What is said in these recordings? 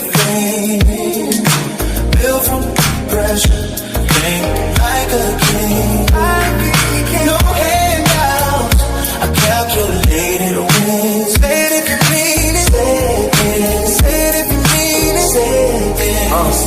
thing. Built from pressure, think like a king. No handouts, I calculated wins. Say it if you mean it, say it if you mean it,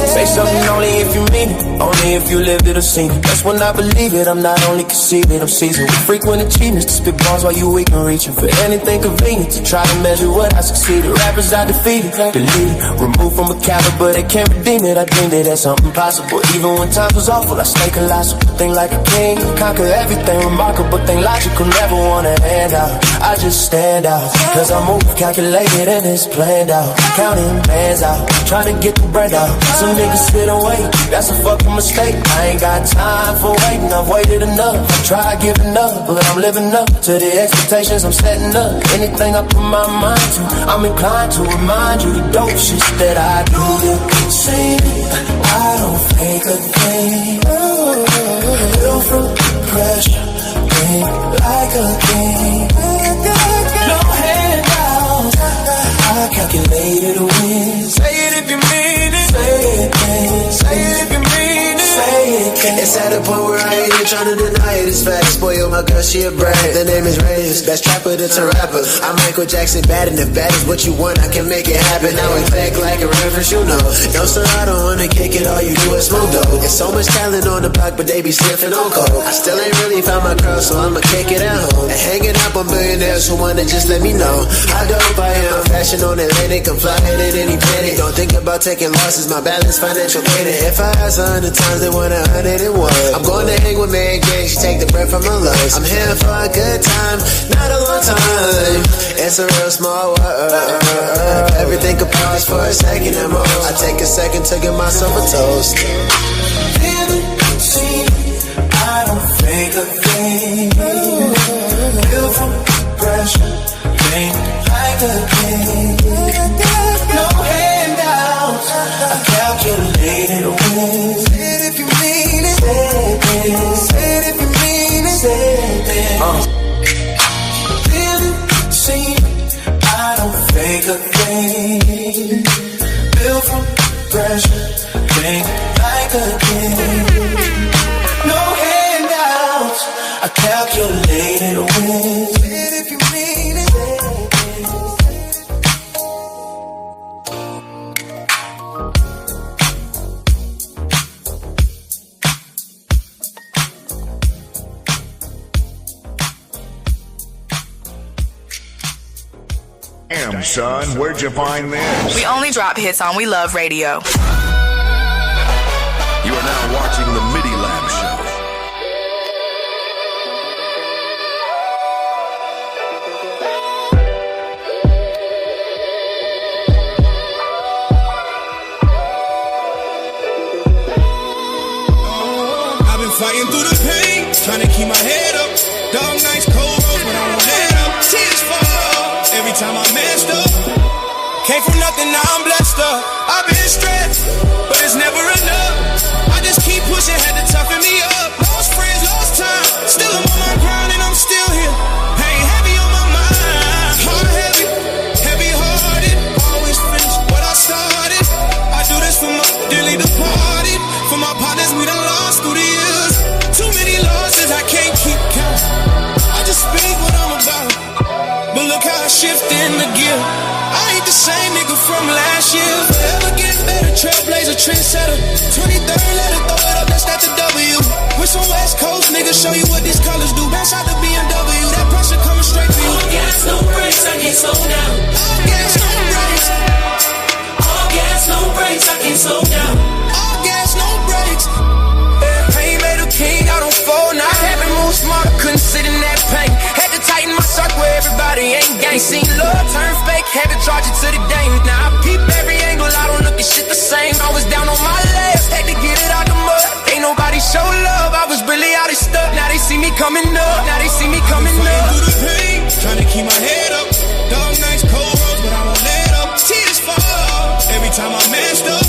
say something only if you mean it. Only if you lived it or seen it. That's when I believe it. I'm not only conceiving, I'm seasoned with frequent achievements. To spit bars while you weak and reaching for anything convenient. To try to measure what I succeeded. Rappers I defeated, deleted, removed from a caliber they can't redeem it. I dreamed it as something possible. Even when times was awful, I stay colossal. Think like a king, conquer everything remarkable. Think logical, never want a handout. I just stand out, cause I move calculated and it's planned out. Counting bands out, trying to get the bread out. Some niggas sit and wait, that's a fucking mistake. I ain't got time for waiting, I've waited enough. I tried giving up, but I'm living up to the expectations I'm setting up. Anything I put my mind to, I'm inclined to remind you the dope shit that I do. See, I don't fake a thing. Built from pressure, think like a king. No handouts, I calculated a win. Say it if you mean it. Say it, say it if you mean it. Say it. It's at a point where I ain't even trying to deny it. It's fact. Spoil my girl, she a brand. The name is Reyes, best trapper to rapper. I'm Michael Jackson, bad, and if bad is what you want, I can make it happen. Now I back like a reference, you know. No, sir, I don't wanna kick it. All you do is smoke dope. There's so much talent on the block, but they be sniffing on coke. I still ain't really found my girl, so I'ma kick it at home. And hanging up on millionaires who wanna just let me know how dope I am. Fashion on Atlantic, I'm flying at any planet. Don't think about taking losses, my balance financial gain. If I ask 100 times, they want 101. I'm going to hang with Mary Jane, she take the breath from my lungs. I'm here for a good time, not a long time. It's a real small world. Everything could pause for a second and more. I take a second to give myself a toast. I don't fake a thing. Built from pressure, think like a king. No handouts, I calculated a win. Say it if you mean it. Say it if you mean it. Say it. Didn't see, I don't fake a thing. Built from pressure, think like a king. No handouts, I calculated a win. Say it if you mean it. Damn, son, where'd you find this? We only drop hits on We Love Radio. You are now watching the MIDI Lab Show. I've been fighting through the pain, trying to keep my head up. Dog nights, cold roads, but I won't let up. Tears fall every time I messed up. Came from nothing, now I'm blessed up. I've been stressed, but it's never enough. I just keep pushing, had to toughen me up. Lost friends, lost time. Still I'm on my grind and I'm still here. Pain heavy on my mind. Heart heavy, heavy hearted. Always finish what I started. I do this for my dearly departed. For my partners we done lost through the years. Too many losses I can't keep count. I just speak what I'm about. But look how I shift in the gear. I ain't the same nigga from last year. Forever getting better, trailblazer, trendsetter. 23rd, let it throw it up, that's not the W. With some West Coast niggas, show you what these colors do. Bounce out the BMW, that pressure coming straight to you. All gas, no brakes, I can't slow down. All gas, no brakes. All gas, no brakes, I can't slow down. All gas, no brakes. Yeah, pain made a king, I don't fall now. Had to move smart, couldn't sit in that pain. Had to tighten my circle where everybody ain't gang. Seen love turn fake, had to charge it to the dame. Now I peep every angle, I don't look at shit the same. I was down on my last, had to get it out the mud. Ain't nobody show love, I was really out of stuff. Now they see me coming up, now they see me coming up. Through the pain, trying to keep my head up. Dog nights, cold roads, but I won't let up. Tears fall every time I messed up.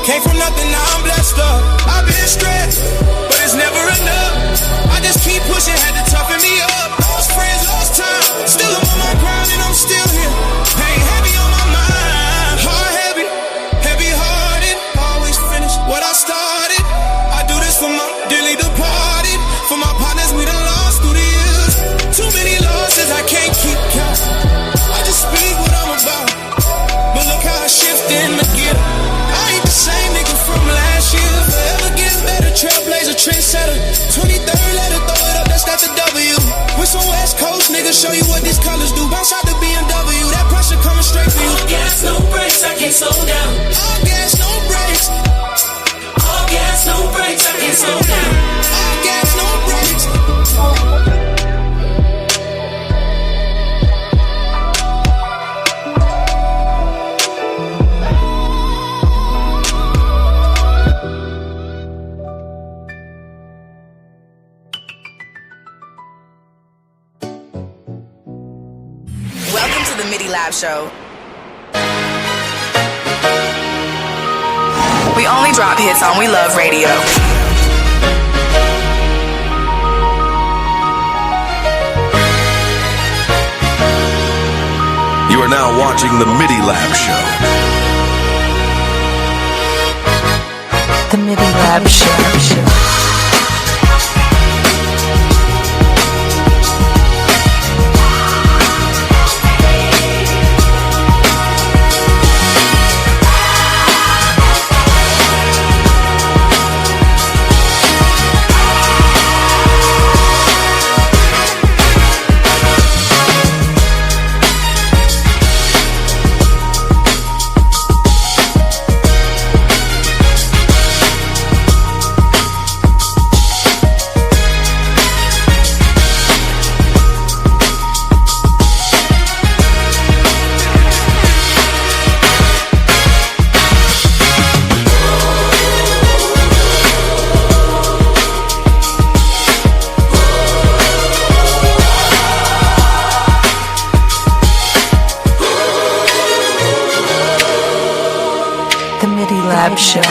Came from nothing, now I'm blessed up. I've been stressed, but it's never enough. I just keep pushing, had to toughen me up. Lost friends, lost time. Still I'm on my grind and I'm still here. Pain heavy on my mind. Heart heavy, brakes, I can't slow down. All gas, no brakes. All gas, no brakes, I can't slow down. All gas, no brakes. Welcome to the MIDI Lab Show. We only drop hits on We Love Radio. You are now watching the MIDI Lab Show. The MIDI Lab Show. The MIDI Lab Show.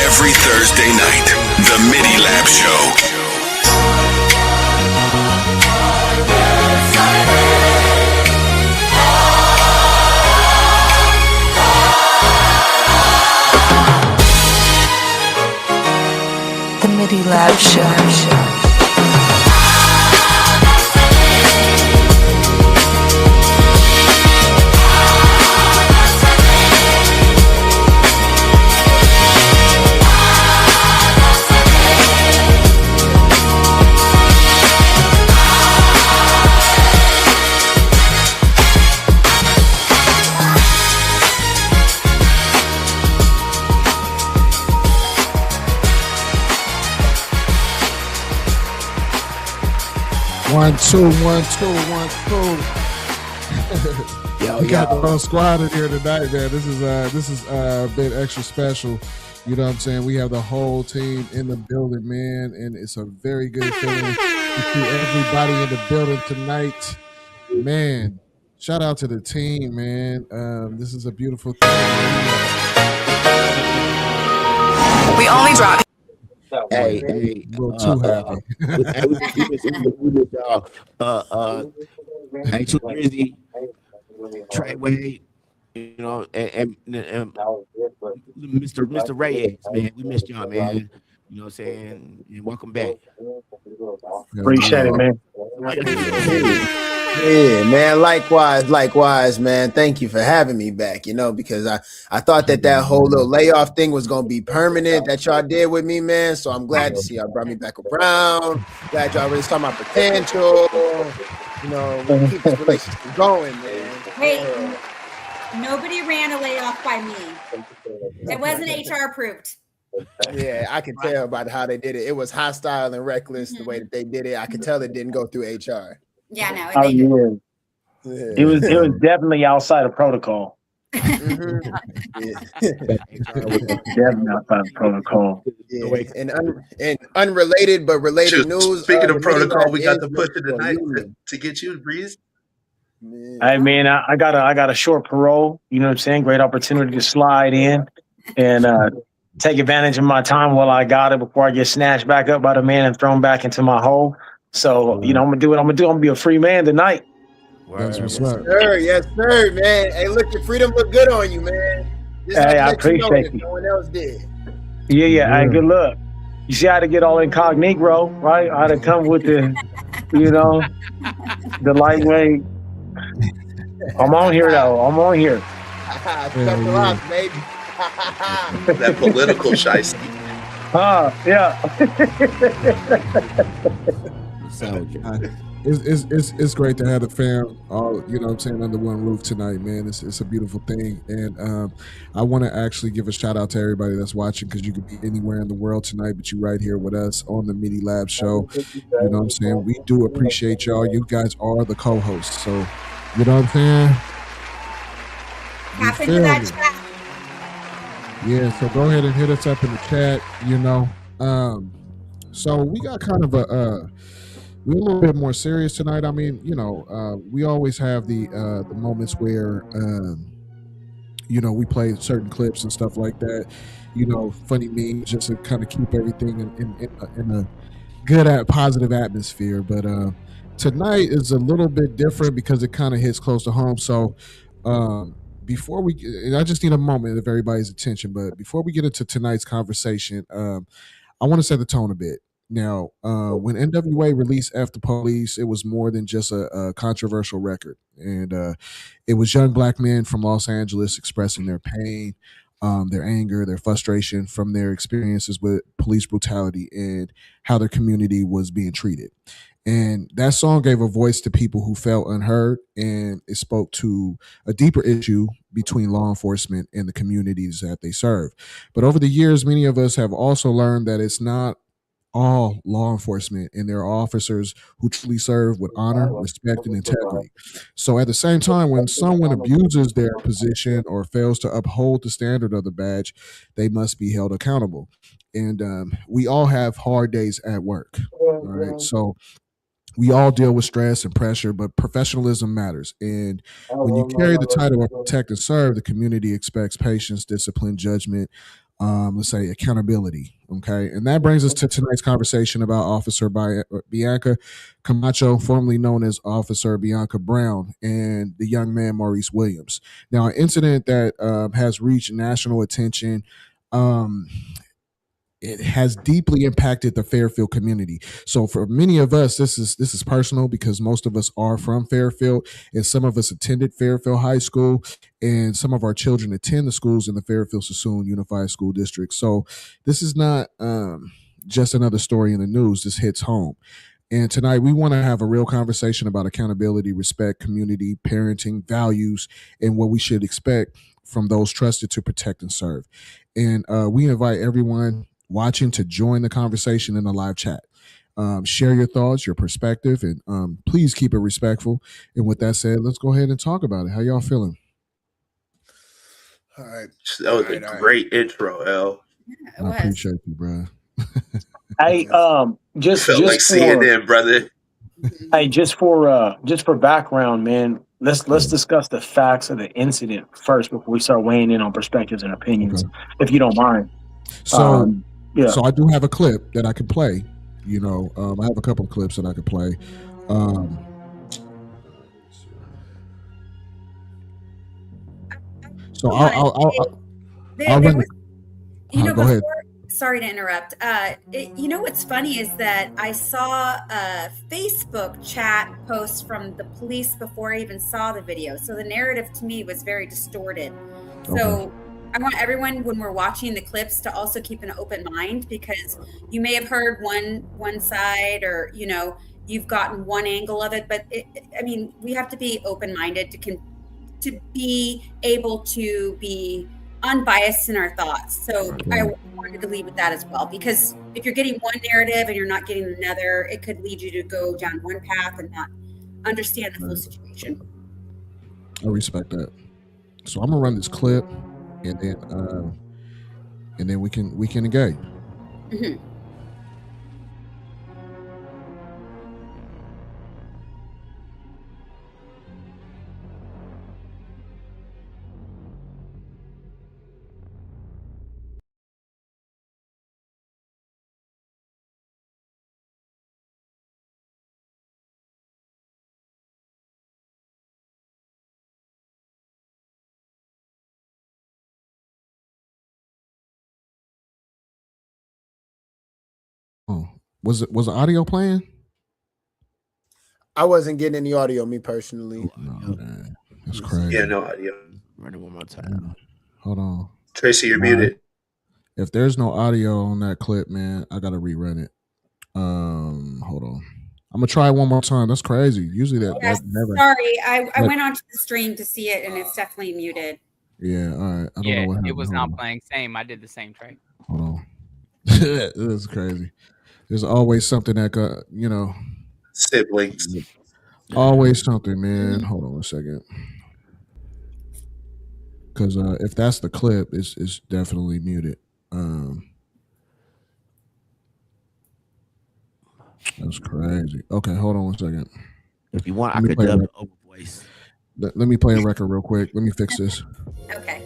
Every Thursday night, the MIDI Lab Show. The MIDI Lab Show. One, two, 1, 2, 1, 2. Yo, We got the whole squad in here tonight, man. This is a bit extra special. You know what I'm saying? We have the whole team in the building, man, and it's a very good feeling to see everybody in the building tonight. Man, shout out to the team, man. This is a beautiful thing. We only drop. Hey, A little too happy. we miss y'all. Ain't too busy. Treyway, you know, and Mr. Reyes, man, we missed y'all, man. You know what I'm saying? And welcome back. Appreciate it, man. Yeah, man. Likewise, man. Thank you for having me back. You know, because I thought that whole little layoff thing was gonna be permanent that y'all did with me, man. So I'm glad to see y'all brought me back around. Glad y'all really saw my potential. You know, we keep this relationship going, man. Hey, nobody ran a layoff by me. It wasn't HR approved. Yeah, I could tell by how they did it. It was hostile and reckless the way that they did it. I could tell it didn't go through HR. Yeah, no. Oh, yeah. It was definitely outside of protocol. Mhm. Definitely outside of protocol. Yeah. And unrelated but related news. Speaking of the protocol, Midilab we got is the push of the night union. to get you, Breeze. I mean, I got a short parole. You know what I'm saying? Great opportunity to slide in and take advantage of my time while I got it before I get snatched back up by the man and thrown back into my hole. So, you know, I'm gonna do what I'm gonna do. I'm gonna be a free man tonight. That's what's Yes, up. sir. Yes, sir, man. Hey, look, your freedom look good on you, man. Just had Hey, to I let you know appreciate if you. no one else did. Yeah. Hey, Yeah. good luck. You see how to get all incognito, right? How to come with the, the lightweight. I'm on here though. I'm on here. Special yeah. ops, baby. That political shiesty. Yeah. So it's great to have the fam all, you know what I'm saying, under one roof tonight, man. It's a beautiful thing. And I want to actually give a shout out to everybody that's watching, because you could be anywhere in the world tonight, but you right here with us on the MIDI Lab Show. You know what I'm saying? We do appreciate y'all. You guys are the co-hosts. So, you know what I'm saying? Tap into that chat. Yeah, so go ahead and hit us up in the chat, So we got kind of we're a little bit more serious tonight. I mean, we always have the moments where we play certain clips and stuff like that. Funny memes, just to kind of keep everything in a good positive atmosphere. But tonight is a little bit different because it kind of hits close to home. So before we, and I just need a moment of everybody's attention. But before we get into tonight's conversation, I want to set the tone a bit. Now, when NWA released F the Police, it was more than just a controversial record. And it was young black men from Los Angeles expressing their pain, their anger, their frustration from their experiences with police brutality and how their community was being treated. And that song gave a voice to people who felt unheard, and it spoke to a deeper issue between law enforcement and the communities that they serve. But over the years, many of us have also learned that it's not all law enforcement and their officers who truly serve with honor, respect, and integrity. So at the same time, when someone abuses their position or fails to uphold the standard of the badge, they must be held accountable. And we all have hard days at work. All right. So we all deal with stress and pressure, but professionalism matters. And when you carry the title of protect and serve, the community expects patience, discipline, judgment, let's say accountability. Okay. And that brings us to tonight's conversation about Officer Bianca Camacho, formerly known as Officer Bianca Brown, and the young man Maurice Williams. Now, an incident that has reached national attention. It has deeply impacted the Fairfield community. So for many of us, this is personal because most of us are from Fairfield, and some of us attended Fairfield High School, and some of our children attend the schools in the Fairfield Sassoon Unified School District. So this is not just another story in the news. This hits home. And tonight we want to have a real conversation about accountability, respect, community, parenting, values, and what we should expect from those trusted to protect and serve. And we invite everyone watching to join the conversation in the live chat. Share your thoughts, your perspective, and please keep it respectful. And with that said, let's go ahead and talk about it. How y'all feeling? All right. That was a great intro, L. Yeah, I appreciate you, bro. Hey, just Felt like for CNN, brother. hey, just for background, man. Let's discuss the facts of the incident first before we start weighing in on perspectives and opinions, if you don't mind. So, yeah. So I do have a clip that I can play. I have a couple of clips that I could play. So I'll run the. Go ahead. Sorry to interrupt. What's funny is that I saw a Facebook chat post from the police before I even saw the video. So the narrative to me was very distorted. So I want everyone, when we're watching the clips, to also keep an open mind, because you may have heard one side, or you've gotten one angle of it. But we have to be open-minded to be able to be unbiased in our thoughts. So I wanted to leave with that as well, because if you're getting one narrative and you're not getting another, it could lead you to go down one path and not understand the full situation. I respect that. So I'm gonna run this clip, and then we can engage. Mm-hmm. Was the audio playing? I wasn't getting any audio, me personally. No, man. That's crazy. Yeah, no audio. Run it one more time. Hold on. Tracy, you're muted. If there's no audio on that clip, man, I gotta rerun it. Hold on. I'm gonna try it one more time. That's crazy. Usually that never. Sorry, I went onto the stream to see it, and it's definitely muted. Yeah, all right. I don't know what happened. It was not playing. Same. I did the same track. Hold on. This is crazy. There's always something that siblings. Always something, man. Hold on a second. Because if that's the clip, it's definitely muted. That's crazy. Okay, hold on one second. If you want, I could dub over voice. Let me play a record real quick. Let me fix this. Okay.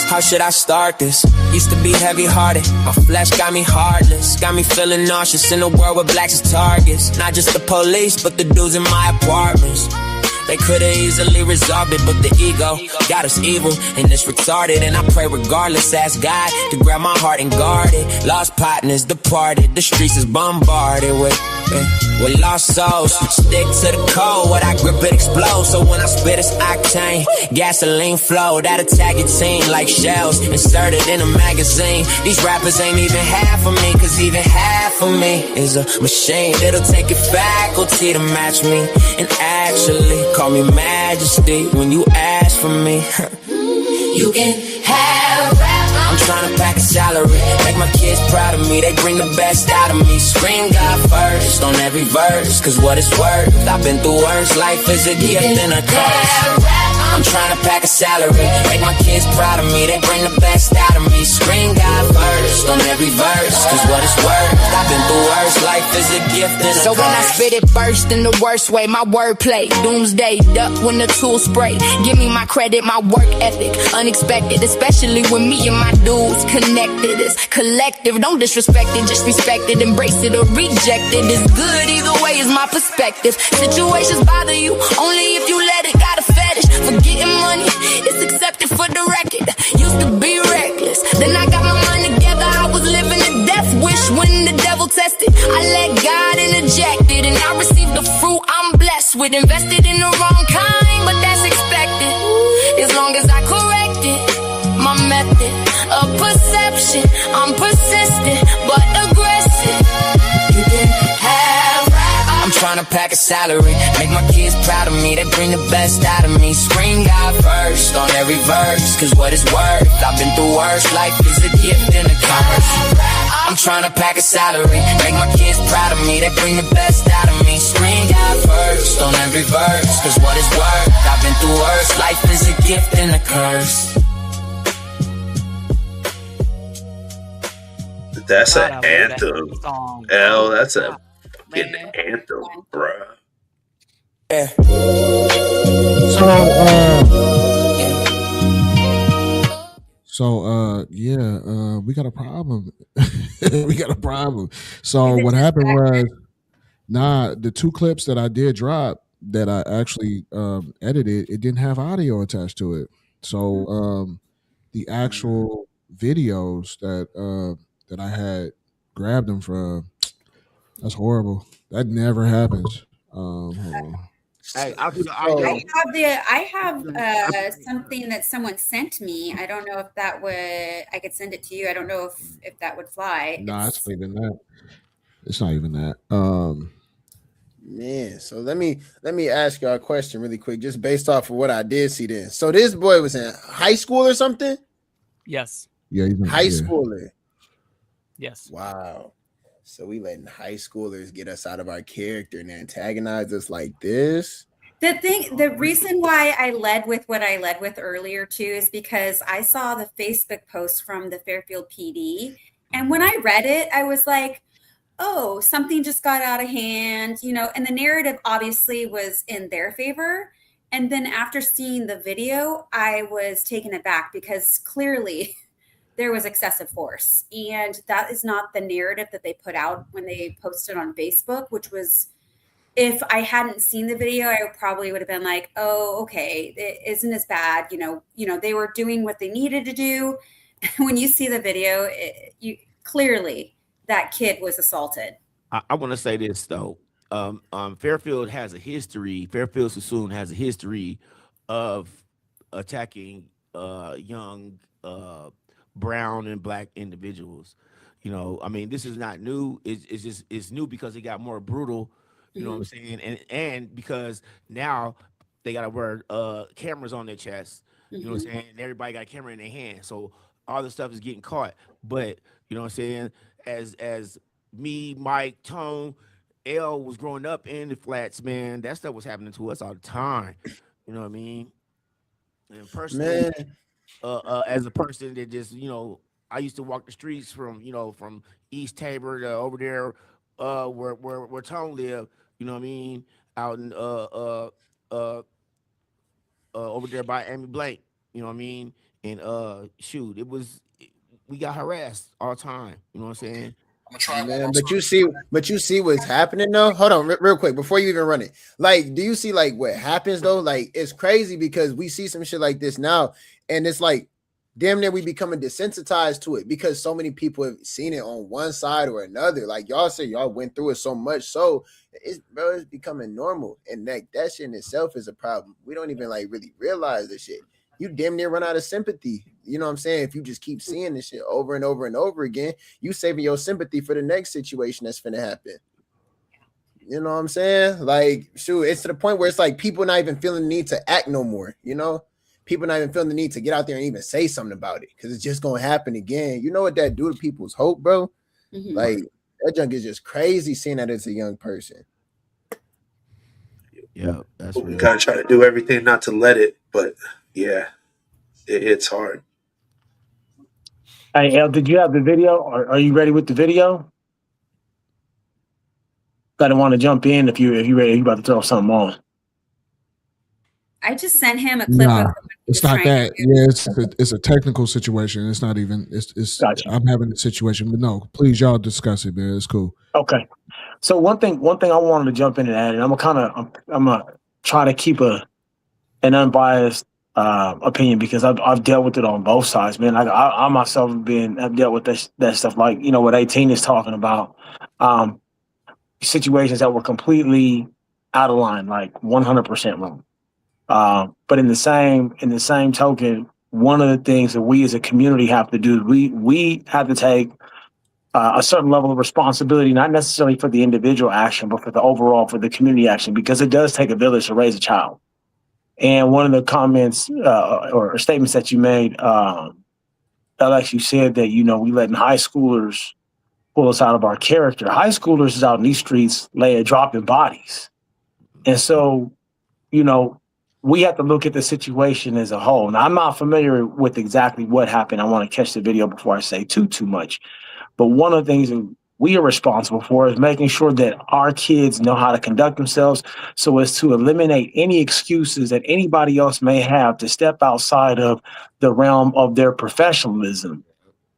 How should I start this? Used to be heavy hearted. My flesh got me heartless. Got me feeling nauseous in a world where blacks is targets. Not just the police, but the dudes in my apartments. They could've easily resolved it, but the ego got us evil and it's retarded. And I pray regardless, ask God to grab my heart and guard it. Lost partners departed, the streets is bombarded with lost souls. Stick to the code, what I grip it explodes. So when I spit it's octane, gasoline flow. That'll tag your team like shells inserted in a magazine. These rappers ain't even half of me, cause even half of me is a machine. It'll take a faculty to match me. And actually call me majesty when you ask for me. You can have rap. I'm trying to pack a salary, make my kids proud of me. They bring the best out of me. Scream God first on every verse, cause what it's worth. I've been through worse, life is a gift and a curse. I'm trying to pack a salary, make my kids proud of me. They bring the best out of me. Scream God first on every verse, cause what it's worth. I've been through worse, life is a gift and a curse. So when I spit it burst in the worst way, my wordplay, doomsday, duck when the tools spray. Give me my credit, my work ethic, unexpected, especially when me and my dudes connected. It's collective, don't disrespect it, just respect it, embrace it or reject it. It's good either way is my perspective. Situations bother you only if you let it. Got a fetish for getting money, it's accepted for the record. Used to be reckless, then I got my mind together. I was living a death wish when the devil tested. I let God interject it, and I received the fruit I'm blessed with. Invested in the wrong kind, but that's expected. As long as I correct it, my method of perception, I'm persistent but aggressive. You can have rap. I'm trying to pack a salary, make my kids proud of me. They bring the best out of me. Scream God first on every verse, cause what it's worth. I've been through worse, life is a gift and a curse. I'm trying to pack a salary, make my kids proud of me. They bring the best out of me. Scream God first on every verse, cause what it's worth. I've been through worse, life is a gift and a curse. That's an anthem. L, that's a fucking anthem, bruh. Yeah. We got a problem. We got a problem. So what happened was, the two clips that I did drop that I actually edited, it didn't have audio attached to it. So the actual videos that I had grabbed them from, that's horrible. That never happens. Hold on. Hey, I'll do the audio. I have something that someone sent me. I don't know if that would. I could send it to you. I don't know if that would fly. No, it's not even that. It's not even that. Man, so let me ask y'all a question really quick, just based off of what I did see then. So this boy was in high school or something? Yes. Yeah, he's in high schooler. Yes. Wow. So we letting high schoolers get us out of our character and antagonize us like this. The reason why I led with what I led with earlier too is because I saw the Facebook post from the Fairfield PD, and when I read it, I was like, oh, something just got out of hand, and the narrative obviously was in their favor. And then after seeing the video, I was taken aback because clearly there was excessive force. And that is not the narrative that they put out when they posted on Facebook, which was, if I hadn't seen the video, I probably would have been like, oh, okay, it isn't as bad. You know, they were doing what they needed to do. When you see the video, you clearly that kid was assaulted. I want to say this though. Fairfield Sassoon has a history of attacking young brown and black individuals. You know, I mean, this is not new. It's new because it got more brutal. You know what I'm saying? And because now they got to wear cameras on their chest. You know what I'm saying? And everybody got a camera in their hand. So all this stuff is getting caught. But you know what I'm saying? As me, Mike, Tone, L was growing up in the flats, man, that stuff was happening to us all the time. You know what I mean? And personally, as a person that just, you know, I used to walk the streets from East Tabor to over there where Tone lived, you know what I mean, out in over there by Amy Blank, you know what I mean? And we got harassed all the time, you know what I'm saying? Man, but you see what's happening though. Hold on, real quick before you even run it. Like, do you see like what happens though? Like, it's crazy because we see some shit like this now, and it's like damn near we becoming desensitized to it because so many people have seen it on one side or another. Like y'all say, y'all went through it so much, so it's becoming normal, and that shit in itself is a problem. We don't even like really realize this shit. You damn near run out of sympathy. You know what I'm saying? If you just keep seeing this shit over and over and over again, you saving your sympathy for the next situation that's finna happen. You know what I'm saying? Like, shoot, it's to the point where it's like people not even feeling the need to act no more. You know, people not even feeling the need to get out there and even say something about it because it's just gonna happen again. You know what that do to people's hope, bro? Like, that junk is just crazy seeing that as a young person. Yeah, that's we gotta try to do everything not to let it, but yeah, it's hard. Hey, El, did you have the video? Are you ready with the video? Gotta want to jump in if you ready. You about to throw something on. I just sent him a clip of it's not that. Yeah, it's a technical situation. It's not even. It's. Gotcha. I'm having a situation, but no, please, y'all discuss it, man. It's cool. Okay. So one thing I wanted to jump in and add, and I'm gonna try to keep an unbiased opinion because I've dealt with it on both sides, man. I myself have dealt with that stuff, like, you know, what 18 is talking about, situations that were completely out of line, like 100% wrong. But in the same token, one of the things that we as a community have to do, we have to take a certain level of responsibility, not necessarily for the individual action, but for the community action, because it does take a village to raise a child. And one of the comments or statements that you made, Alex, you said that, you know, we letting high schoolers pull us out of our character. High schoolers is out in these streets dropping bodies. And so, you know, we have to look at the situation as a whole. Now, I'm not familiar with exactly what happened. I want to catch the video before I say too much. But one of the things that we are responsible for is making sure that our kids know how to conduct themselves so as to eliminate any excuses that anybody else may have to step outside of the realm of their professionalism,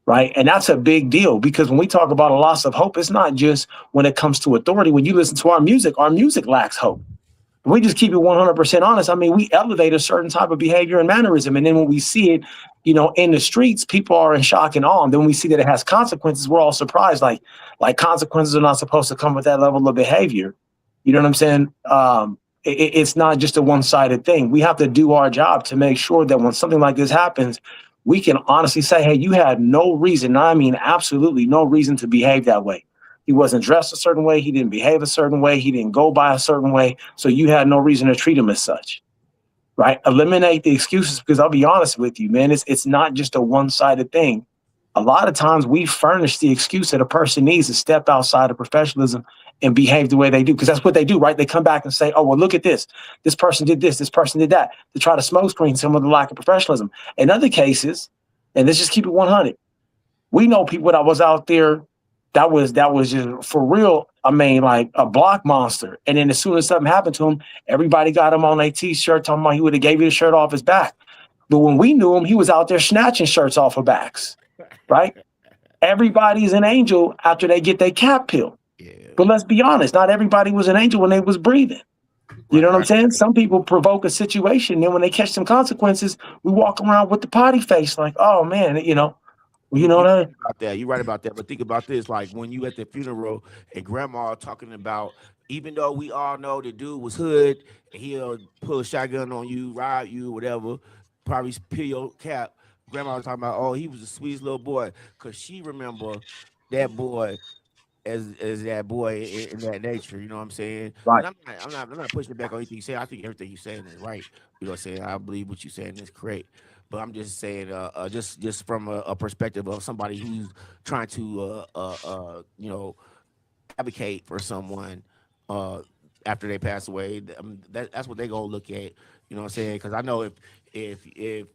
right? And that's a big deal because when we talk about a loss of hope, it's not just when it comes to authority. When you listen to our music lacks hope. We just keep it 100% honest. I mean, we elevate a certain type of behavior and mannerism. And then when we see it, you know, in the streets, people are in shock and awe. And then when we see that it has consequences, we're all surprised. Like consequences are not supposed to come with that level of behavior. You know what I'm saying? It's not just a one-sided thing. We have to do our job to make sure that when something like this happens, we can honestly say, hey, you had no reason. I mean, absolutely no reason to behave that way. He wasn't dressed a certain way. He didn't behave a certain way. He didn't go by a certain way. So you had no reason to treat him as such, right? Eliminate the excuses, because I'll be honest with you, man, it's not just a one-sided thing. A lot of times we furnish the excuse that a person needs to step outside of professionalism and behave the way they do, because that's what they do, right? They come back and say, oh, well, look at this. This person did this. This person did that, to try to smoke screen some of the lack of professionalism. In other cases, and let's just keep it 100, we know people that was out there that was just for real. I mean, like a block monster. And then as soon as something happened to him, everybody got him on a t-shirt talking about he would have gave you the shirt off his back. But when we knew him, he was out there snatching shirts off of backs. right? Everybody's an angel after they get their cap pill. But let's be honest, not everybody was an angel when they was breathing. You know what I'm saying? Some people provoke a situation, then when they catch some consequences, we walk around with the potty face, like, oh man, You're that. about that. You're right about that. But think about this: like when you at the funeral and grandma talking about, even though we all know the dude was hood and he'll pull a shotgun on you, rob you, whatever, probably peel your cap. Grandma was talking about, oh, he was the sweetest little boy, because she remember that boy as that boy in that nature. You know what I'm saying? Right. And I'm not pushing back on anything you say. I think everything you're saying is right. You know what I'm saying? I believe what you're saying is correct. But I'm just saying, just from a perspective of somebody who's trying to, advocate for someone after they pass away. That's what they gonna look at. You know what I'm saying? Because I know if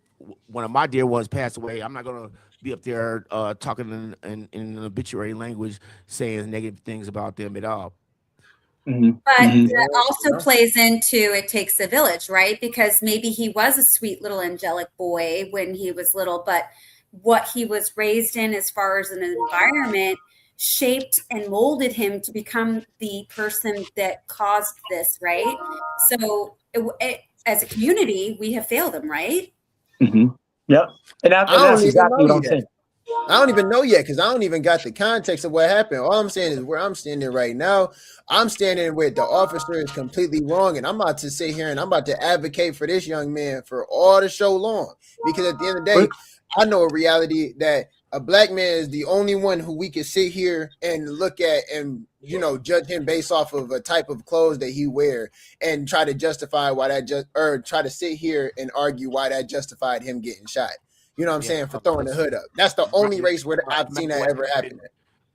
one of my dear ones passed away, I'm not gonna be up there talking in an obituary language, saying negative things about them at all. Mm-hmm. But that also plays into it takes a village, right? Because maybe he was a sweet little angelic boy when he was little, but what he was raised in as far as an environment shaped and molded him to become the person that caused this, right? So as a community, we have failed him, right? Mm-hmm. Yep. And that's exactly what I'm saying. I don't even know yet because I don't even got the context of what happened. All I'm saying is where I'm standing right now. I'm standing with the officer is completely wrong, and I'm about to sit here and I'm about to advocate for this young man for all the show long. Because at the end of the day, I know a reality that a black man is the only one who we can sit here and look at and judge him based off of a type of clothes that he wear and try to justify why that try to sit here and argue why that justified him getting shot. You know what I'm saying? For throwing the hood up. That's the only race where I've seen that ever happen.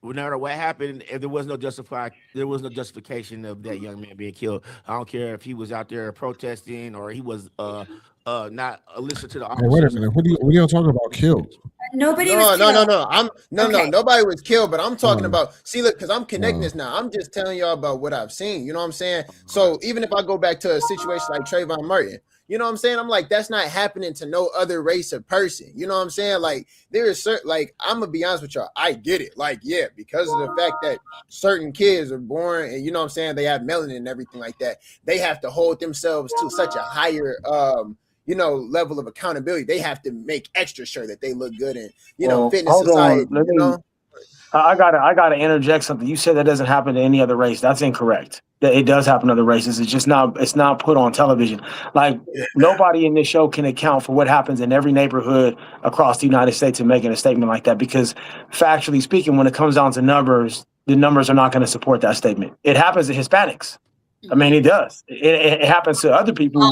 No matter what happened, if there was no justification of that young man being killed. I don't care if he was out there protesting or he was not listening to the officers. Wait a minute. What are y'all talking about? Killed? Nobody was killed. Nobody was killed, but I'm talking about, see, look, because I'm connecting this now. I'm just telling y'all about what I've seen. You know what I'm saying? So even if I go back to a situation like Trayvon Martin, you know what I'm saying? I'm like, that's not happening to no other race of person. You know what I'm saying? Like, there is certain, like, I'm gonna be honest with y'all. I get it. Like, yeah, because of the fact that certain kids are born and you know what I'm saying, they have melanin and everything like that. They have to hold themselves to such a higher level of accountability. They have to make extra sure that they look good in, fitness society. I gotta interject something. You said that doesn't happen to any other race. That's incorrect. That it does happen to other races. It's not put on television. Like nobody in this show can account for what happens in every neighborhood across the United States and making a statement like that. Because factually speaking, when it comes down to numbers, the numbers are not going to support that statement. It happens to Hispanics. I mean, it does. It happens to other people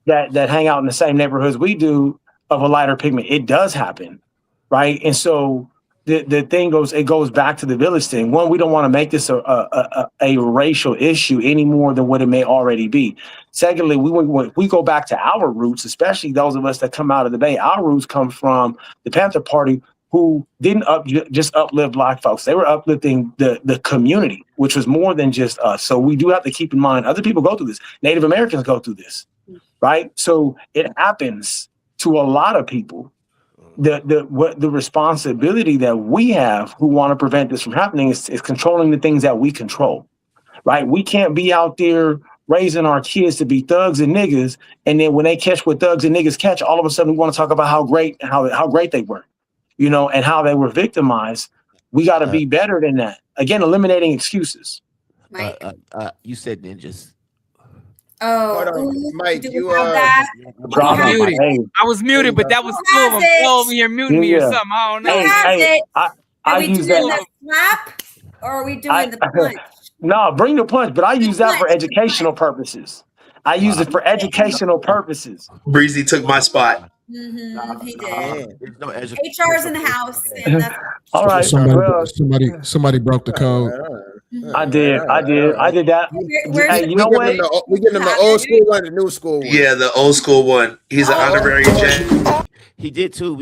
that hang out in the same neighborhoods we do of a lighter pigment. It does happen, right? And so the thing goes back to the village thing. One, we don't want to make this a racial issue any more than what it may already be. Secondly, we go back to our roots, especially those of us that come out of the Bay. Our roots come from the Panther Party, who didn't just uplift Black folks. They were uplifting the community, which was more than just us. So we do have to keep in mind other people go through this. Native Americans go through this, right? So it happens to a lot of people. The responsibility that we have who want to prevent this from happening is controlling the things that we control, right? We can't be out there raising our kids to be thugs and niggas, and then when they catch what thugs and niggas catch, all of a sudden we want to talk about how great they were, and how they were victimized. We got to be better than that. Again, eliminating excuses. You said ninjas. Oh, Mike, you I was muted, but that was cool. I'm still over here muting me or something. I don't know. Are we doing the slap or are we doing the punch? No, bring the punch, but I use that for educational purposes. I use it for educational purposes. Breezy took my spot. Mm-hmm, he did. HR's in the house. And that's all right. Somebody broke the code. I did that. Hey, you know what? We give him the old school one, the new school one. Yeah, the old school one. He's an honorary Jack. He did too.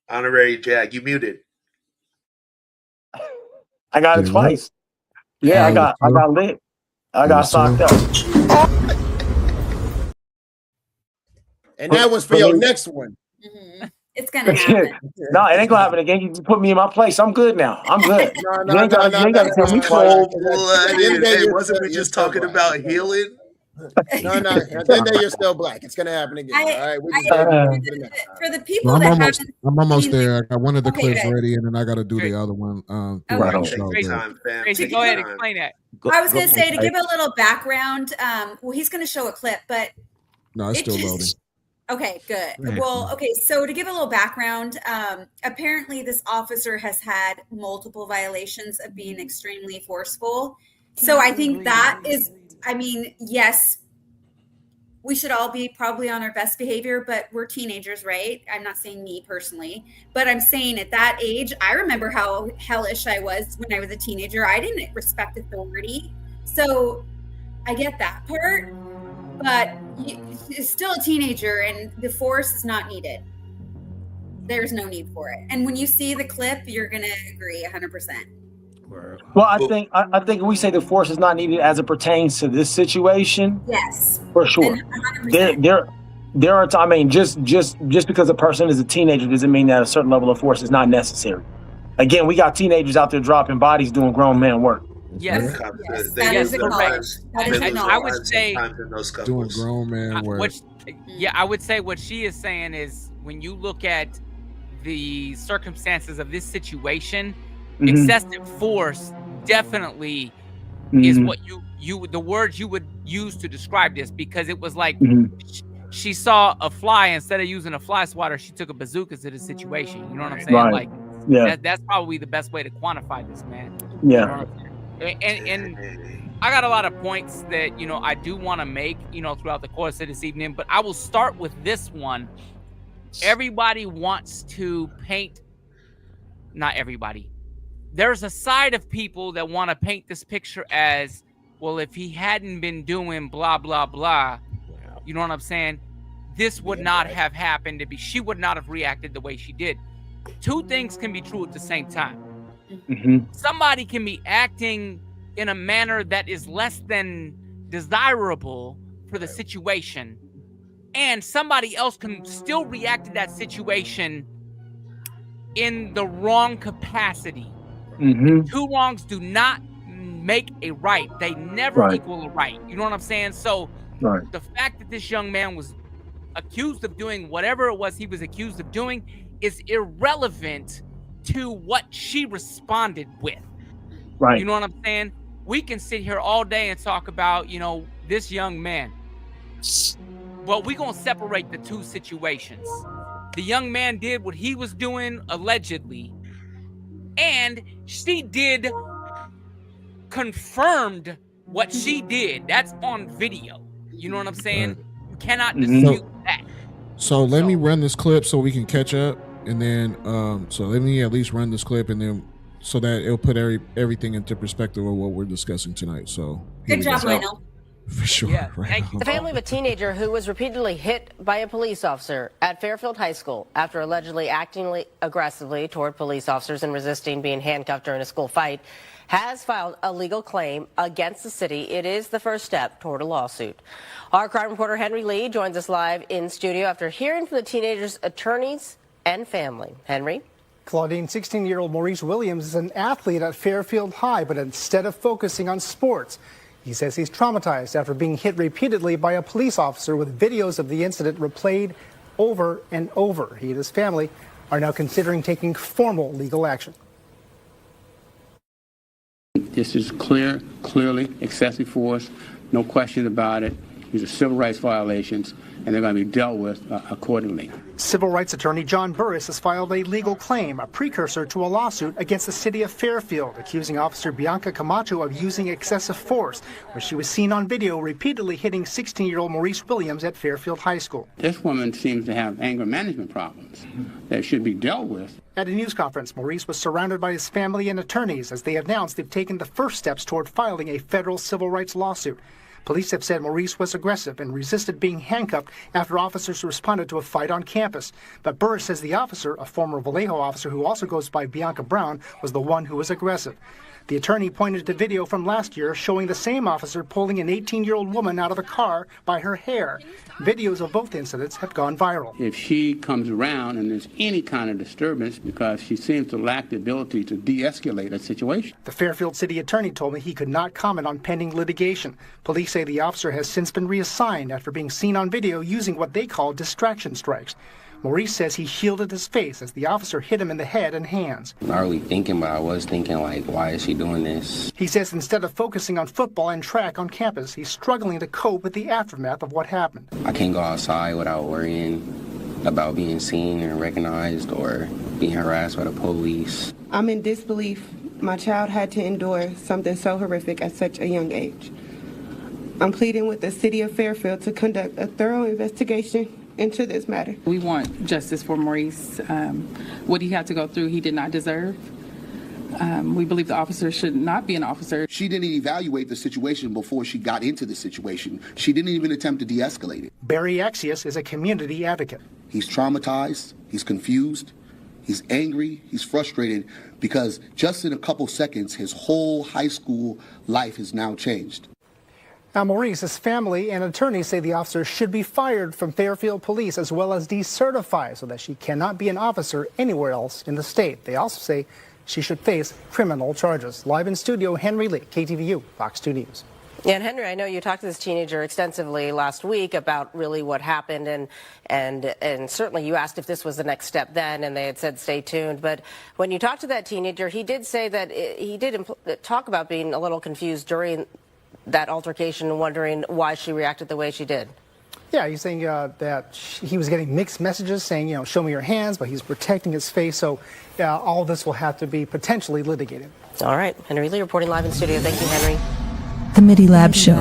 Honorary Jack. You muted. I got it twice. Yeah, I got lit. I got socked up. And that was for your next one. Mm-hmm. It's gonna happen. No, it ain't gonna happen again. You put me in my place. I'm good now. I'm good. No, you ain't gotta tell me Cold-blooded. Hey, wasn't we just talking about healing? No. At the end of the day, you're still black. It's gonna happen again. All right. For the people I'm that almost, haven't, I'm almost there. I got one of the Okay, clips good. ready, and then I got to do the other one. Right on. Tracy, go ahead and explain that. I was going to say, to give a little background, well, he's going to show a clip, but No, it's still loading. Okay, good. Well, okay, so to give a little background, apparently this officer has had multiple violations of being extremely forceful. So I think that is, I mean, yes, we should all be probably on our best behavior, but we're teenagers, right? I'm not saying me personally, but I'm saying at that age, I remember how hellish I was when I was a teenager. I didn't respect authority. So I get that part, but you're still a teenager and the force is not needed. There's no need for it. And when you see the clip, you're going to agree 100%. Well, I think we say the force is not needed as it pertains to this situation. Yes, for sure. There are. I mean, just because a person is a teenager doesn't mean that a certain level of force is not necessary. Again, we got teenagers out there dropping bodies doing grown man work. Yes, that is correct. I would say doing grown man work. I would say what she is saying is when you look at the circumstances of this situation. Excessive force definitely is what you the words you would use to describe this, because it was like she saw a fly, instead of using a fly swatter, she took a bazooka to the situation. You know what I'm saying? Right. Like that's probably the best way to quantify this, man. Yeah. And I got a lot of points that I do want to make throughout the course of this evening, but I will start with this one. Everybody wants to paint. Not everybody. There's a side of people that want to paint this picture as, well, if he hadn't been doing blah, blah, blah, you know what I'm saying? This would not have happened. She would not have reacted the way she did. Two things can be true at the same time. Somebody can be acting in a manner that is less than desirable for the situation, and somebody else can still react to that situation in the wrong capacity. Two wrongs do not make a right. They never equal a right. You know what I'm saying? So the fact that this young man was accused of doing whatever it was he was accused of doing is irrelevant to what she responded with. You know what I'm saying? We can sit here all day and talk about, this young man. But we're going to separate the two situations. The young man did what he was doing allegedly, and she confirmed what she did. That's on video. You know what I'm saying? You cannot dispute that. So let me run this clip so we can catch up, and then so let me at least run this clip, and then so that it'll put everything into perspective of what we're discussing tonight. So good job, Lionel. For sure. Yeah, right. The family of a teenager who was repeatedly hit by a police officer at Fairfield High School after allegedly acting aggressively toward police officers and resisting being handcuffed during a school fight has filed a legal claim against the city. It is the first step toward a lawsuit. Our crime reporter Henry Lee joins us live in studio after hearing from the teenager's attorneys and family. Henry? Claudine, 16-year-old Maurice Williams is an athlete at Fairfield High, but instead of focusing on sports, he says he's traumatized after being hit repeatedly by a police officer, with videos of the incident replayed over and over. He and his family are now considering taking formal legal action. This is clearly excessive force, no question about it. These are civil rights violations, and they're going to be dealt with accordingly. Civil rights attorney John Burris has filed a legal claim, a precursor to a lawsuit against the city of Fairfield, accusing Officer Bianca Camacho of using excessive force, where she was seen on video repeatedly hitting 16-year-old Maurice Williams at Fairfield High School. This woman seems to have anger management problems that should be dealt with. At a news conference, Maurice was surrounded by his family and attorneys as they announced they've taken the first steps toward filing a federal civil rights lawsuit. Police have said Maurice was aggressive and resisted being handcuffed after officers responded to a fight on campus. But Burris says the officer, a former Vallejo officer who also goes by Bianca Brown, was the one who was aggressive. The attorney pointed to video from last year showing the same officer pulling an 18-year-old woman out of a car by her hair. Videos of both incidents have gone viral. If she comes around and there's any kind of disturbance, because she seems to lack the ability to de-escalate a situation. The Fairfield city attorney told me he could not comment on pending litigation. Police say the officer has since been reassigned after being seen on video using what they call distraction strikes. Maurice says he shielded his face as the officer hit him in the head and hands. Not really thinking, but I was thinking, like, why is she doing this? He says instead of focusing on football and track on campus, he's struggling to cope with the aftermath of what happened. I can't go outside without worrying about being seen and recognized or being harassed by the police. I'm in disbelief. My child had to endure something so horrific at such a young age. I'm pleading with the city of Fairfield to conduct a thorough investigation into this matter. We want justice for Maurice. What he had to go through, he did not deserve. We believe the officer should not be an officer. She didn't evaluate the situation before she got into the situation. She didn't even attempt to de-escalate it. Barry Axius is a community advocate. He's traumatized, he's confused, he's angry, he's frustrated because just in a couple seconds, his whole high school life has now changed. Now, Maurice's family and attorneys say the officer should be fired from Fairfield Police as well as decertified so that she cannot be an officer anywhere else in the state. They also say she should face criminal charges. Live in studio, Henry Lee, KTVU, Fox 2 News. Yeah, and Henry, I know you talked to this teenager extensively last week about really what happened, and certainly you asked if this was the next step then, and they had said stay tuned. But when you talked to that teenager, he did say that he did talk about being a little confused during that altercation and wondering why she reacted the way she did. Yeah, he's saying that he was getting mixed messages saying, show me your hands, but he's protecting his face. So all this will have to be potentially litigated. All right. Henry Lee reporting live in studio. Thank you, Henry. The MIDI Lab Show.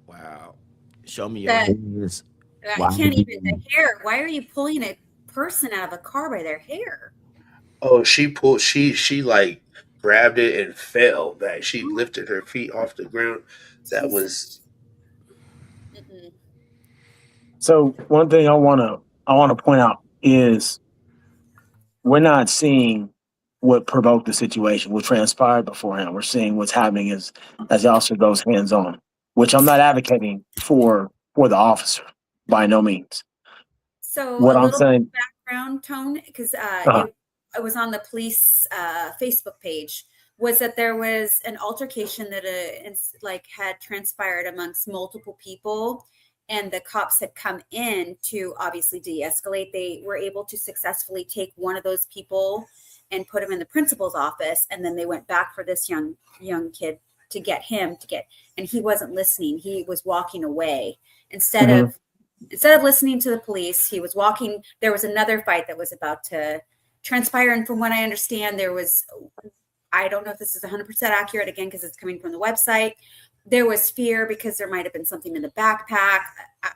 Wow. Show me your hands. I can't even, the hair. Why are you pulling a person out of a car by their hair? Oh, she like grabbed it and fell back. She lifted her feet off the ground. That was. So one thing I want to point out is we're not seeing what provoked the situation, what transpired beforehand. We're seeing what's happening as the officer goes hands on, which I'm not advocating for the officer by no means. So what a I'm little saying, background tone, because it was on the police Facebook page, was that there was an altercation that had transpired amongst multiple people, and the cops had come in to obviously de-escalate. They were able to successfully take one of those people and put him in the principal's office, and then they went back for this young kid to get him and he wasn't listening. He was walking away instead of listening to the police. He was walking. There was another fight that was about to transpire, and from what I understand, there was, I don't know if this is 100% accurate, again, because it's coming from the website, there was fear because there might have been something in the backpack.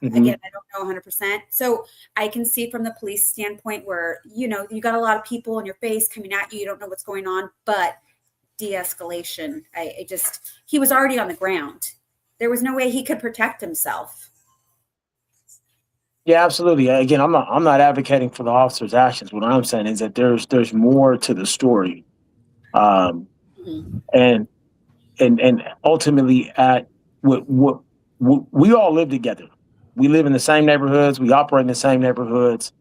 Again, I don't know 100%. So I can see from the police standpoint where, you got a lot of people in your face coming at you. You don't know what's going on, but de-escalation. He was already on the ground. There was no way he could protect himself. yeah, absolutely. Again, I'm not advocating for the officer's actions. What I'm saying is that there's more to the story, and ultimately, at what we all live together. We live in the same neighborhoods. We operate in the same neighborhoods.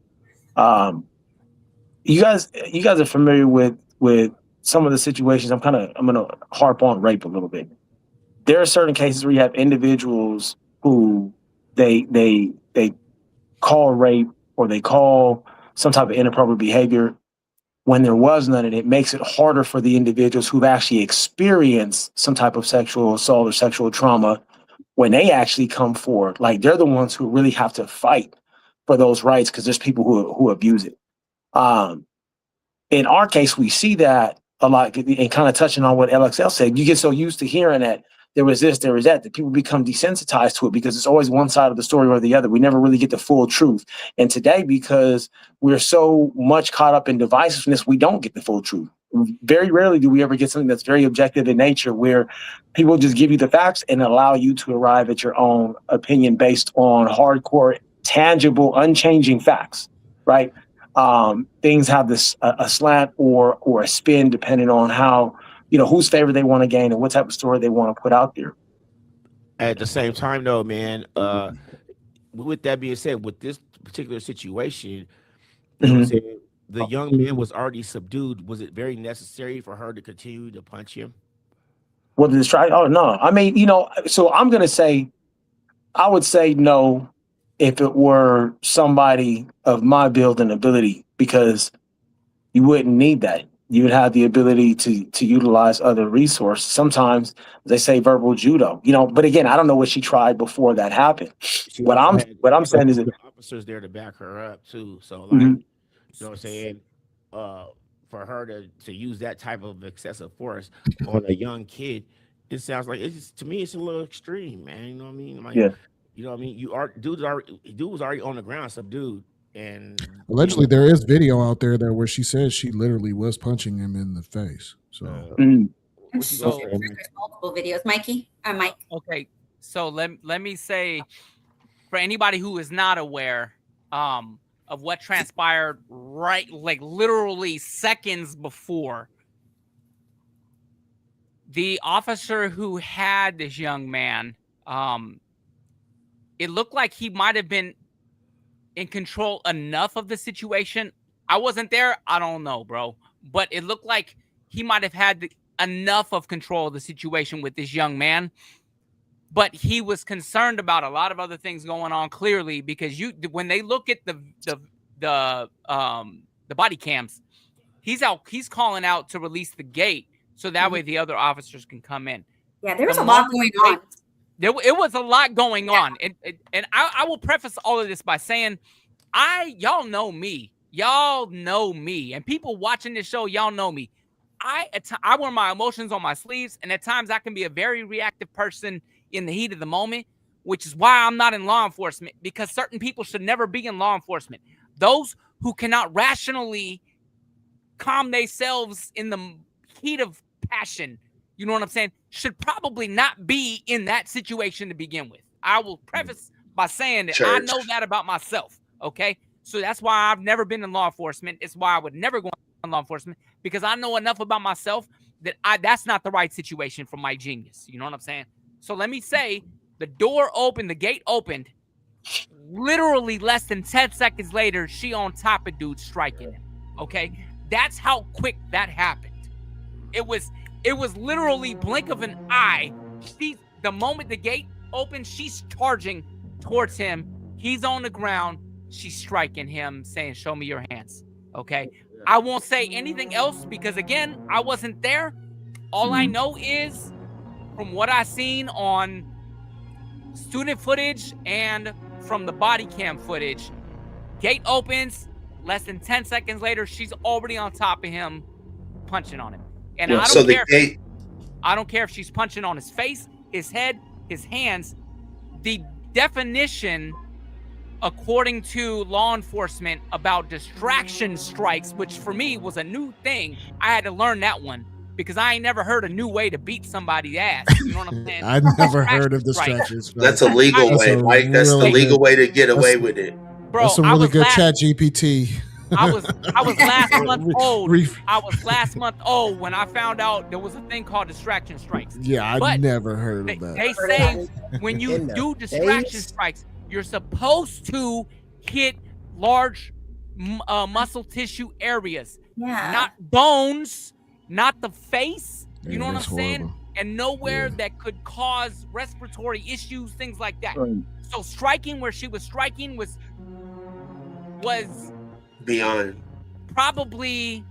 You guys are familiar with some of the situations. I'm gonna harp on rape a little bit. There are certain cases where you have individuals who they call rape or they call some type of inappropriate behavior when there was none, and it makes it harder for the individuals who've actually experienced some type of sexual assault or sexual trauma when they actually come forward. Like, they're the ones who really have to fight for those rights because there's people who abuse it. In our case, we see that a lot, and kind of touching on what LXL said, you get so used to hearing that there was this, there was that people become desensitized to it because it's always one side of the story or the other. We never really get the full truth. And today, because we're so much caught up in divisiveness, we don't get the full truth. Very rarely do we ever get something that's very objective in nature, where people just give you the facts and allow you to arrive at your own opinion based on hardcore, tangible, unchanging facts, right? things have this a slant or a spin depending on how, whose favor they want to gain and what type of story they want to put out there. At the same time, though, man, with that being said, with this particular situation, you know what I'm saying, the young man was already subdued. Was it very necessary for her to continue to punch him? Well, to distract? Oh, no. I mean, so I'm going to say, I would say no if it were somebody of my build and ability, because you wouldn't need that. You would have the ability to utilize other resources. Sometimes they say verbal judo, but again, I don't know what she tried before that happened. What I'm saying is that officers there to back her up too. So like, you know what I'm saying? For her to use that type of excessive force on a young kid, it sounds like to me it's a little extreme, man. You know what I mean? Like, yeah. You know what I mean? Dude was already on the ground, subdued, and allegedly there is video out there where she says she literally was punching him in the face. So, So there's multiple videos, Mikey. Mike. Okay, so let me say, for anybody who is not aware of what transpired literally seconds before, the officer who had this young man, it looked like he might have been in control enough of the situation. I wasn't there. I don't know, bro. But it looked like he might have had enough of control of the situation with this young man. But he was concerned about a lot of other things going on, clearly, because when they look at the body cams, he's calling out to release the gate so that way the other officers can come in. Yeah, there was a lot going on. It was a lot going on. And I will preface all of this by saying, y'all know me. Y'all know me. And people watching this show, y'all know me. I wear my emotions on my sleeves, and at times I can be a very reactive person in the heat of the moment, which is why I'm not in law enforcement, because certain people should never be in law enforcement. Those who cannot rationally calm themselves in the heat of passion, you know what I'm saying, should probably not be in that situation to begin with. I will preface by saying that I know that about myself, okay? So that's why I've never been in law enforcement. It's why I would never go in law enforcement, because I know enough about myself that that's not the right situation for my genius. You know what I'm saying? So let me say, the door opened, the gate opened, literally less than 10 seconds later, she on top of dude striking him, okay? That's how quick that happened. It was literally blink of an eye. The moment the gate opened, she's charging towards him. He's on the ground. She's striking him, saying, "Show me your hands." Okay. I won't say anything else because, again, I wasn't there. All I know is from what I seen on student footage and from the body cam footage, gate opens, less than 10 seconds later, she's already on top of him, punching on him. And I don't care if she's punching on his face, his head, his hands. The definition, according to law enforcement, about distraction strikes, which for me was a new thing. I had to learn that one because I ain't never heard a new way to beat somebody's ass. You know what I'm saying? I never heard of distraction strikes. That's a legal way, Mike. That's the legal way to get away with it. Bro, that's some really good chat GPT. I was last month old. I was last month old when I found out there was a thing called distraction strikes. Yeah, I never heard of that. They say when you do distraction strikes, you're supposed to hit large muscle tissue areas, not bones, not the face. You know what I'm saying? And nowhere that could cause respiratory issues, things like that. So striking where she was striking was beyond, probably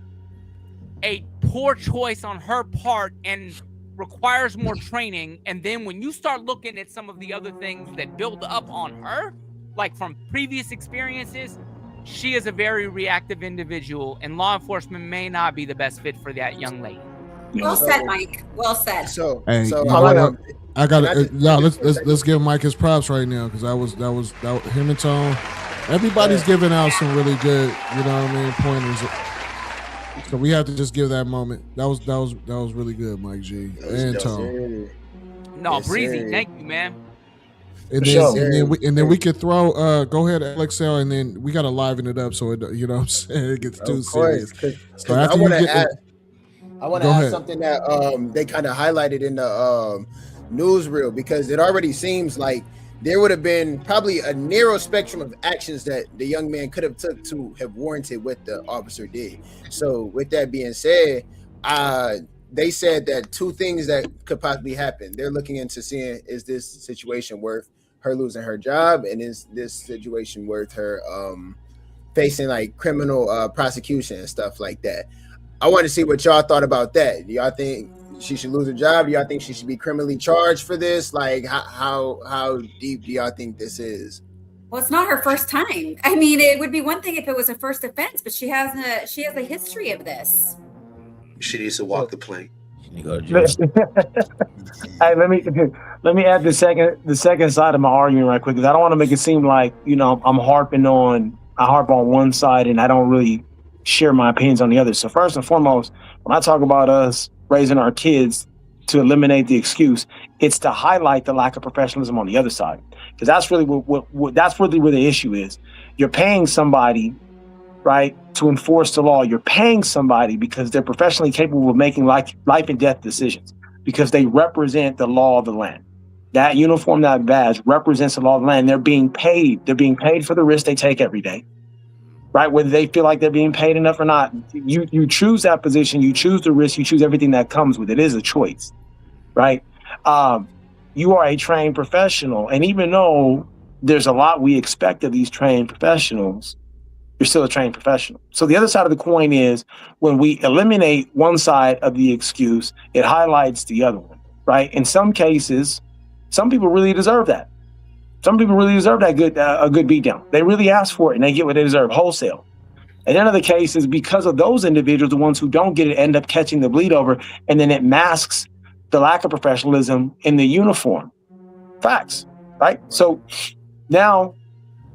a poor choice on her part and requires more training. And then when you start looking at some of the other things that build up on her, like from previous experiences, she is a very reactive individual, and law enforcement may not be the best fit for that young lady. Well said, Mike. Well said. Let's give Mike his props right now, because that was him and Tone. Everybody's giving out some really good, you know what I mean, pointers. So we have to just give that moment. That was really good, Mike G and Tone. No, Breezy, thank you, man. And then we could throw go ahead, LXL, and then we gotta liven it up so it, you know what I'm saying, it gets too serious. So after you get I want to add something that they kind of highlighted in the newsreel, because it already seems like there would have been probably a narrow spectrum of actions that the young man could have took to have warranted what the officer did. So with that being said, they said that two things that could possibly happen. They're looking into seeing, is this situation worth her losing her job, and is this situation worth her facing like criminal prosecution and stuff like that. I want to see what y'all thought about that. Do y'all think she should lose her job? Do y'all think she should be criminally charged for this? Like, how deep do y'all think this is? Well, it's not her first time. I mean, it would be one thing if it was a first offense, but she has a history of this. She needs to walk the plank. Hey, let me add the second side of my argument right quick, because I don't want to make it seem like, you know, I harp on one side and I don't really share my opinions on the other. So first and foremost, when I talk about us raising our kids to eliminate the excuse, it's to highlight the lack of professionalism on the other side, because that's really that's really where the issue is. You're paying somebody, right, to enforce the law. You're paying somebody because they're professionally capable of making life and death decisions, because they represent the law of the land. That uniform, that badge represents the law of the land. They're being paid. They're being paid for the risk they take every day, right? Whether they feel like they're being paid enough or not, you choose that position, you choose the risk, you choose everything that comes with it. It is a choice, right? You are a trained professional, and even though there's a lot we expect of these trained professionals, you're still a trained professional. So the other side of the coin is, when we eliminate one side of the excuse, it highlights the other one, right? In some cases, some people really deserve that. Some people really deserve that a good beatdown. They really ask for it and they get what they deserve wholesale. And in other cases, because of those individuals, the ones who don't get it end up catching the bleed over, and then it masks the lack of professionalism in the uniform. Facts, right? So now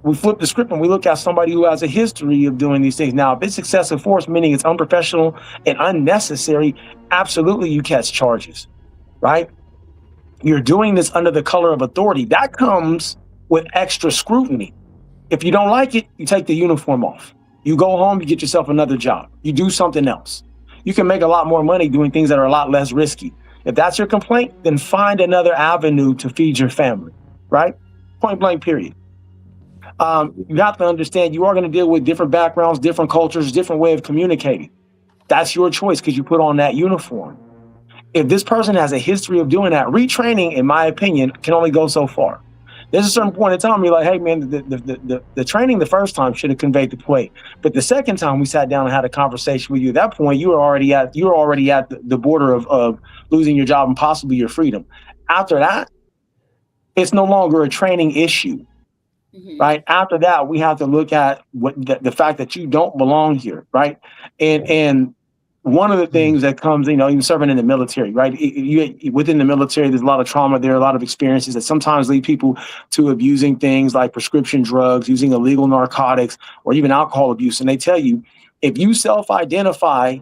we flip the script and we look at somebody who has a history of doing these things. Now, if it's excessive force, meaning it's unprofessional and unnecessary, absolutely you catch charges, right? You're doing this under the color of authority. That comes with extra scrutiny. If you don't like it, you take the uniform off. You go home, you get yourself another job. You do something else. You can make a lot more money doing things that are a lot less risky. If that's your complaint, then find another avenue to feed your family, right? Point blank, period. You have to understand you are going to deal with different backgrounds, different cultures, different way of communicating. That's your choice because you put on that uniform. If this person has a history of doing that, retraining, in my opinion, can only go so far. There's a certain point in time where you're like, hey, man, the training the first time should have conveyed the point. But the second time we sat down and had a conversation with you, at that point, you were already at the border of losing your job and possibly your freedom. After that, it's no longer a training issue. Right. After that, we have to look at what the fact that you don't belong here. Right. And one of the things that comes, you know, even serving in the military, right? Within the military, there's a lot of trauma. There are a lot of experiences that sometimes lead people to abusing things like prescription drugs, using illegal narcotics, or even alcohol abuse. And they tell you, if you self-identify,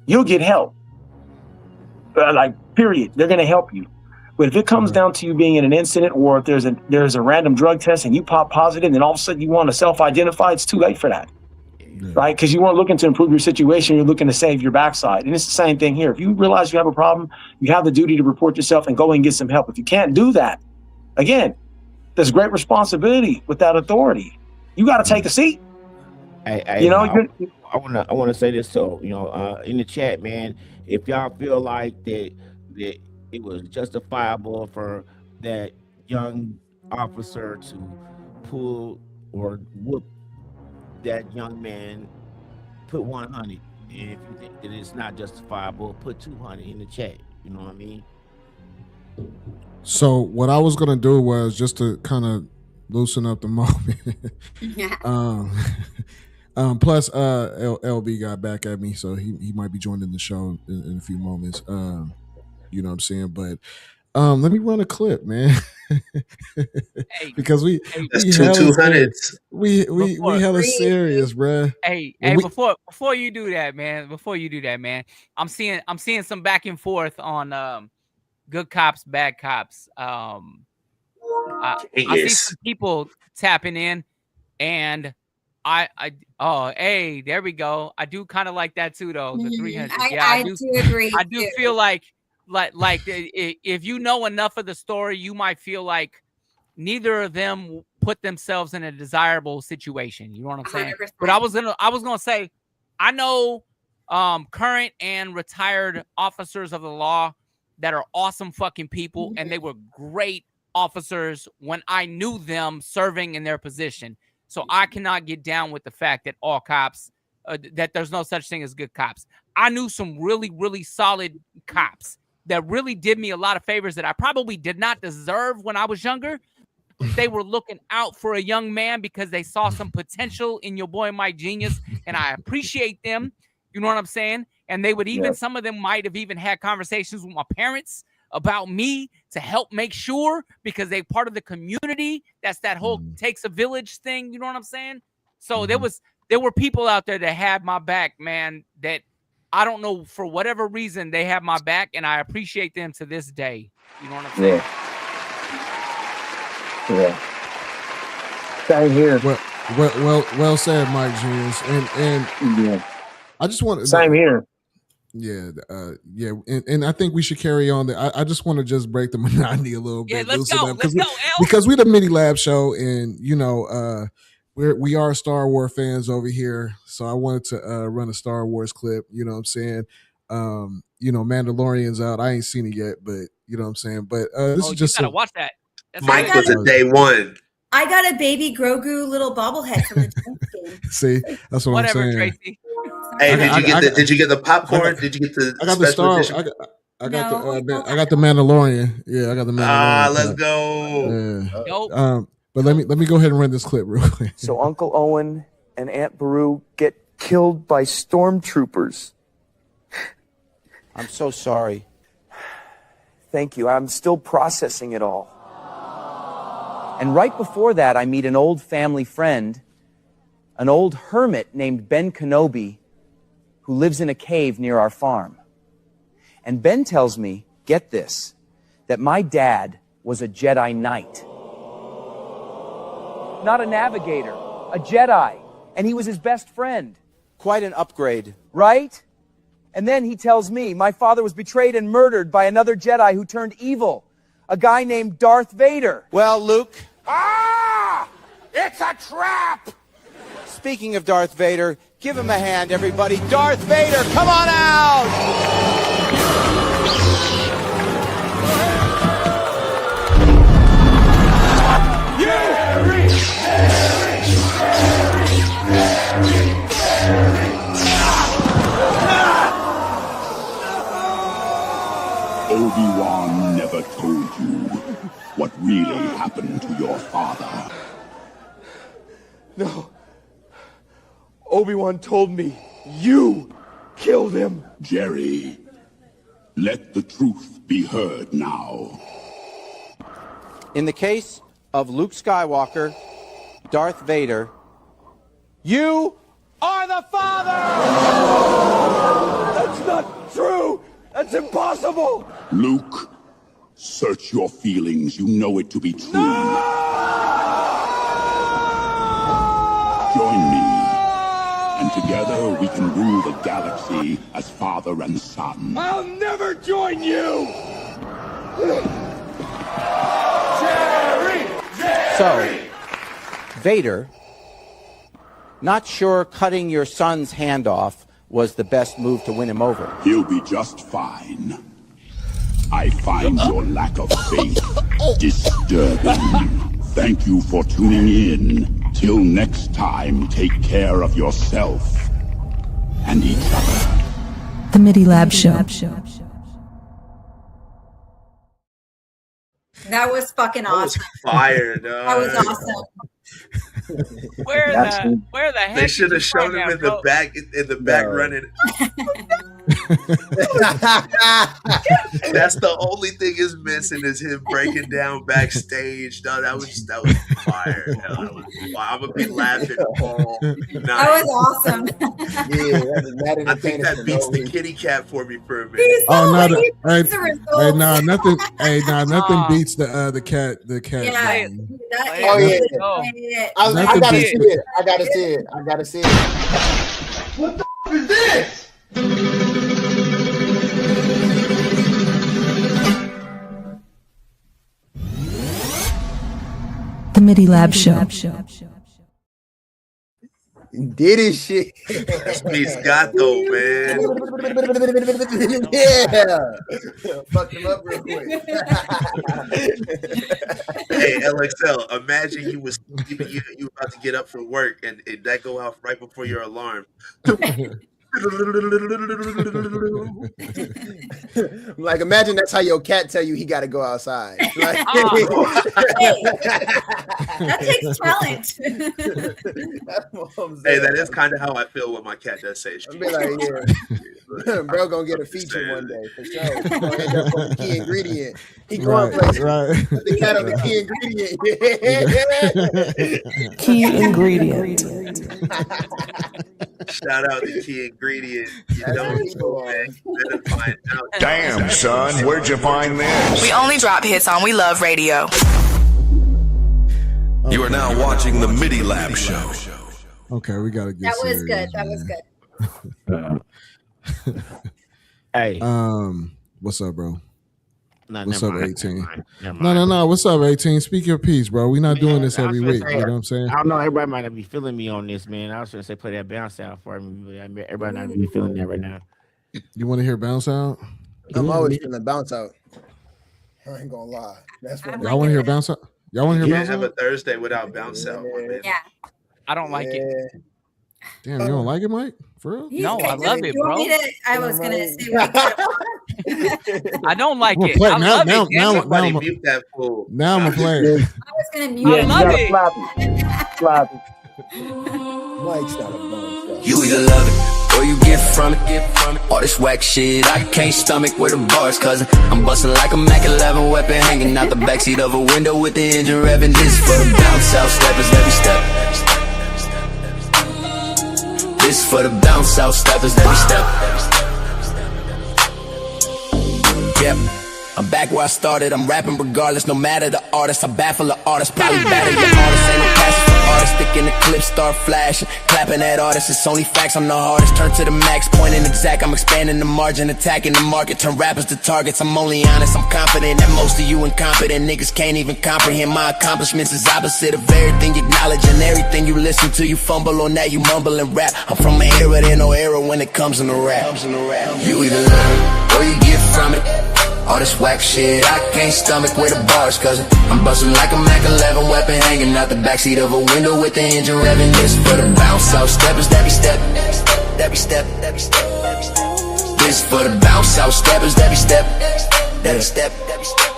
you'll get help. Like, period. They're going to help you. But if it comes down to you being in an incident, or if there's a random drug test and you pop positive, and all of a sudden you want to self-identify, it's too late for that. Right? Because you weren't looking to improve your situation, you're looking to save your backside. And it's the same thing here. If you realize you have a problem, you have the duty to report yourself and go and get some help. If you can't do that, again, there's great responsibility with that authority. You got to take a seat. I want to say this, so in the chat, man, if y'all feel like that it was justifiable for that young officer to pull or whoop that young man, put 100. And if you think that it's not justifiable, put 200 in the chat. You know what I mean? So what I was gonna do was just to kind of loosen up the moment. Plus, LB got back at me, so he might be joining the show in a few moments. You know what I'm saying? But let me run a clip, man. Because we hella serious, bruh. Before you do that, man, I'm seeing some back and forth on good cops, bad cops. I see some people tapping in, and hey, there we go. I do kind of like that too, though. The 300. I do agree. I do feel like if you know enough of the story, you might feel like neither of them put themselves in a desirable situation. You know what I'm saying? 100%. But I was gonna say, I know current and retired officers of the law that are awesome fucking people, and they were great officers when I knew them serving in their position. So I cannot get down with the fact that all cops, that there's no such thing as good cops. I knew some really, really solid cops that really did me a lot of favors that I probably did not deserve when I was younger. They were looking out for a young man because they saw some potential in your boy Mike Genius, and I appreciate them. You know what I'm saying? And they would even, some of them might have even had conversations with my parents about me to help make sure, because they part of the community. That's that whole takes a village thing. You know what I'm saying? So there were people out there that had my back, man, that I don't know, for whatever reason, they have my back, and I appreciate them to this day. You know what I'm saying? Yeah. Same here. Well said, Mike Genius. And I just want same here. Yeah, and I think we should carry on. I just want to just break the monotony a little bit. Let's go, because we're the MIDI Lab Show, and we are Star Wars fans over here. So I wanted to run a Star Wars clip. You know what I'm saying? Mandalorian's out. I ain't seen it yet, but you know what I'm saying. But this is just you gotta watch that. Mike was a day one. I got a baby Grogu little bobblehead from the Giants game. See, that's what I'm saying. Tracy. Hey, did you get the popcorn? Did you get the? I got the Star. I got the Mandalorian. Yeah, I got the Mandalorian. Let's go. Yeah. But let me go ahead and run this clip real quick. So Uncle Owen and Aunt Beru get killed by stormtroopers. I'm so sorry. Thank you. I'm still processing it all. And right before that, I meet an old family friend, an old hermit named Ben Kenobi, who lives in a cave near our farm. And Ben tells me, get this, that my dad was a Jedi Knight. Not a navigator, a Jedi. And he was his best friend. Quite an upgrade. Right? And then he tells me my father was betrayed and murdered by another Jedi who turned evil, a guy named Darth Vader. Well, Luke. It's a trap! Speaking of Darth Vader, give him a hand, everybody. Darth Vader, come on out! Obi-Wan never told you what really happened to your father. No. Obi-Wan told me you killed him. Jerry, let the truth be heard now. In the case of Luke Skywalker, Darth Vader, you are the father! That's not true! That's impossible! Luke, search your feelings. You know it to be true. No! Join me, and together we can rule the galaxy as father and son. I'll never join you! So, Vader, not sure cutting your son's hand off was the best move to win him over. He'll be just fine. I find your lack of faith disturbing. Thank you for tuning in. Till next time, take care of yourself and each other. The MIDI Lab Show. That was fucking awesome. Fire, dog. That was awesome. Where the heck? They should have shown him in the back running. That's the only thing is missing is him breaking down backstage. No, that was fire. I'm gonna be laughing all night. That was awesome. Yeah, I think that beats the kitty cat for me for a minute. Nothing beats the cat. The cat. Yeah. I gotta see it. I gotta see it. What the f is this? The MIDI Lab Show. Did his shit. That's me, Scott, though, man. Yeah. Fucked him up real quick. Hey, LXL, imagine you was you about to get up for work and that go out right before your alarm. Like, imagine that's how your cat tell you he got to go outside. Like, that takes talent. Hey, that is kind of how I feel when my cat does say shit. I'll be like, yeah, bro, gonna get a feature one day for sure. He's gonna end up on the key ingredient. He going places. Right. The cat on the key ingredient. Key ingredient. Shout out the key ingredient. You don't know, man. You better find out. Damn, son, where'd you find this? We only drop hits on We Love Radio. You are now watching the MIDI Lab Show. Okay, we gotta get That was serious, good. That man. was good. Hey. What's up, bro? No, What's never up, mind, 18? never mind. No. What's up, 18? Speak your piece, bro. We're not doing this every week. You know what I'm saying? I don't know. Everybody might not be feeling me on this, man. I was going to say play that bounce out for me. But everybody not be feeling that right now. You want to hear bounce out? I'm always feeling bounce out. I ain't gonna lie. That's what Y'all want to hear bounce out? Y'all want to hear bounce have out? a Thursday without bounce out. Man. Yeah. I don't like it. Damn, you don't like it, Mike? For real? No, I love it, bro. I was gonna say. I don't like it. Play, I love it. now I'm gonna play it. I was gonna mute. I love it. Mike's not a bounce. You either love it or you get from it. All this whack shit I can't stomach with the bars, cause I'm busting like a Mac 11 weapon, hanging out the backseat of a window with the engine revving. This for the bounce out steppers every step. This for the bounce out steppers every step. Yep, I'm back where I started. I'm rapping regardless, no matter the artist. I baffle the artist, probably better your artist. Ain't no passion for artists. Stick in the clip, start flashing, clapping at artists. It's only facts. I'm the hardest. Turn to the max, pointing exact. I'm expanding the margin, attacking the market. Turn rappers to targets. I'm only honest. I'm confident that most of you incompetent niggas can't even comprehend my accomplishments. Is opposite of everything you acknowledge and everything you listen to. You fumble on that, you mumble and rap. I'm from an era, there no era when it comes in the rap. You either learn or you get from it. All this whack shit I can't stomach with the bars, cause I'm busting like a Mac 11 weapon, hanging out the backseat of a window with the engine revving. This for the bounce out steppers, every step, every step, every step. This for the bounce out steppers, every step, every step, every step.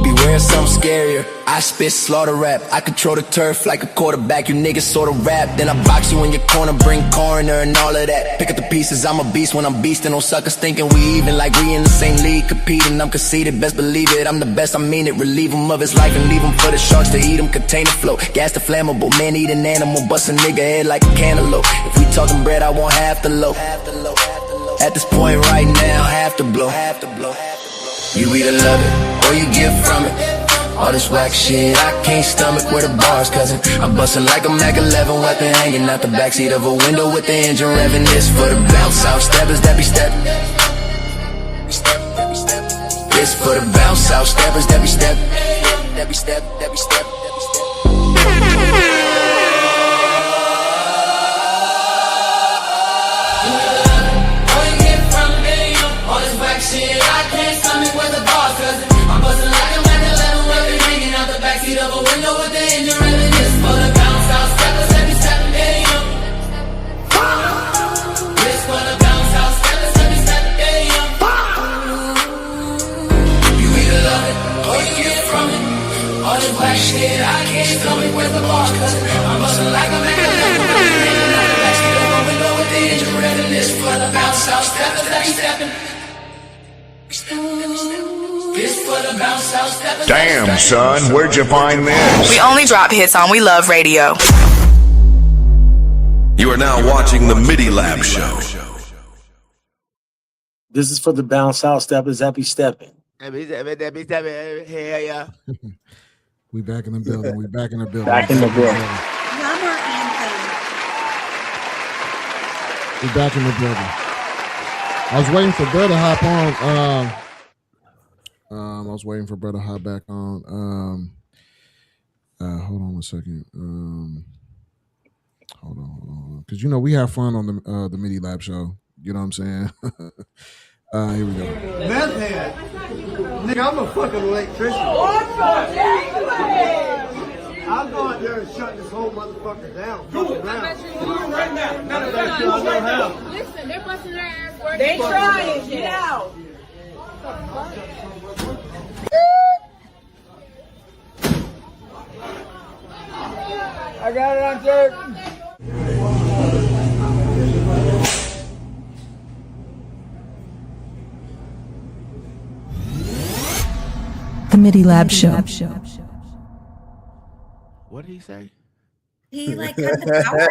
Beware something scarier. I spit slaughter rap. I control the turf like a quarterback. You niggas sorta rap. Then I box you in your corner, bring coroner and all of that. Pick up the pieces, I'm a beast when I'm beasting on suckers thinking we even, like we in the same league competing. I'm conceited, best believe it. I'm the best, I mean it. Relieve him of his life and leave him for the sharks to eat him. Container flow, gas the flammable. Man eat an animal, bust a nigga head like a cantaloupe. If we talking bread, I want half the loaf. At this point right now, half the blow. You either love it or you get from it. All this whack shit I can't stomach with the bars, cousin. I'm busting like a Mac 11 weapon, hanging out the backseat of a window with the engine revving. This for the bounce out steppers, every step. This for the bounce out steppers, every step. Every step, every step, every step. Shit, I can't stomach with the boss, cause I'm bustin' like a Mac 11 weapon, hanging out the backseat of a window with the engine revving. This for the bounce out steppers, every step, This for the bounce out steppers, every step, You either love it or you get from it. All this black shit, I can't stomach with the boss, house steppers that be stepping. This for the bounce house steppers. Damn, son, where'd you find this? We only drop hits on We Love Radio. You are now watching the MIDI Lab Show. This is for the bounce house steppers that be stepping. Hell yeah. We back in the building. We back in the building. Back in the building. Drummer anthem. We back in the building. I was waiting for Brett to hop on. I was waiting for Brett to hop back on. Hold on one second. Hold on. Because you know we have fun on the MIDI Lab Show. You know what I'm saying? Here we go. Meth head. Nigga, I'm a fucking electrician. I'll go out there and shut this whole motherfucker down. Right now. Listen, they're busting their ass working. They trying. Get out. I got it on tape. The MIDI Lab Show. What did he say? He like cut the power?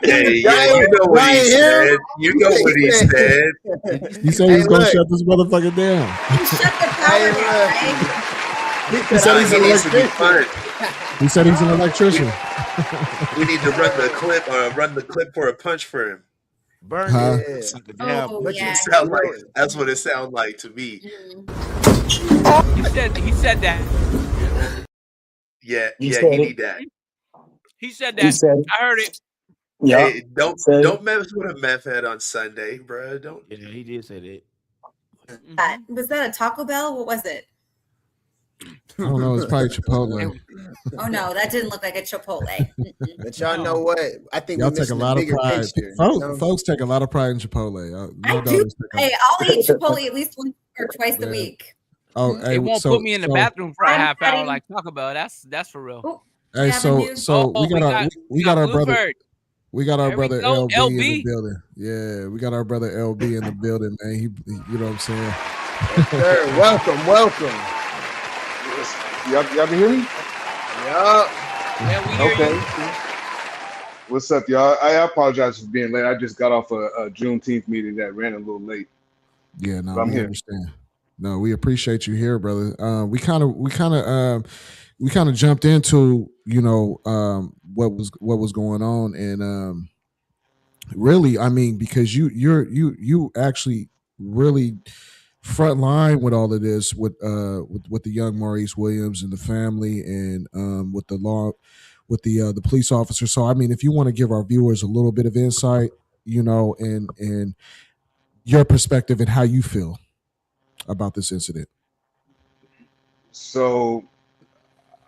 Hey, yeah, you know what he said. You know what he said. He said he's gonna shut this motherfucker down. Shut the power down, He said he's an electrician. He said he's an electrician. We need to run the clip for a punch for him. Burn it. Oh, But yeah. you sound like that's what it sounds like to me. He said that. Yeah, He you said need it. that. He said that. He said it. I heard it. Yeah. Hey, don't mess with a meth head on Sunday, bro. Don't. Yeah, he did say that. Was that a Taco Bell? What was it? I don't know. It's probably Chipotle. Oh no, that didn't look like a Chipotle. But y'all know what? I think Y'all we're take a missing lot the of bigger pride. picture. Folks take a lot of pride in Chipotle. I do. Hey, I'll eat Chipotle at least once or twice a week. Oh, hey, It won't put me in the bathroom for a half hour like Taco Bell. That's for real. Hey, so we got our brother. Bluebird. We got our There we brother go, LB in LB. the building. Yeah, we got our brother LB in the building, man. He you know what I'm saying? Sir, welcome. Y'all can hear me? Yeah. Yeah, we hear Okay. you. What's up, y'all? I apologize for being late. I just got off a Juneteenth meeting that ran a little late. Yeah, no, But I'm we here. understand. No, we appreciate you here, brother. We kind of jumped into what was going on, and really, I mean, because you actually really front line with all of this with the young Maurice Williams and the family, and with the law, with the police officer. So, I mean, if you want to give our viewers a little bit of insight, and your perspective and how you feel about this incident. So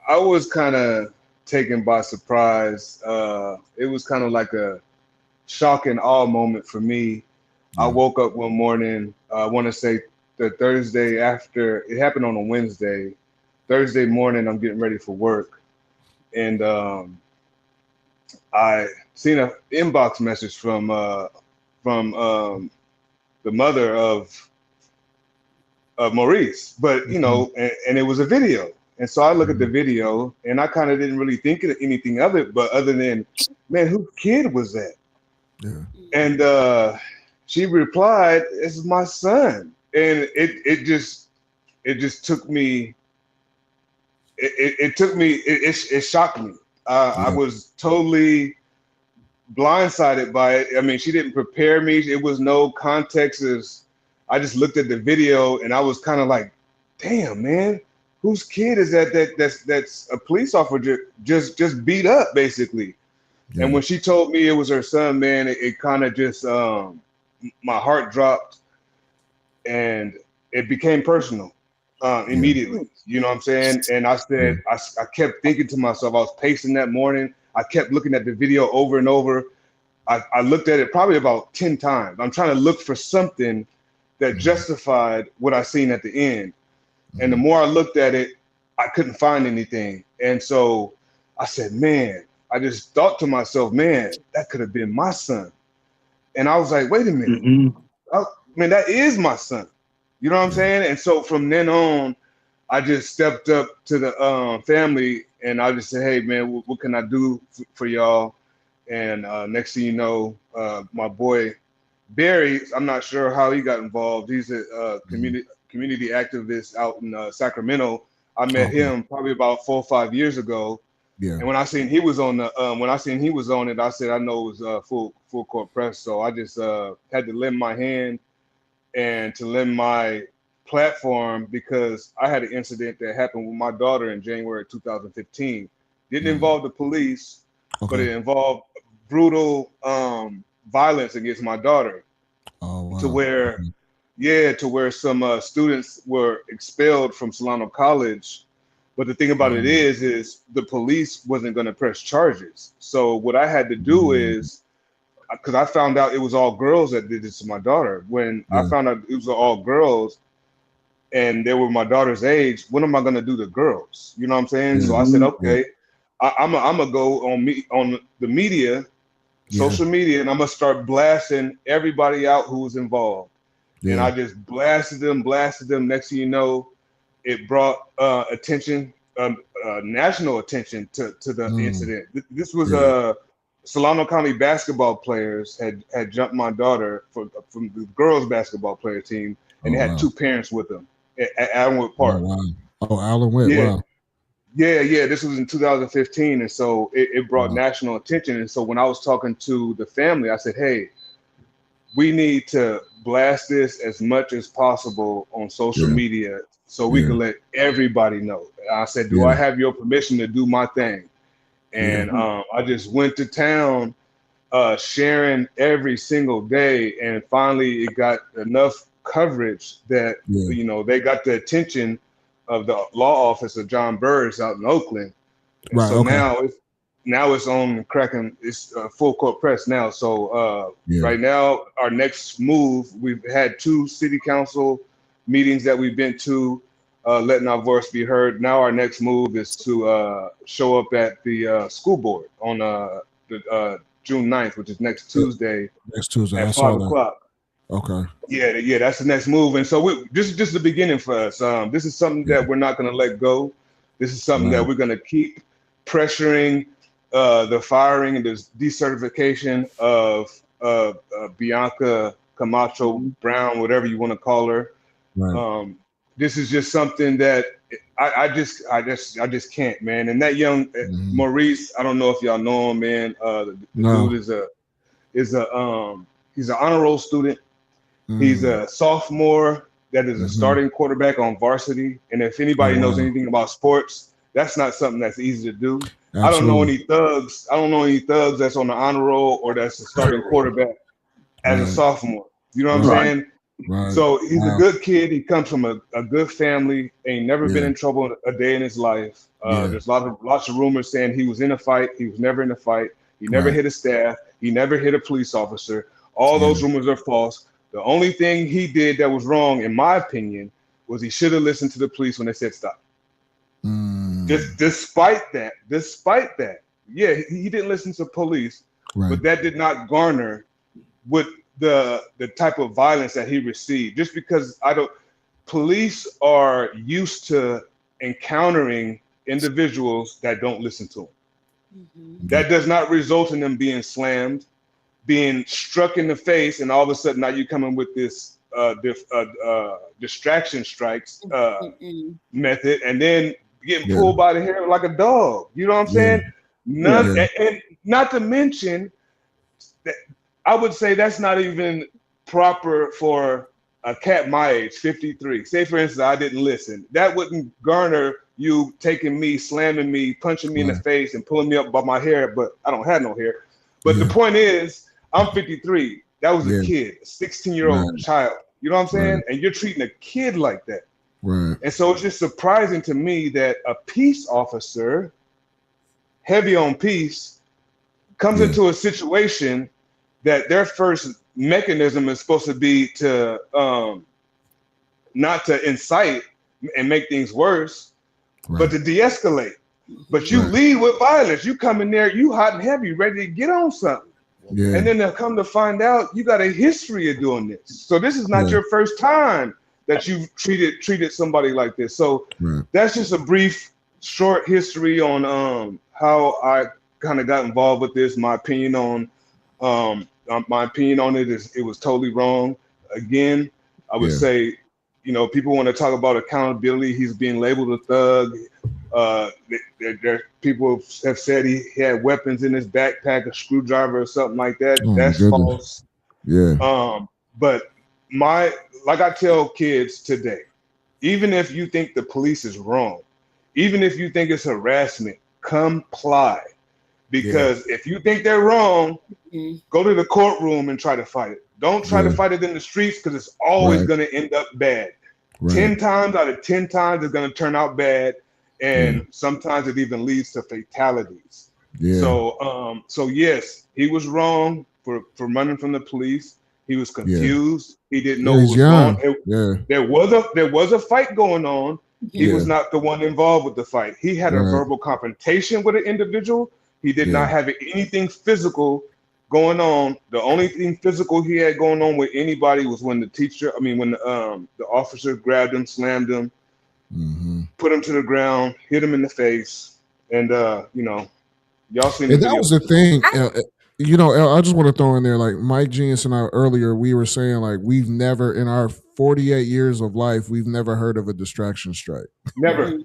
I was kind of taken by surprise. It was kind of like a shock and awe moment for me. I woke up one morning, I want to say the Thursday after, it happened on a Wednesday. Thursday morning, I'm getting ready for work. And I seen an inbox message from the mother of Maurice, but and it was a video. And so I look at the video and I kind of didn't really think of anything of it, but other than, man, whose kid was that? Yeah. And she replied, "It's my son." And it just took me. It shocked me. I was totally blindsided by it. I mean, she didn't prepare me. It was no context. I just looked at the video and I was kind of like, "Damn, man, whose kid is that? That's a police officer just beat up, basically." Yeah. And when she told me it was her son, man, it kind of just my heart dropped, and it became personal immediately. You know what I'm saying? And I said, I kept thinking to myself. I was pacing that morning. I kept looking at the video over and over. I looked at it probably about 10 times. I'm trying to look for something that justified what I seen at the end. And the more I looked at it, I couldn't find anything. And so I said, man, I just thought to myself, man, that could have been my son. And I was like, wait a minute. Man, that is my son. You know what I'm saying? And so from then on, I just stepped up to the family and I just said, hey, man, what can I do for y'all? And next thing you know, my boy Barry, I'm not sure how he got involved. He's a community activist out in Sacramento. I met him probably about 4 or 5 years ago. Yeah. And when I seen he was on it, I said I know it was full court press. So I just had to lend my hand and to lend my platform because I had an incident that happened with my daughter in January 2015. Didn't involve the police, but it involved brutal violence against my daughter. To where some students were expelled from Solano College. But the thing about it is the police wasn't going to press charges. So what I had to do is, because I found out it was all girls that did this to my daughter. When I found out it was all girls and they were my daughter's age, what am I going to do to girls? You know what I'm saying? So I said, okay, I'm gonna go on the media, social media, and I'm gonna start blasting everybody out who was involved. And I just blasted them. Next thing you know, it brought attention, national attention to the incident. This was Solano County basketball players had jumped my daughter from the girls basketball player team, and they had 2 parents with them at Allenwood Park. Allenwood, wow. Yeah. This was in 2015, and so it brought national attention. And so when I was talking to the family, I said, "Hey, we need to blast this as much as possible on social media so we can let everybody know." And I said, "Do I have your permission to do my thing?" And I just went to town, sharing every single day, and finally it got enough coverage that they got the attention of the law office of John Burris out in Oakland. And so now it's on cracking. It's full court press now. So right now, our next move, we've had 2 city council meetings that we've been to, letting our voice be heard. Now our next move is to show up at the school board on the June 9th, which is next Tuesday. At 5 o'clock. Okay. Yeah, that's the next move. And so this is just the beginning for us. This is something that we're not going to let go. This is something that we're going to keep pressuring the firing and the decertification of Bianca Camacho Brown, whatever you want to call her. Right. This is just something that I just can't, man. And that young Maurice, I don't know if y'all know him, man. The dude he's an honor roll student. He's a sophomore that is a starting quarterback on varsity. And if anybody knows anything about sports, that's not something that's easy to do. Absolutely. I don't know any thugs that's on the honor roll or that's a starting quarterback as a sophomore. You know what I'm saying? Right. So he's a good kid. He comes from a good family. Ain't never been in trouble a day in his life. There's lots of rumors saying he was in a fight. He was never in a fight. He never hit a staff. He never hit a police officer. All those rumors are false. The only thing he did that was wrong, in my opinion, was he should have listened to the police when they said stop. Despite that, he didn't listen to police, but that did not garner with the type of violence that he received. Just because police are used to encountering individuals that don't listen to them. That does not result in them being slammed, being struck in the face, and all of a sudden now you coming with this distraction strikes method, and then getting pulled by the hair like a dog. You know what I'm saying? And not to mention that I would say that's not even proper for a cat my age, 53. Say for instance, I didn't listen. That wouldn't garner you taking me, slamming me, punching me in the face, and pulling me up by my hair. But I don't have no hair. But the point is, I'm 53. That was a kid, a 16-year-old child. You know what I'm saying? And you're treating a kid like that. Right. And so it's just surprising to me that a peace officer, heavy on peace, comes into a situation that their first mechanism is supposed to be to not to incite and make things worse, but to de-escalate. But you lead with violence. You come in there, you hot and heavy, ready to get on something. Yeah. And then they'll come to find out you got a history of doing this. So this is not your first time that you've treated somebody like this. So that's just a brief, short history on how I kind of got involved with this. My opinion on it is it was totally wrong. Again, I would say, you know, people want to talk about accountability. He's being labeled a thug. People have said he had weapons in his backpack, a screwdriver or something like that. That's false. Yeah. But like I tell kids today, even if you think the police is wrong, even if you think it's harassment, comply. Because if you think they're wrong, go to the courtroom and try to fight it. Don't try to fight it in the streets because it's always going to end up bad. 10 times out of 10 times it's going to turn out bad. And sometimes it even leads to fatalities. So yes, he was wrong for running from the police. He was confused. He didn't know what was going on. There was a fight going on. He was not the one involved with the fight. He had a verbal confrontation with an individual. He did not have anything physical going on. The only thing physical he had going on with anybody was when the officer grabbed him, slammed him, put him to the ground, hit him in the face, and y'all seen the video. That was the thing. You know, I just want to throw in there, like Mike Genius and I earlier, we were saying, like, we've never, in our 48 years of life, we've never heard of a distraction strike. Never.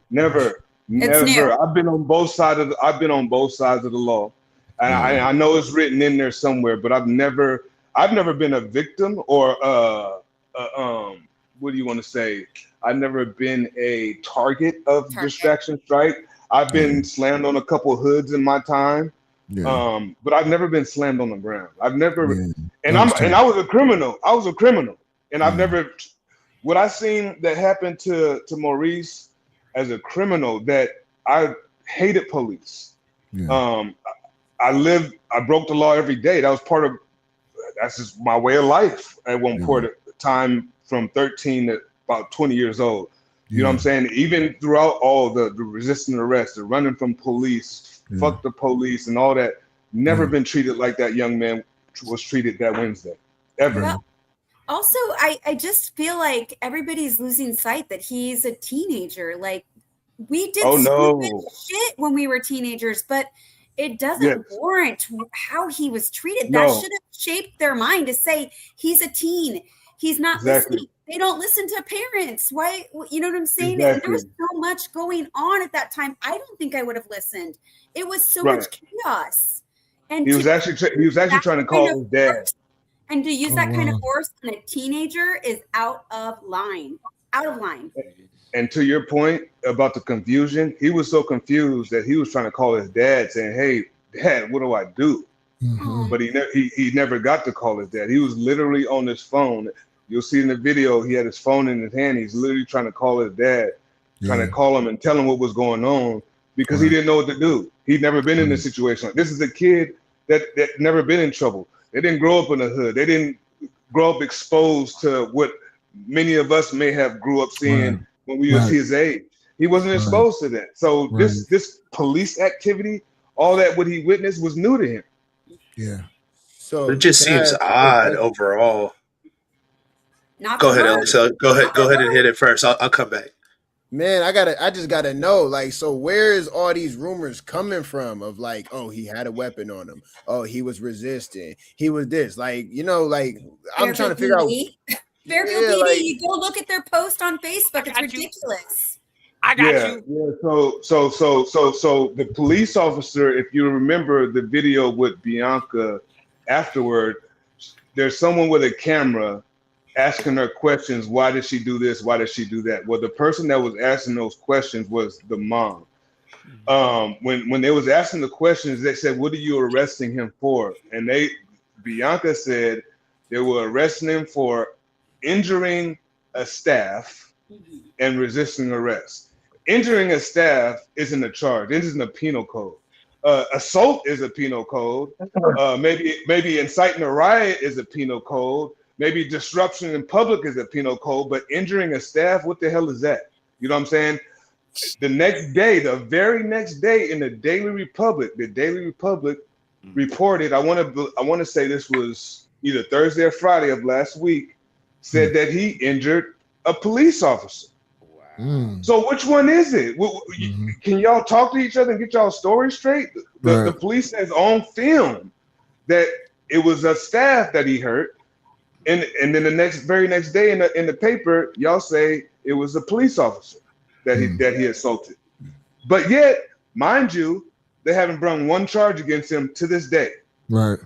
I've been on both sides of the law, and I know it's written in there somewhere, but I've never been a victim or what do you want to say? I've never been a target of distraction strike. I've been slammed on a couple of hoods in my time. But I've never been slammed on the ground. I've never, and I was a criminal. And I've never. What I seen that happened to Maurice as a criminal, that I hated police. I broke the law every day. That's just my way of life at one point of time, from 13 to about 20 years old. You know what I'm saying? Even throughout all the resisting arrest, the running from police, fuck the police and all that, never been treated like that young man was treated that Wednesday, ever. Well, also, I just feel like everybody's losing sight that he's a teenager. Like, we did stupid shit when we were teenagers, but it doesn't warrant how he was treated. That should have shaped their mind to say he's a teen. He's not listening. They don't listen to parents. Why? You know what I'm saying? There was so much going on at that time. I don't think I would have listened. It was so much chaos. And he was actually trying to call his dad. And to use that kind of force on a teenager is out of line. Out of line. And to your point about the confusion, he was so confused that he was trying to call his dad, saying, "Hey, Dad, what do I do?" But he never got to call his dad. He was literally on his phone. You'll see in the video, he had his phone in his hand. He's literally trying to call his dad, trying to call him and tell him what was going on, because he didn't know what to do. He'd never been in this situation. This is a kid that never been in trouble. They didn't grow up in the hood. They didn't grow up exposed to what many of us may have grew up seeing when we was his age. He wasn't exposed to that. So this police activity, all that what he witnessed was new to him. Yeah. So it just seems odd overall. Go ahead, Alex. Go ahead and hit it first. I'll come back. Man, I just gotta know, like, so where is all these rumors coming from of, like, oh, he had a weapon on him, oh, he was resisting, he was this, like, you know, like, I'm trying to figure out. Fairfield PD, you go look at their post on Facebook. It's ridiculous. I got you. Yeah. So the police officer, if you remember the video with Bianca afterward, there's someone with a camera asking her questions. Why did she do this? Why did she do that? Well, the person that was asking those questions was the mom. When they was asking the questions, they said, "What are you arresting him for?" And Bianca said they were arresting him for injuring a staff and resisting arrest. Injuring a staff isn't a charge. It isn't a penal code. Assault is a penal code. Maybe inciting a riot is a penal code. Maybe disruption in public is a penal code, but injuring a staff, what the hell is that? You know what I'm saying? The next day, the very next day in the Daily Republic reported. I want to say this was either Thursday or Friday of last week. Said that he injured a police officer. So which one is it? Can y'all talk to each other and get y'all story straight? The police says on film that it was a staff that he hurt, and then the very next day in the paper, y'all say it was a police officer that he assaulted. But yet, mind you, they haven't brought one charge against him to this day. Right.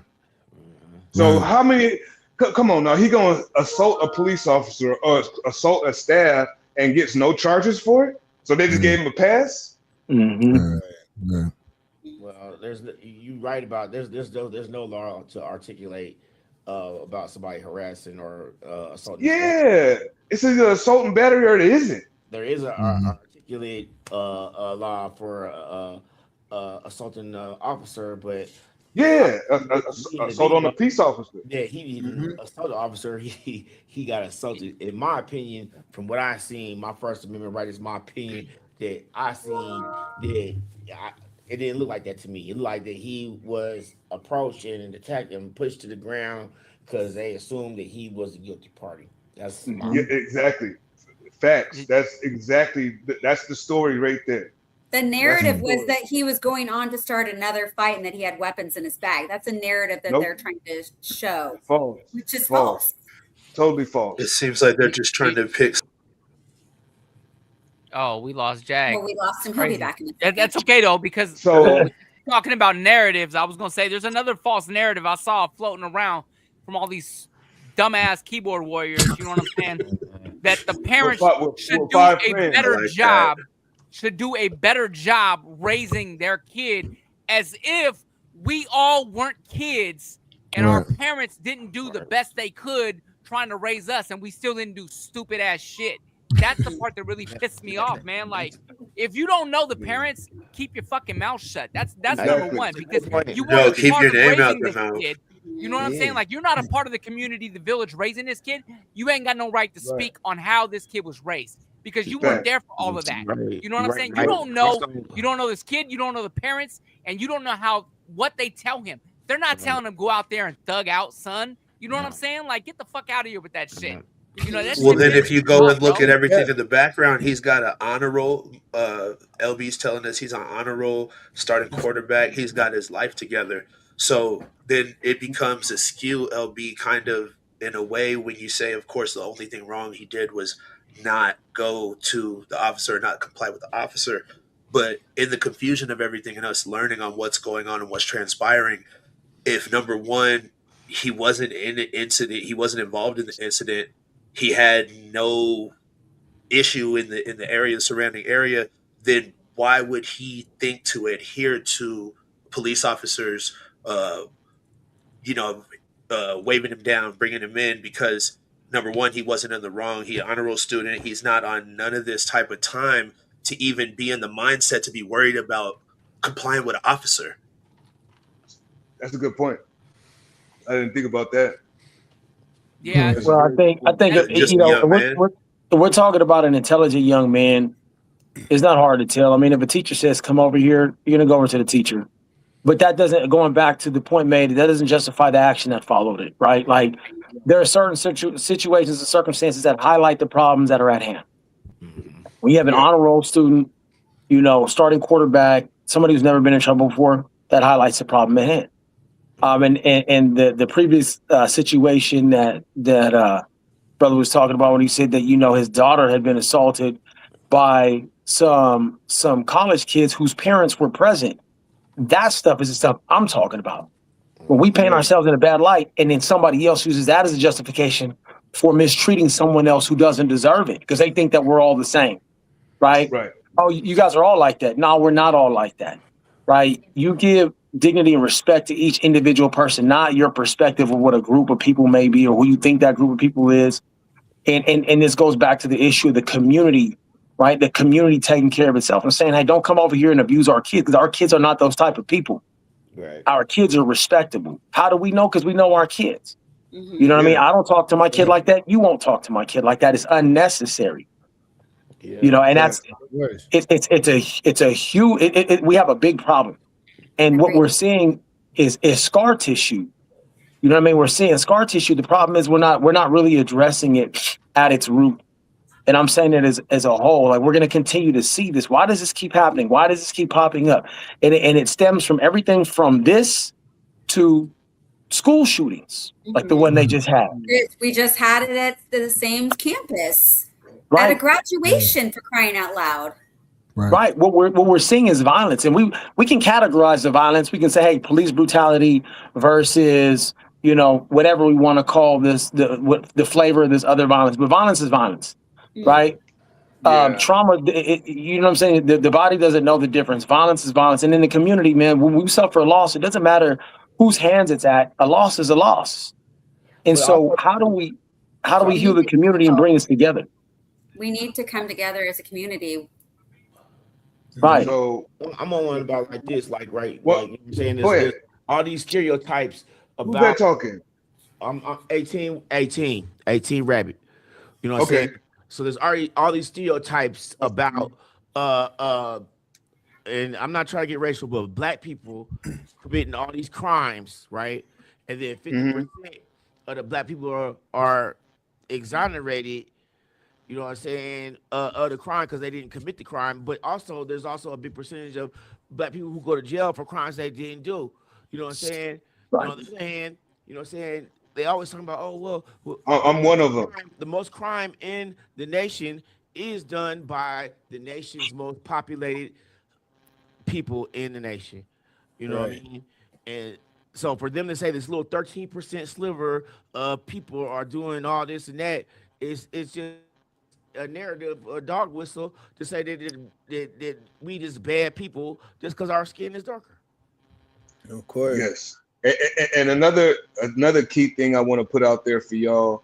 So how many? Come on now, he gonna assault a police officer or assault a staff and gets no charges for it? So they just gave him a pass? Well, you right about there's no law to articulate about somebody harassing or assaulting. Yeah, it's either assault and battery or it isn't. There is an articulate law for assaulting an officer, but assault on a peace officer. Yeah, he assaulted an officer. He got assaulted. In my opinion, from what I seen, my First Amendment right is my opinion that I seen that it didn't look like that to me. It looked like that he was approached and attacked and pushed to the ground because they assumed that he was the guilty party. That's exactly facts. That's the story right there. The narrative was that he was going on to start another fight and that he had weapons in his bag. That's a narrative that they're trying to show. False. Which is false. Totally false. It seems like they're just trying to pick. Oh, we lost Jag. Well, we lost him. He'll be back in a second. That's okay, though, because talking about narratives, I was going to say there's another false narrative I saw floating around from all these dumbass keyboard warriors, you know what I'm saying? That the parents should do a better job. Should do a better job raising their kid, as if we all weren't kids and our parents didn't do the best they could trying to raise us, and we still didn't do stupid ass shit. That's the part that really pissed me off, man. Like, if you don't know the parents, keep your fucking mouth shut. That's number one, because you want to keep your name out your mouth. Kid. You know what I'm saying? Like, you're not a part of the community, the village raising this kid. You ain't got no right to speak on how this kid was raised, because you weren't there for all of that. You know what I'm saying? You don't know this kid, you don't know the parents, and you don't know what they tell him. They're not telling him go out there and thug out, son. You know what I'm saying? Like, get the fuck out of here with that shit. You know, well, then if you go and look at everything in the background, he's got an honor roll. LB's telling us he's on honor roll, starting quarterback. He's got his life together. So then it becomes a skew, LB, kind of in a way, when you say, of course, the only thing wrong he did was not go to the officer, not comply with the officer. But in the confusion of everything and us learning on what's going on and what's transpiring, if number one, he wasn't in the incident, he wasn't involved in the incident, he had no issue in the area, the surrounding area, then why would he think to adhere to police officers, waving him down, bringing him in? Because number one, he wasn't in the wrong. He's an honor roll student. He's not on none of this type of time to even be in the mindset to be worried about complying with an officer. That's a good point. I didn't think about that. Yeah. Well, I think we're talking about an intelligent young man. It's not hard to tell. I mean, if a teacher says, come over here, you're going to go over to the teacher. But that doesn't, going back to the point made, that doesn't justify the action that followed it, right? Like, there are certain situations and circumstances that highlight the problems that are at hand. When you have an honor roll student, starting quarterback, somebody who's never been in trouble before, that highlights the problem at hand. And the previous situation that brother was talking about when he said that, his daughter had been assaulted by some college kids whose parents were present. That stuff is the stuff I'm talking about. When we paint ourselves in a bad light and then somebody else uses that as a justification for mistreating someone else who doesn't deserve it because they think that we're all the same, right? Right. Oh, you guys are all like that. No, we're not all like that, right? You give dignity and respect to each individual person, not your perspective of what a group of people may be or who you think that group of people is. And this goes back to the issue of the community, right? The community taking care of itself and saying, hey, don't come over here and abuse our kids, because our kids are not those type of people. Right. Our kids are respectable. How do we know? Because we know our kids. You know what I mean? I don't talk to my kid like that. You won't talk to my kid like that. It's unnecessary. And that's it's a huge. We have a big problem, and what we're seeing is scar tissue. You know what I mean? We're seeing scar tissue. The problem is we're not really addressing it at its root. And I'm saying it as a whole. Like, we're going to continue to see this. Why does this keep happening? Why does this keep popping up? And it stems from everything from this to school shootings, like the one they just had. We just had it at the same campus Right. at a graduation, for crying out loud. Right. What we're seeing is violence, and we can categorize the violence. We can say, hey, police brutality versus, you know, whatever we want to call this, the flavor of this other violence. But violence is violence, right? Trauma, you know what I'm saying? The body doesn't know the difference. Violence is violence. And in the community, man, when we suffer a loss, it doesn't matter whose hands it's at. A loss is a loss. And so how do we heal the community and bring us together? We need to come together as a community. Right. So I'm on one about like this, like right. What? Like, you know what I'm saying Go ahead. there's all these stereotypes Who's about that talking? I'm 18 rabbit. You know what I'm Okay. saying? So there's already all these stereotypes about and I'm not trying to get racial, but black people committing all these crimes, right? And then 50% of the black people are exonerated, you know what I'm saying, of the crime because they didn't commit the crime. But also there's also a big percentage of black people who go to jail for crimes they didn't do. You know what I'm saying? Right. On the other hand, you know what I'm saying? They always talking about, oh, well, I'm one of them. The most crime in the nation is done by the nation's most populated people in the nation. You know what I mean? And so for them to say this little 13% sliver of people are doing all this and that, it's just a narrative, a dog whistle to say that we just bad people just because our skin is darker. Of course. Yes. And another key thing I want to put out there for y'all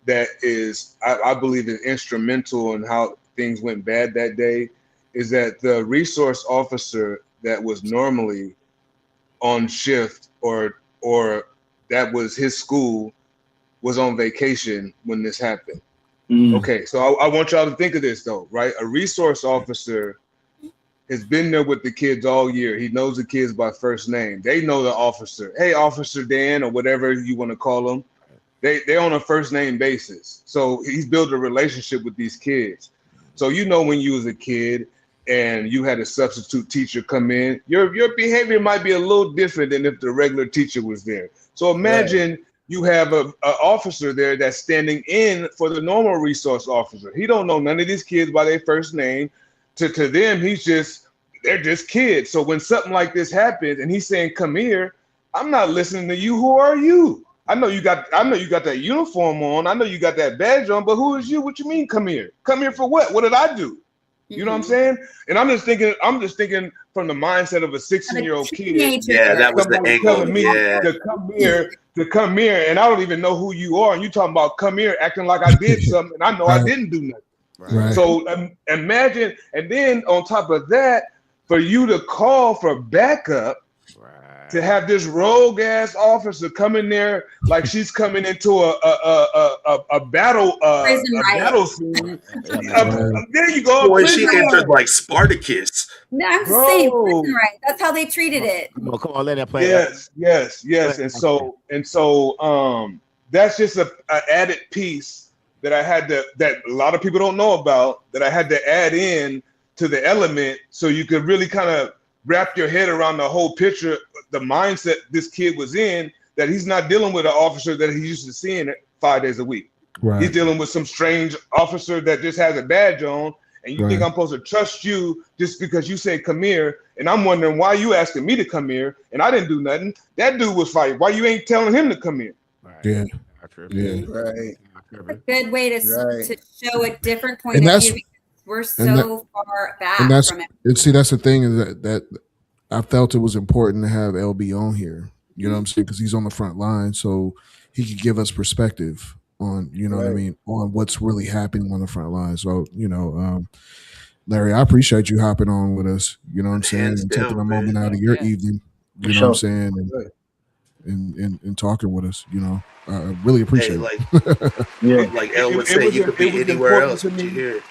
that is, I believe, is instrumental in how things went bad that day is that the resource officer that was normally on shift or that was his school was on vacation when this happened. Okay, so I want y'all to think of this though, right? A resource officer has been there with the kids all year. He knows the kids by first name. They know the officer. Hey, Officer Dan, or whatever you want to call him. They're on a first name basis. So he's built a relationship with these kids. So you know when you was a kid and you had a substitute teacher come in, your behavior might be a little different than if the regular teacher was there. So imagine you have a officer there that's standing in for the normal resource officer. He don't know none of these kids by their first name. To them, they're just kids. So when something like this happens and he's saying, come here, I'm not listening to you. Who are you? I know you got that uniform on. I know you got that badge on, but who is you? What you mean, come here? Come here for what? What did I do? You know what I'm saying? And I'm just thinking from the mindset of a 16-year-old kid. Yeah, that was the angle. Telling me to come here, and I don't even know who you are. And you talking about come here, acting like I did something, and I know I didn't do nothing. Right. So imagine, and then on top of that, for you to call for backup, to have this rogue ass officer come in there like she's coming into a battle battle scene. There you go. Boy, she entered like Spartacus. No, I'm saying prison right. That's how they treated it. Come on, let that play. Yes. And so that's just an added piece that I had that a lot of people don't know about, that I had to add in to the element so you could really kind of wrap your head around the whole picture, the mindset this kid was in, that he's not dealing with an officer that he's used to seeing 5 days a week. Right. He's dealing with some strange officer that just has a badge on, and you think I'm supposed to trust you just because you say come here, and I'm wondering why you asking me to come here, and I didn't do nothing. That dude was fighting. Why you ain't telling him to come here? Yeah. Right. A good way to show a different point of view. Because we're so far back from it. And see, that's the thing is that I felt it was important to have LB on here. You know what I'm saying? Because he's on the front line, so he could give us perspective on, you know what I mean, on what's really happening on the front line. So, you know, Larry, I appreciate you hopping on with us. You know what I'm saying, and taking a moment out of your evening. You know what I'm saying, and talking with us. You know, I really appreciate it. Like El would say, you could be anywhere else, but you hear it.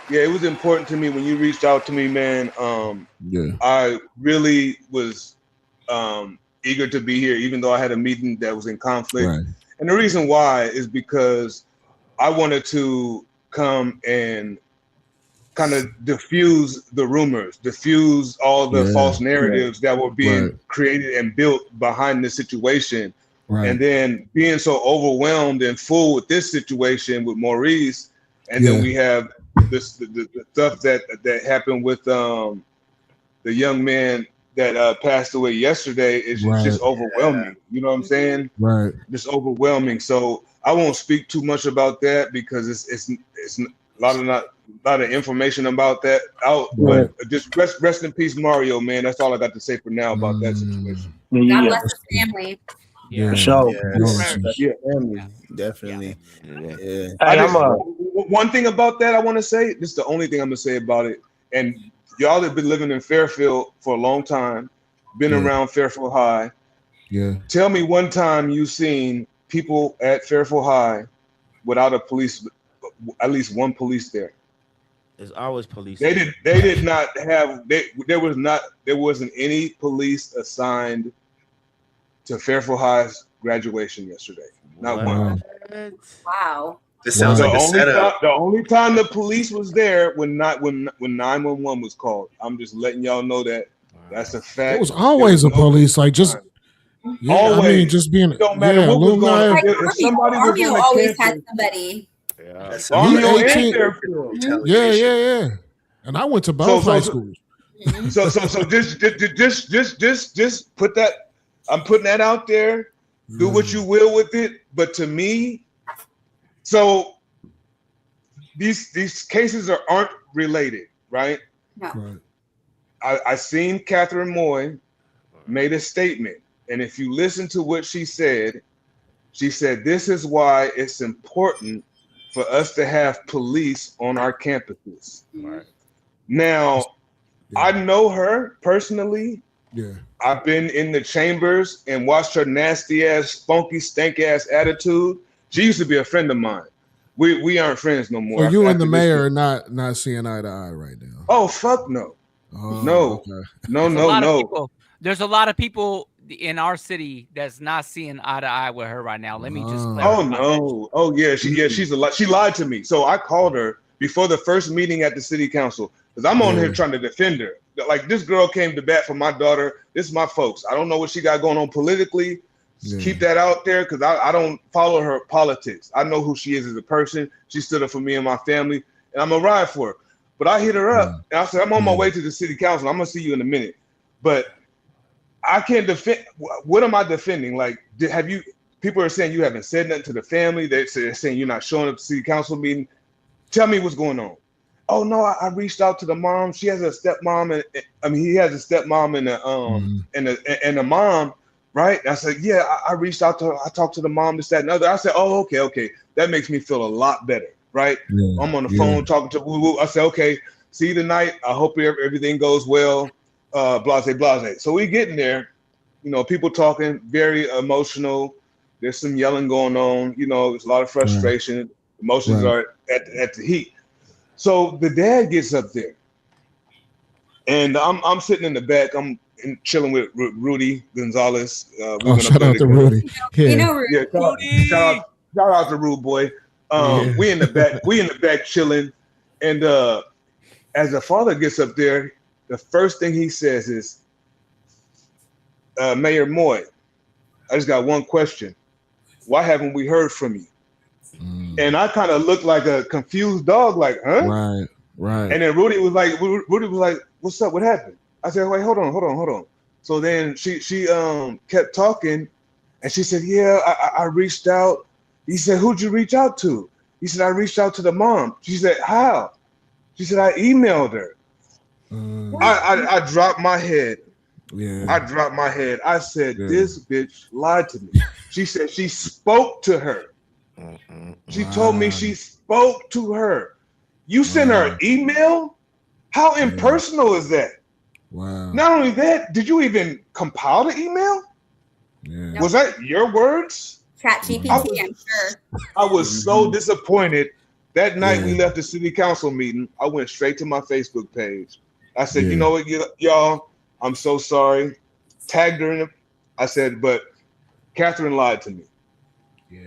Yeah, it was important to me when you reached out to me, man. I really was eager to be here, even though I had a meeting that was in conflict. Right. And the reason why is because I wanted to come and kind of diffuse the rumors, diffuse all the false narratives that were being created and built behind this situation. Right. And then being so overwhelmed and full with this situation with Maurice, and then we have this the stuff that happened with the young man that passed away yesterday is just overwhelming. You know what I'm saying? Right. Just overwhelming. So I won't speak too much about that because it's a lot of information about that out. But just rest in peace, Mario, man. That's all I got to say for now about that situation. God bless his family. Yeah, So family, definitely. One thing about that I want to say. This is the only thing I'm gonna say about it. And y'all have been living in Fairfield for a long time, been around Fairfield High. Yeah. Tell me one time you've seen people at Fairfield High without a police, at least one police there. There's always police. They did not have. There wasn't any police assigned to Fairfield High's graduation yesterday. Not one. Wow. This sounds like a setup. The only time the police was there when 911 was called. I'm just letting y'all know that. That's a fact. It was always a police, like just always. I mean, just being don't matter what was going on. If somebody was Army on the always campus, had somebody. Yeah. And I went to both high schools. So just put that. I'm putting that out there. Do what you will with it. But to me, so these cases aren't related, right? No. Right. I seen Catherine Moy made a statement, and if you listen to what she said, this is why it's important for us to have police on our campuses. Right. Now, I know her personally. Yeah. I've been in the chambers and watched her nasty ass, funky, stank ass attitude. She used to be a friend of mine. We aren't friends no more. So you and the mayor are not seeing eye to eye right now. Oh fuck no. No. Okay. No. There's a lot of people in our city that's not seeing eye to eye with her right now. Let me just clarify. Oh no. Oh yeah. She's a lot. She lied to me. So I called her before the first meeting at the city council because I'm on here trying to defend her. Like, this girl came to bat for my daughter. This is my folks. I don't know what she got going on politically. Keep that out there because I don't follow her politics. I know who she is as a person. She stood up for me and my family, and I'm going to ride for her. But I hit her up, and I said, I'm on my way to the city council. I'm going to see you in a minute. But I can't defend. What am I defending? Like, people are saying you haven't said nothing to the family. They're saying you're not showing up to city council meeting. Tell me what's going on. Oh no, I reached out to the mom. She has a stepmom, and he has a stepmom and a mom, right? I said, yeah, I reached out to her. I talked to the mom, this, that, and other. I said, oh, okay, that makes me feel a lot better, right? Yeah, I'm on the phone talking to Woo Woo. I said, okay, see you tonight. I hope everything goes well. Blase. So we getting there, people talking, very emotional. There's some yelling going on. There's a lot of frustration. Emotions are at the heat. So the dad gets up there, and I'm sitting in the back. I'm chilling with Rudy Gonzalez. Shout out to Rudy. Shout out to Rude Boy. We in the back chilling, and as the father gets up there, the first thing he says is, Mayor Moy, I just got one question. Why haven't we heard from you? And I kind of looked like a confused dog, like, huh? Right. And then Rudy was like, what's up? What happened? I said, wait, hold on. So then she kept talking, and she said, yeah, I reached out. He said, who'd you reach out to? He said, I reached out to the mom. She said, how? She said, I emailed her. I dropped my head. Yeah. I dropped my head. I said, this bitch lied to me. She said she spoke to her. She told me she spoke to her. You sent her an email? How impersonal is that? Wow. Not only that, did you even compile the email? Yeah. Was that your words? ChatGPT, I'm sure. I was so disappointed. That night we left the city council meeting, I went straight to my Facebook page. I said, you know what, y'all, I'm so sorry. Tagged her in I said, but Catherine lied to me.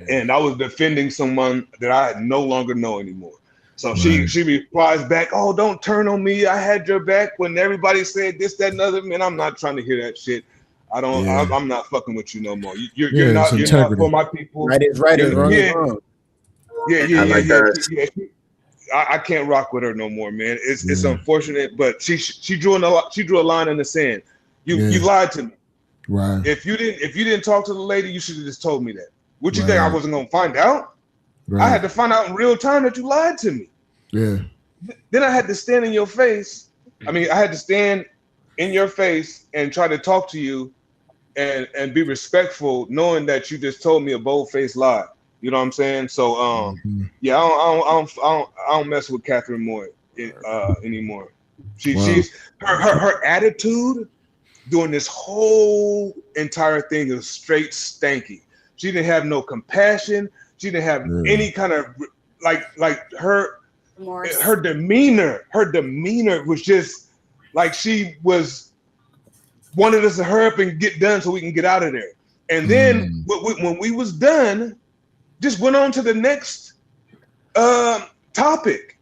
And I was defending someone that I no longer know anymore. So she replies back, "Oh, don't turn on me. I had your back when everybody said this, that, and other." Man, I'm not trying to hear that shit. I don't. Yeah. I'm not fucking with you no more. You're not for my people. Right is right, is wrong is wrong. Yeah. I can't rock with her no more, man. It's unfortunate, but she drew a line in the sand. You lied to me. Right. If you didn't talk to the lady, you should have just told me that. What you think I wasn't gonna find out? I had to find out in real time that you lied to me. Yeah. Then I had to stand in your face. I mean, I had to stand in your face and try to talk to you and be respectful, knowing that you just told me a bold-faced lie. You know what I'm saying? So yeah, I don't mess with Catherine Moore anymore. She's her attitude during this whole entire thing is straight stanky. She didn't have no compassion. She didn't have any kind of like her demeanor. Her demeanor was just like she wanted us to hurry up and get done so we can get out of there. And then when we was done, just went on to the next topic.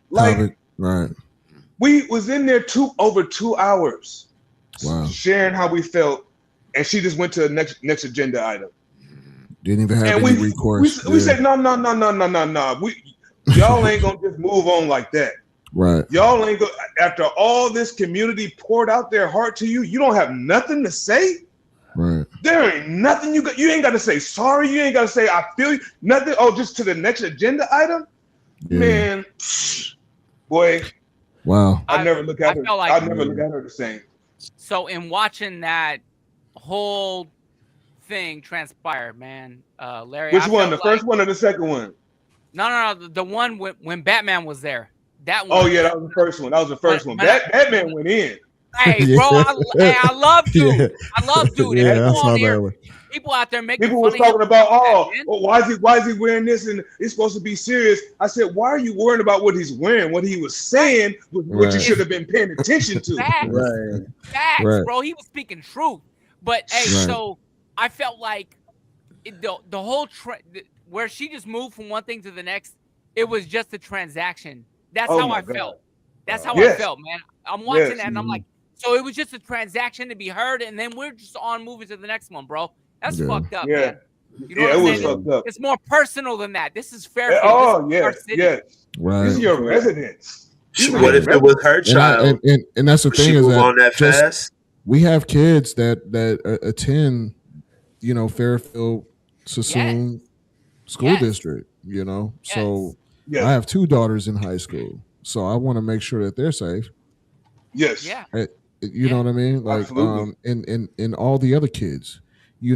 We was in there over 2 hours, sharing how we felt, and she just went to the next agenda item. Didn't even have any recourse. We said no. Y'all ain't gonna just move on like that. Right. Y'all ain't gonna. After all this community poured out their heart to you, you don't have nothing to say. Right. There ain't nothing you ain't got to say sorry. You ain't got to say I feel you. Nothing. Oh, just to the next agenda item, man. Boy. Wow. I never look at her. I never look at her the same. So in watching that whole thing transpire, man, Larry. Which one? The first one or the second one? No. The one when Batman was there. That one. Oh yeah, that was the first one. Batman went in. Hey, bro, I love dude. Yeah. I love dude. Yeah, people out there making people was talking about, why is he wearing this and it's supposed to be serious? I said, why are you worrying about what he's wearing? What he was saying was what you should have been paying attention to. Facts, bro. He was speaking truth. But hey, so I felt like the whole where she just moved from one thing to the next, it was just a transaction. That's how I felt. That's how I felt, man. I'm watching that and I'm like, so it was just a transaction to be heard, and then we're just on moving to the next one, bro. That's fucked up, man. You know what I'm saying? Fucked up. It's more personal than that. This is Fairfield. Right. This is your residence. What if it was her child? And that's the thing is that fast? We have kids that attend, Fairfield Sassoon School District. So I have 2 daughters in high school, so I want to make sure that they're safe. Yes. Yeah. You know what I mean? Like, absolutely. And all the other kids, I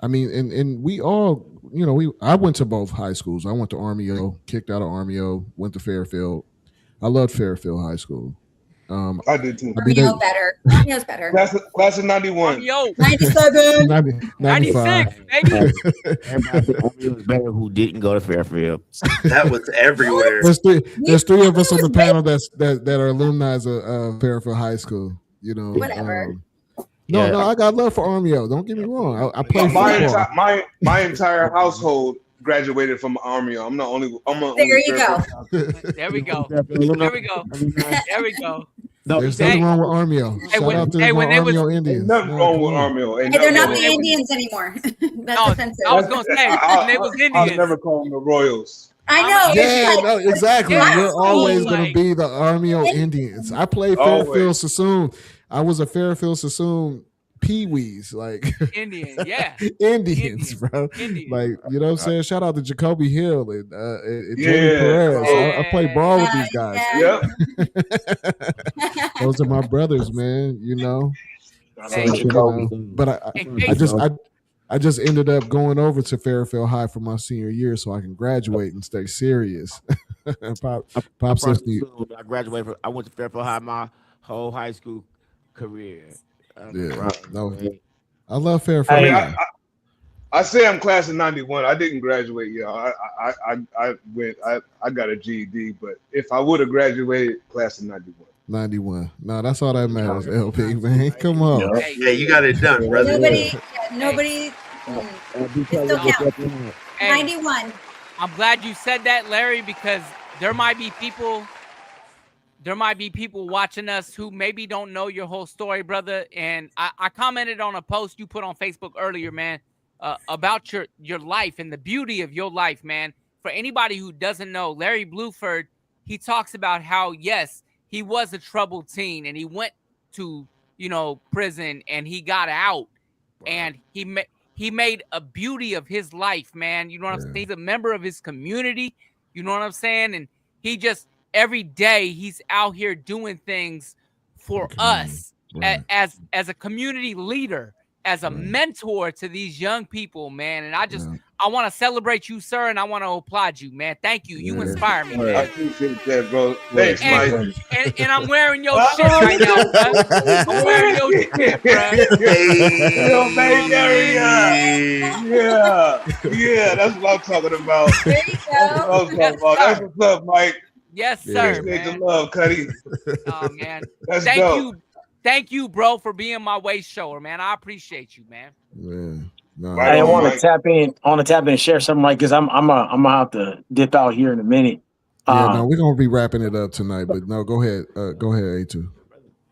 mean, and we all, I went to both high schools. I went to Armio, kicked out of Armio, went to Fairfield. I loved Fairfield High School. I did too. Armio better. Armio's better. Class of 91. Armio. 97. 95. Baby. Everybody was better who didn't go to Fairfield. That was everywhere. There's three of us on the panel that are alumni of Fairfield High School. Whatever. No, I got love for Armio. Don't get me wrong. I play football. My entire household graduated from Armio. I'm the only. There you go. There we go. There we go. There we go. No, there's nothing wrong with Armio. Shout out to Armio Indians. Nothing wrong with Armio. Hey, they're not the Indians anymore. That's offensive. I was going to say, they was Indians. I'll never call them the Royals. I know. Yeah, no, exactly. We're always going to be the Armio Indians. I played Fairfield Sassoon. I was a Fairfield Sassoon Pee-wees, like Indians, yeah. Indians, bro. Indians. Like, you know what I'm saying? Shout out to Jacoby Hill and Jamie Perez. I play ball with these guys. Yep. Those are my brothers, man. But I just ended up going over to Fairfield High for my senior year so I can graduate and stay serious. Pop says I graduated. I went to Fairfield High my whole high school career. I love Fairfield. I say I'm class of 91. I didn't graduate, y'all. I got a GED, but if I would have graduated, class of 91. 91. No, that's all that matters, LP, man. Come on. Yeah, you got it done, brother. Nobody. It still counts. 91. I'm glad you said that, Larry, because there might be people watching us who maybe don't know your whole story, brother. And I commented on a post you put on Facebook earlier, man, about your life and the beauty of your life, man. For anybody who doesn't know, Larry Bluford, he talks about how, yes, he was a troubled teen and he went to, prison and he got out and he made a beauty of his life, man. You know what I'm saying? He's a member of his community. You know what I'm saying? And he just, every day he's out here doing things for us as a community leader, as a mentor to these young people, man. And I want to celebrate you, sir, and I want to applaud you, man. Thank you. You inspire me, man. I appreciate that, bro. Thanks, Mike. And I'm wearing your shit right now, bro. I'm wearing your shit, bro. Yo, Bay Area. Yeah, that's what I'm talking about. There you go. That's what's up, Mike. Yes, sir. Appreciate the love, Cuddy. Oh, man. Thank you. Thank you, bro, for being my waist shower, man. I appreciate you, man. No, I want to tap in. and share something like this. I'm gonna have to dip out here in a minute. We're gonna be wrapping it up tonight. But no, go ahead. Go ahead, A2.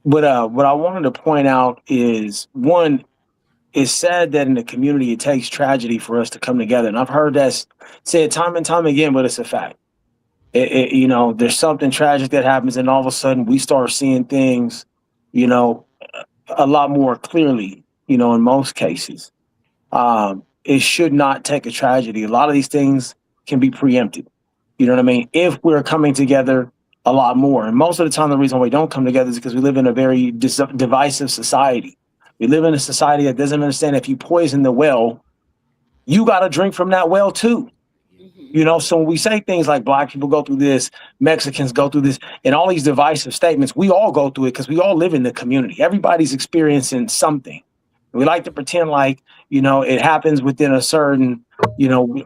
But what I wanted to point out is, one, it's sad that in the community it takes tragedy for us to come together, and I've heard that said time and time again, but it's a fact. There's something tragic that happens, and all of a sudden we start seeing things, a lot more clearly. In most cases. It should not take a tragedy. A lot of these things can be preempted. You know what I mean? If we're coming together a lot more. And most of the time, the reason why we don't come together is because we live in a very divisive society. We live in a society that doesn't understand if you poison the well, you got to drink from that well too. So when we say things like black people go through this, Mexicans go through this, and all these divisive statements, we all go through it because we all live in the community. Everybody's experiencing something. We like to pretend like, it happens within a certain,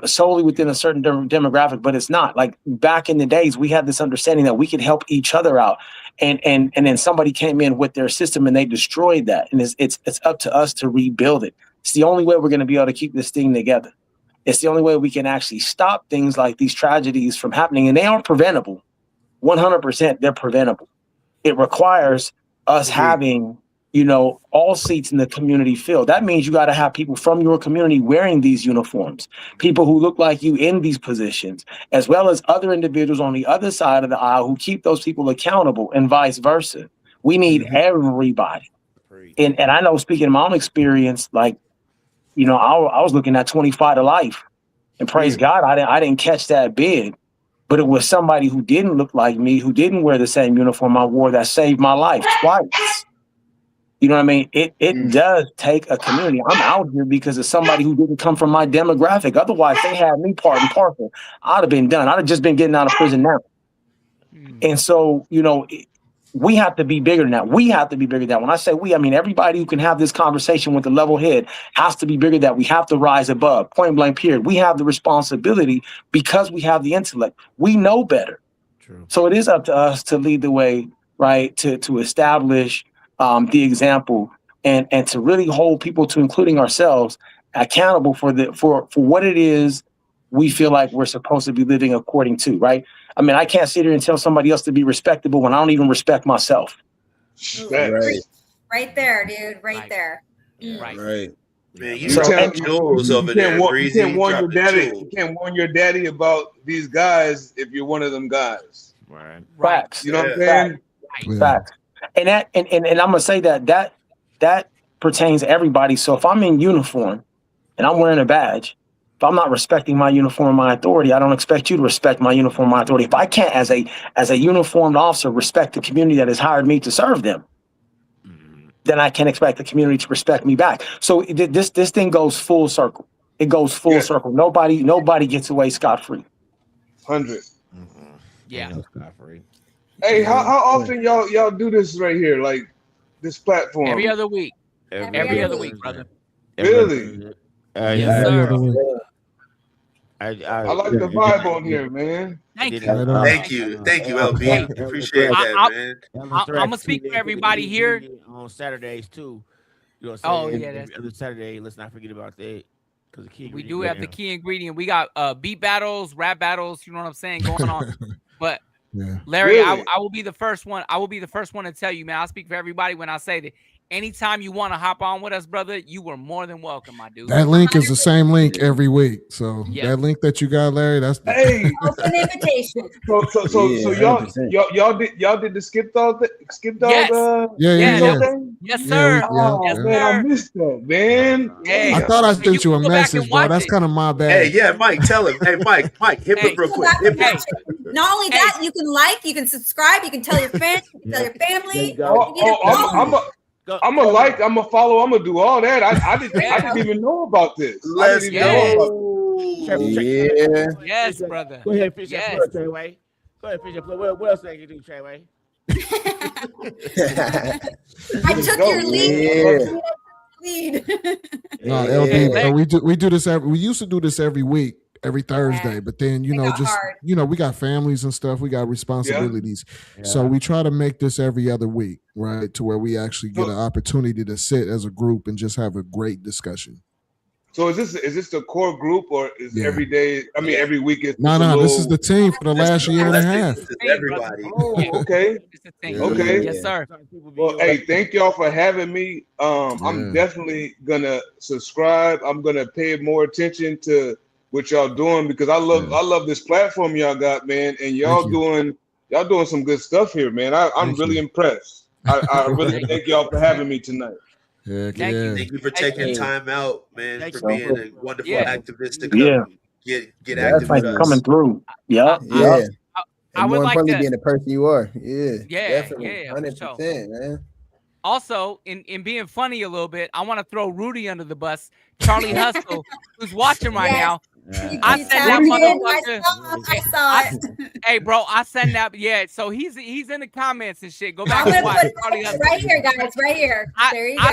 solely within a certain demographic, but it's not. Like back in the days, we had this understanding that we could help each other out. And then somebody came in with their system and they destroyed that. And it's up to us to rebuild it. It's the only way we're going to be able to keep this thing together. It's the only way we can actually stop things like these tragedies from happening. And they are preventable. 100% they're preventable. It requires us having all seats in the community filled. That means you got to have people from your community wearing these uniforms, people who look like you in these positions, as well as other individuals on the other side of the aisle who keep those people accountable and vice versa. We need everybody. And I know, speaking of my own experience, like, I was looking at 25 to life, and praise God, I didn't catch that bid, but it was somebody who didn't look like me, who didn't wear the same uniform I wore, that saved my life twice. You know what I mean? It does take a community. I'm out here because of somebody who didn't come from my demographic. Otherwise, they had me part and parcel. I'd have been done. I'd have just been getting out of prison now. And so, we have to be bigger than that. We have to be bigger than that. When I say we, I mean everybody who can have this conversation with a level head has to be bigger than that. We have to rise above, point blank period. We have the responsibility because we have the intellect. We know better. True. So it is up to us to lead the way, right, to establish the example and to really hold people, to including ourselves, accountable for what it is we feel like we're supposed to be living according to, right? I mean, I can't sit here and tell somebody else to be respectable when I don't even respect myself. Right there, dude. Right there. Right. Man, you So- dropping jewels over there, Breezy. You can't warn your Dropping daddy. jewels. You can't warn your daddy about these guys if you're one of them guys. Right. Facts. You know what I'm saying? Facts. And that and I'm gonna say that pertains to everybody. So if I'm in uniform and I'm wearing a badge, if I'm not respecting my uniform and my authority, I don't expect you to respect my uniform and my authority. If I can't, as a uniformed officer, respect the community that has hired me to serve them, then I can't expect the community to respect me back. So this thing goes full circle. It goes full circle. Nobody gets away scot-free. 100. Yeah. Hey, how often y'all do this right here, like this platform? Every other week. Every other week, brother. Really? Yes, sir. I like the vibe on here, man. Thank you. Thank you, LB. Appreciate that, man. I'm gonna speak for everybody here on Saturdays too. You know what I'm saying? Every other Saturday. Let's not forget about that. We do have the key ingredient. We got beat battles, rap battles. You know what I'm saying going on. But Larry, Really? I will be the first one. I will be the first one to tell you, man. I'll speak for everybody when I say that. Anytime you want to hop on with us, brother, you were more than welcome, my dude. That link is the same link every week. So that link that you got, Larry, that's Hey, Open invitation. so y'all did the skip dog Yes. Yes, sir. Oh, man, I missed that, man. Hey, I thought I sent you a message, bro. That's kind of my bad. Hey, yeah, Mike, tell him. Hey, Mike, hit him real quick. Not only that, you can like, you can subscribe, you can tell your friends, you can tell your family. I'm a like, I'm a follow, I'm gonna do all that. I didn't even know about this. Let's go. Yes, brother. Go ahead, fish that plug, Treyway. Go ahead, fish that plug. What else can you do, Treyway? I took your lead. No, LB, we do this we used to do this every week, every Thursday, but then we got families and stuff, we got responsibilities. So we try to make this every other week, right? To where we actually get an opportunity to sit as a group and just have a great discussion. So is this the core group, or is every day? I mean, every week is No. This is the team for the last year and a half. Everybody. Oh, okay. Okay. Yes, sir. Well, hey, thank y'all for having me. I'm definitely gonna subscribe. I'm gonna pay more attention to what y'all doing, because I love this platform y'all got, man, and y'all doing some good stuff here, man. I'm really impressed. I really thank y'all for having me tonight. Thank you for taking time out, man, for being a wonderful activist to come get active with us. Coming through. And more importantly, being the person you are. Definitely. 100%, man. Also, in being funny a little bit, I want to throw Rudy under the bus. Charlie Hustle, who's watching right now. I sent that motherfucker. I saw it. Hey, bro, I sent that. Yeah, so he's in the comments and shit. Go back and watch Charlie Hustle. Right here, guys. Right here. There you go.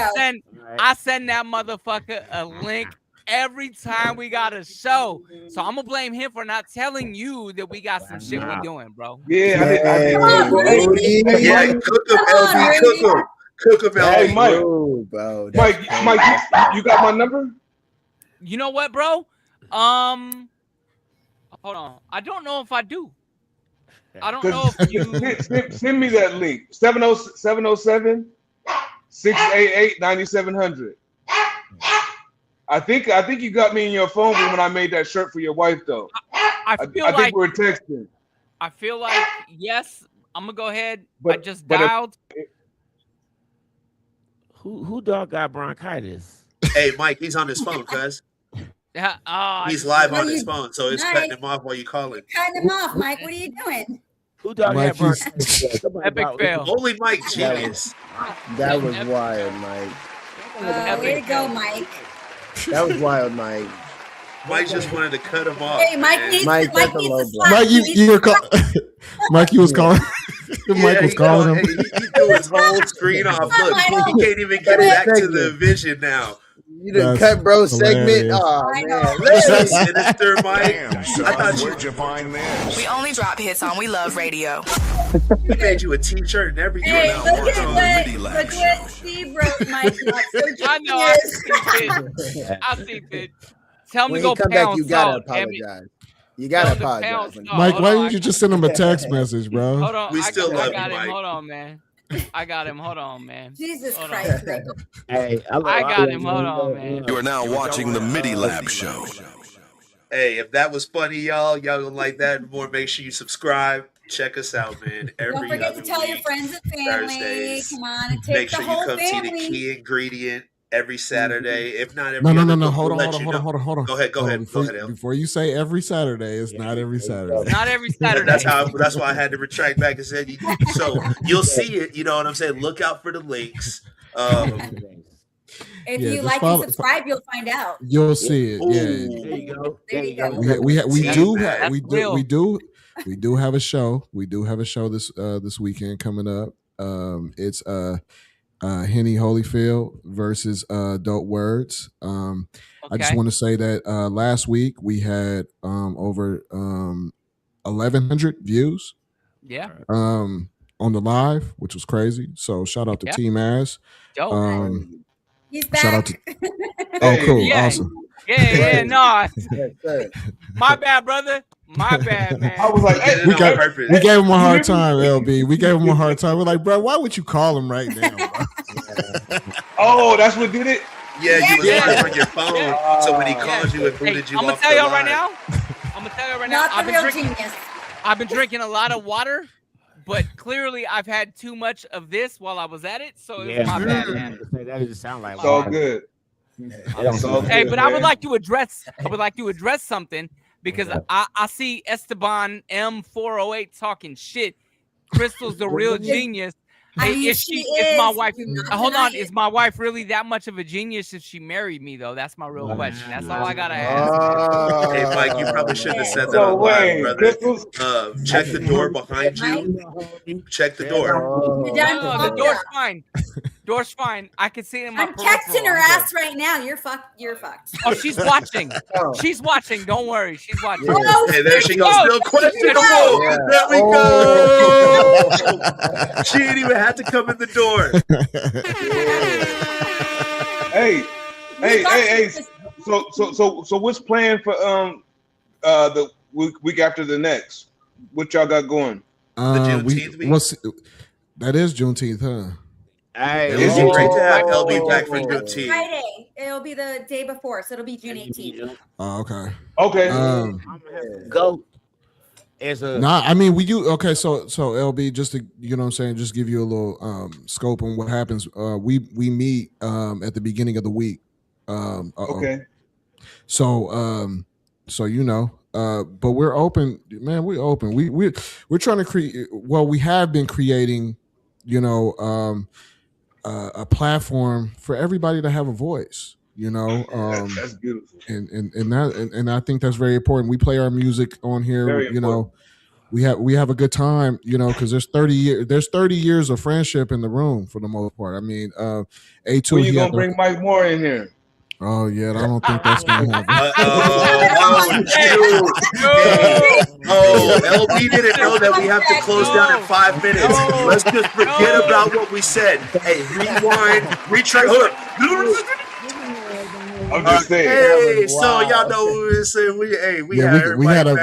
I send that motherfucker a link every time we got a show. So I'm gonna blame him for not telling you that we got some shit we're doing, bro. Yeah, I did. Yeah, cook him, LB, cook him, Hey, Mike. Mike, you got my number? You know what, bro? Hold on. I don't know if I do. I don't know if you send me that link. 707 688 9700. I think you got me in your phone when I made that shirt for your wife, though. I think we're texting. I feel like yes. I'm gonna go ahead. I just dialed. Who dog got bronchitis? Hey, Mike, he's on his phone, cuz. He's live on his phone, so it's cutting him off while you calling. Cutting him off, Mike. What are you doing? Who dog had bronchitis? Epic fail. Only Mike genius. That was wild, Mike. Way to go, Mike. That was wild, Mike. Mike just wanted to cut him off. Hey, Mike needs to slap. Mike, you were Mike, you was calling. Mike was calling him. He threw his whole screen off. Look, he can't even get back to the vision now. You didn't cut bro segment. Oh man, Sinister Mike. I thought where'd you find this? We only drop hits on We Love Radio. We made you a t-shirt and everything. Hey, look at MIDI what Lab Show. Steve wrote, Mike. I know. I see it. Tell him when to go he come pound back, you gotta salt, apologize. You gotta apologize. Mike, why didn't you just send him a text message, bro? Hold on. We still love I got you, him. Mike. Hold on, man. I got him. Hold on, man. Jesus Christ. Hey, I got him. Hold on, man. You are now watching the MIDI Lab Show. Hey, if that was funny, y'all gonna like that and more, make sure you subscribe. Check us out, man. Don't forget to tell your friends and family. Thursdays. Come on and take Make the sure you whole come see the family. key ingredient every Saturday. If not every No. other, Hold we'll let you know. on. Go ahead. Before you say every Saturday, it's not every Saturday. Not every Saturday. That's why I had to retract back and said. So you'll see it. You know what I'm saying? Look out for the links. If you like and subscribe, you'll find out. You'll see it. There you go. We do have a show. We do have a show this weekend coming up. It's Henny Holyfield versus Dope Words. I just Okay. want to say that last week we had over 1,100 views Yeah. on the live, which was crazy. So shout out to Yeah. Team Ass. Dope. He's Shout out back. to oh, cool, Yeah. awesome. Yeah, no. Yes, sir. My bad, brother. My bad, man. I was like, hey, We gave him a hard You hear time, LB. We gave him a hard time. We're like, bro, why would you call him right now? Bro? Oh, that's what did it? Yeah, you was Yeah. on your phone. So when he called you, it Hey, booted you I'm gonna off tell the y'all right line. now. I'm gonna tell you right now. Not the real genius. I've been drinking a lot of water, but clearly I've had too much of this while I was at it, so it was my bad, man. That doesn't sound like It's all good. It's all Hey, good, but I would man. like to address something because I see Esteban M408 talking shit. Crystal's the real genius. I mean, Is she is my is. wife? Do not Hold deny on, it. is my wife really that much of a genius if she married me though? That's my real question. That's all I gotta ask. Hey, Mike, you probably shouldn't have said that So on live, wait, brother. Crystals? Check the door behind you. Check the door. You're done. No, the door's fine. Door's fine. I can see it in my I'm texting peripheral. her I'm good. ass right now. You're fucked. You're fucked. Oh, she's watching. She's watching. Don't worry. She's watching. Oh, Hey, there she goes. Oh, Still questionable. Yeah. There we go. She didn't even have to come in the door. Hey. So what's planned for the week after the next? What y'all got going? Juneteenth week? That is Juneteenth, huh? Hey, It would be great to have LB back for Juneteenth. Friday. It'll be the day before, so it'll be June 18th. Oh, okay. Okay. Go. As a Nah, I mean, okay. So LB, just to you know what I'm saying, just give you a little scope on what happens. We meet at the beginning of the week. Okay. So you know, but we're open, man. We're open. We're trying to create. Well, we have been creating, you know, a platform for everybody to have a voice. You know, that's beautiful. And I think that's very important. We play our music on here. Very you know, we have a good time. You know, because there's 30 years of friendship in the room for the most part. I mean, A2. When you gonna bring Mike Moore in here? Oh yeah, I don't think that's gonna happen. LB didn't know that we have to close down in 5 minutes. Let's just forget about what we said. Hey, rewind, retry. Hold up. I'm just saying. Hey, so y'all know what we were saying. We had a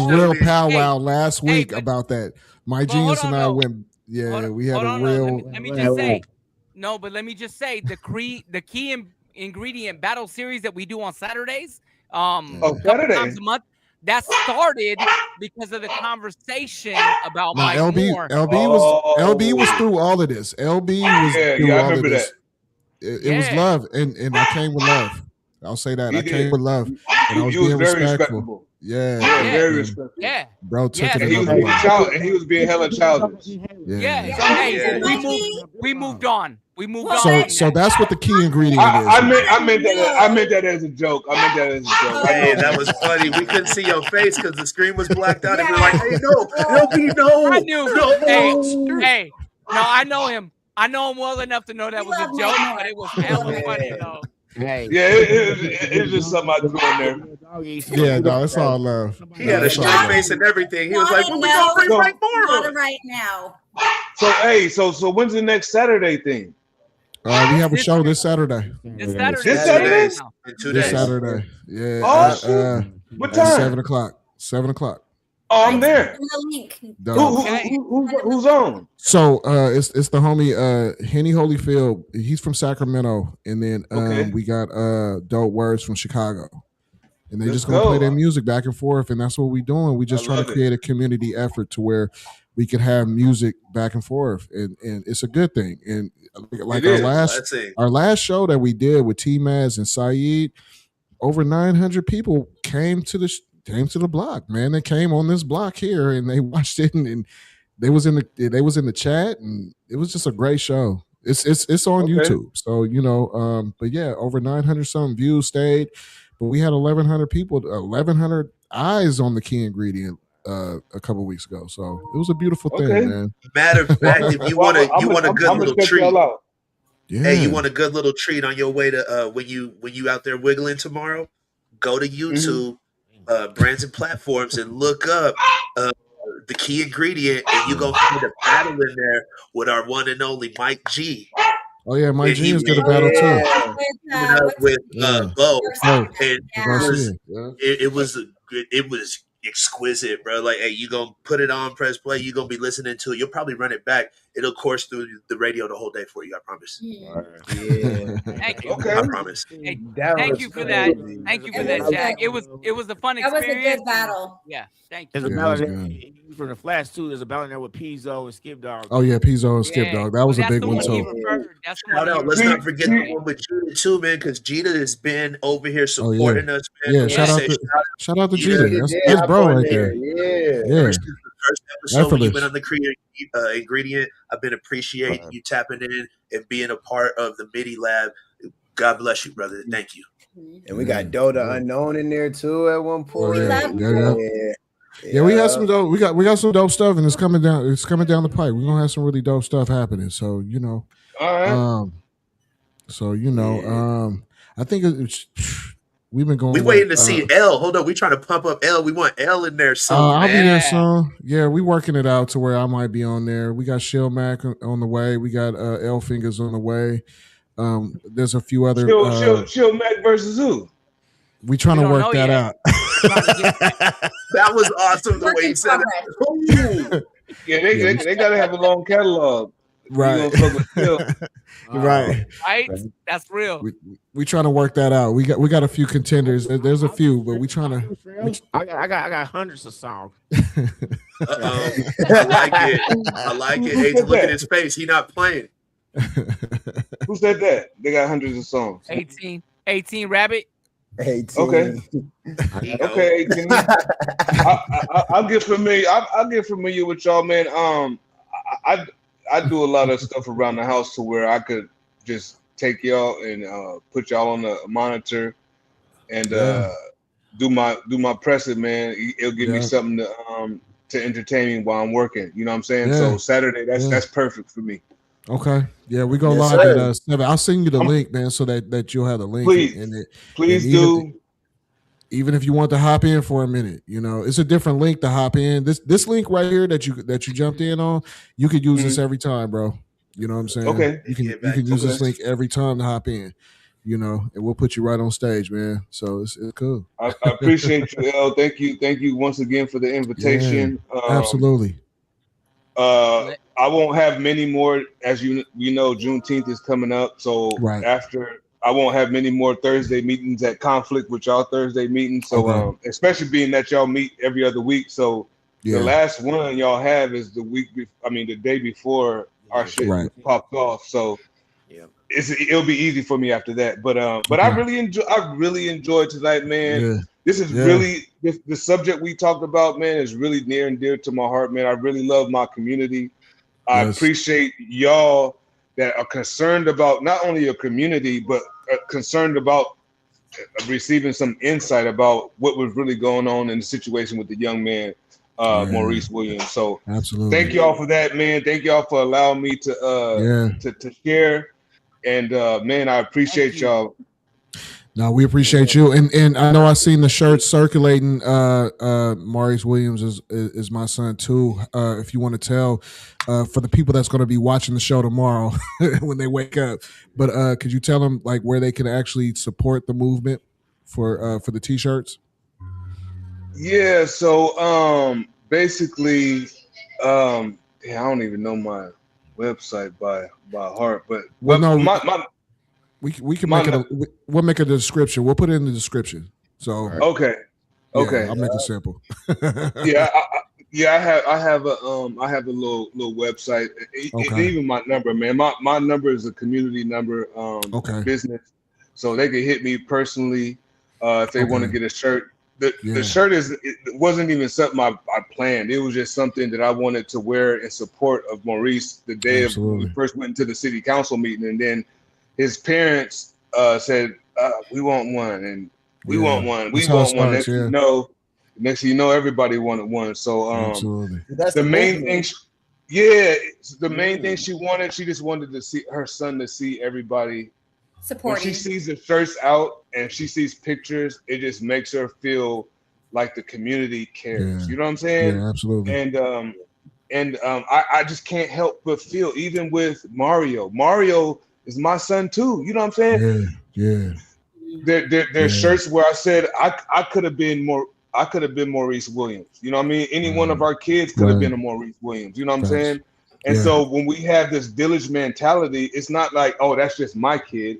real powwow last week about that. My genius and I went. Yeah, we had a real. Let me just say. No, but let me just say the key ingredient battle series that we do on Saturdays. Saturdays. Times a month. That started because of the conversation about Mike Moore. LB was through all of this. LB was through all of this. It was love, and I came with love. I'll say that. I came with love. And I was being respectful. Yeah. Very respectful. Yeah. Bro took it. And he was being hella childish. Yeah. So, hey, we moved on. We moved on. So that's what the key ingredient is. I meant that as a joke. Hey, that was funny. We couldn't see your face because the screen was blacked out, and we were like, "Hey, no." I knew. Hey, no, I know him. I know him well enough to know that was a joke, but it was hella funny though. Hey. Yeah, it's just something I do in there. Yeah, no, it's all love. He had a straight face and everything. He was like, "When we gonna bring Mike Moore?" Not right now. So when's the next Saturday thing? We have a show this Saturday. This Saturday. This Saturday? In 2 This days. Saturday. Yeah. Oh, what time? 7 o'clock. 7 o'clock. Oh, I'm there. Who's on? So it's the homie Henny Holyfield. He's from Sacramento, and then we got Dope Words from Chicago, and they just gonna play their music back and forth, and that's what we're doing. We just trying to create a community effort to where we can have music back and forth, and it's a good thing. And like our last show that we did with T-Maz and Saeed, over 900 people came to the block, man. They came on this block here and they watched it, and they was in the chat, and it was just a great show. It's on YouTube, so you know. But yeah, over 900 something views stayed, but we had 1,100 people, 1,100 eyes on the key ingredient a couple weeks ago. So it was a beautiful thing, man. Matter of fact, if you want a good little treat. Yeah. Hey, you want a good little treat on your way to when you out there wiggling tomorrow? Go to YouTube, brands and platforms, and look up the key ingredient, and you gonna find a battle in there with our one and only Mike G. Oh yeah, Mike And G he is good made battle too. with Bo. Bo, and Garcia, it was exquisite, bro. Like, hey, you gonna put it on, press play, you gonna be listening to it. You'll probably run it back. It'll course through the radio the whole day for you. I promise. Yeah. Thank you. I promise. Hey, thank you for that. Thank you for that, Jack. It was a fun That was experience. a good battle. Yeah, thank There's you. a battle there from the Flash too. There's a battle there with Pizzo and Skip Dog. Oh yeah, Pizzo and Skip Dog. That was a big one too. Shout out. Let's not forget the one with Gita too, man, because Gita has been over here supporting us, man. Yeah, shout out to Gita. That's bro right there. Yeah. First episode when you've been on the creative ingredient, I've been appreciating you tapping in and being a part of the MIDI Lab. God bless you, brother. Thank you. And we got Dota Unknown in there too at one point. Yeah, we had some dope. We got some dope stuff, and it's coming down. It's coming down the pipe. We're gonna have some really dope stuff happening. So all right. I think we've been going. We waiting to see L. Hold up, we trying to pump up L. We want L in there soon. I'll be there soon. Yeah, we working it out to where I might be on there. We got Shill Mac on the way. We got L Fingers on the way. There's a few other. Shill Mac versus who? We trying to work that out. That was awesome the way he said it. Yeah, they gotta have a long catalog. Right. Right. Right. That's real. We trying to work that out. We got a few contenders. There's a few, but we trying to. I got hundreds of songs. I like it. Hey, look at his face. He not playing. Who said that? They got hundreds of songs. 18 Rabbit. 18. Okay. 18. I'll get familiar. I'll get familiar with y'all, man. I do a lot of stuff around the house to where I could just take y'all and put y'all on the monitor and do my pressing, man. It'll give me something to entertain me while I'm working. You know what I'm saying? So Saturday, that's perfect for me. Okay. Yeah, we go live at 7. I'll send you the link, man, so that you'll have the link. Please do. Even if you want to hop in for a minute, it's a different link to hop in. This link right here that you jumped in on, you could use this every time, bro. You know what I'm saying? Okay. You can use this link every time to hop in. And we'll put you right on stage, man. So it's cool. I appreciate you, L. Thank you once again for the invitation. Yeah, absolutely. I won't have many more, as you know, Juneteenth is coming up. So after, I won't have many more Thursday meetings at conflict with y'all Thursday meetings. So especially being that y'all meet every other week. So the last one y'all have is the day before our shit popped off. So it'll be easy for me after that. But I really enjoyed tonight, man. Yeah. This is really the subject we talked about, man, is really near and dear to my heart, man. I really love my community. I appreciate y'all that are concerned about not only your community, but concerned about receiving some insight about what was really going on in the situation with the young man, Maurice Williams. So absolutely, thank y'all for that, man. Thank y'all for allowing me to share. And man, I appreciate y'all. No, we appreciate you, and I know I seen the shirt circulating. Maurice Williams is my son too. If you want to tell for the people that's going to be watching the show tomorrow when they wake up, but could you tell them like where they can actually support the movement for the t-shirts? Yeah, so basically, I don't even know my website by heart, but we can make it. We'll make it a description. We'll put it in the description. So okay. I'll make it simple. I have a little website. Even my number, man. My number is a community number. Business, so they can hit me personally if they want to get a shirt. The shirt it wasn't even something I planned. It was just something that I wanted to wear in support of Maurice the day of when we first went into the city council meeting, and then his parents said, "We want one," and we want one. We want one. Next thing you know, everybody wanted one. So the main thing, Yeah, the main thing she just wanted to see her son to see everybody. Supporting. When she sees the shirts out and she sees pictures, it just makes her feel like the community cares. You know what I'm saying? Yeah, absolutely. And I just can't help but feel, even with Mario. Mario is my son too. You know what I'm saying? Yeah. There's shirts where I said I could have been Maurice Williams. You know what I mean? Any one of our kids could have been a Maurice Williams. You know what I'm saying? And so when we have this village mentality, it's not like, oh, that's just my kid.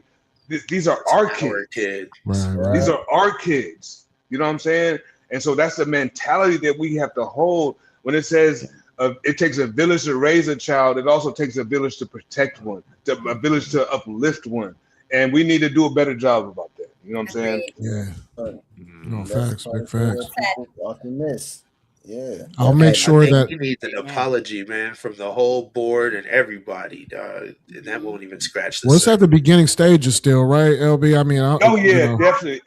These are our kids. Right. These are our kids. You know what I'm saying? And so that's the mentality that we have to hold. When it says it takes a village to raise a child, it also takes a village to protect one, a village to uplift one. And we need to do a better job about that. You know what I'm saying? Yeah. No, facts, big facts. Yeah. I'll make sure that he needs an apology, man, from the whole board and everybody, dog. And that won't even scratch the it's surface. at the beginning stages still, right, LB? I mean, definitely.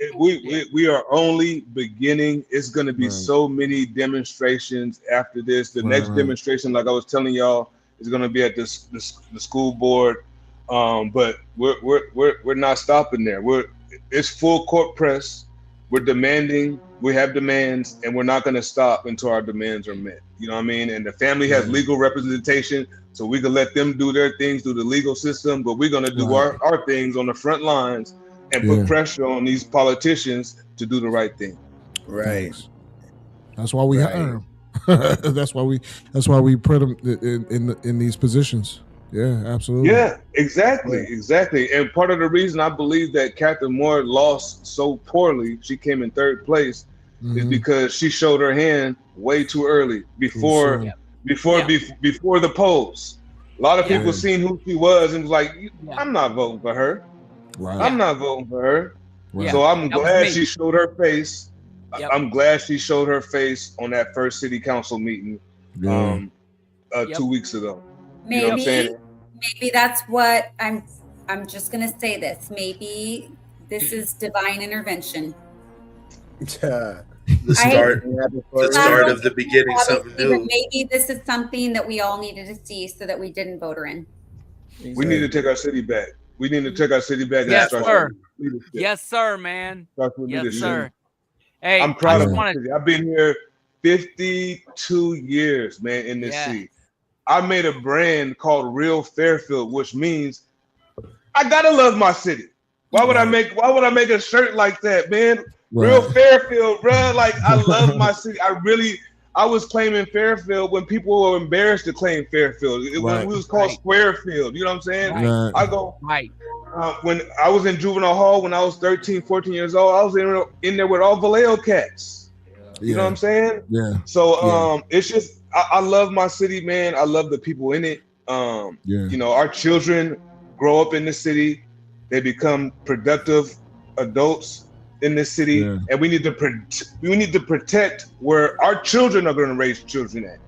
We are only beginning. It's going to be so many demonstrations after this. The next demonstration, like I was telling y'all, is going to be at the school board. But we're not stopping there. It's full court press. We're demanding. We have demands, and we're not going to stop until our demands are met. You know what I mean? And the family has legal representation, so we can let them do their things through the legal system, but we're going to do our things on the front lines and put pressure on these politicians to do the right thing. Right. That's why we hire them. That's why we put them in these positions. Yeah, absolutely. Yeah, exactly. And part of the reason I believe that Catherine Moore lost so poorly, she came in third place, is because she showed her hand way too early before the polls. A lot of people seen who she was and was like, I'm not voting for her. Right. I'm not voting for her. Right. So I'm glad she showed her face. I'm glad she showed her face on that first city council meeting 2 weeks ago. Maybe, you know what I'm saying? Maybe that's what I'm just gonna say this. Maybe this is divine intervention. The start of the beginning, something new. But maybe this is something that we all needed to see so that we didn't vote her in. We need to take our city back. We need to take our city back. Yes, sir. Yes, sir, man. Yes, sir. Hey, I'm proud of my city. I've been here 52 years, man, in this city. I made a brand called Real Fairfield, which means I gotta love my city. Why would I make a shirt like that, man? Real Fairfield, bro. Like, I love my city. I was claiming Fairfield when people were embarrassed to claim Fairfield. It was called Squarefield. You know what I'm saying? I go when I was in juvenile hall when I was 13, 14 years old, I was in there with all Vallejo cats. You know what I'm saying? Yeah. So it's just I love my city, man. I love the people in it. You know, our children grow up in the city. They become productive adults in this city, and we need to protect where our children are going to raise children at.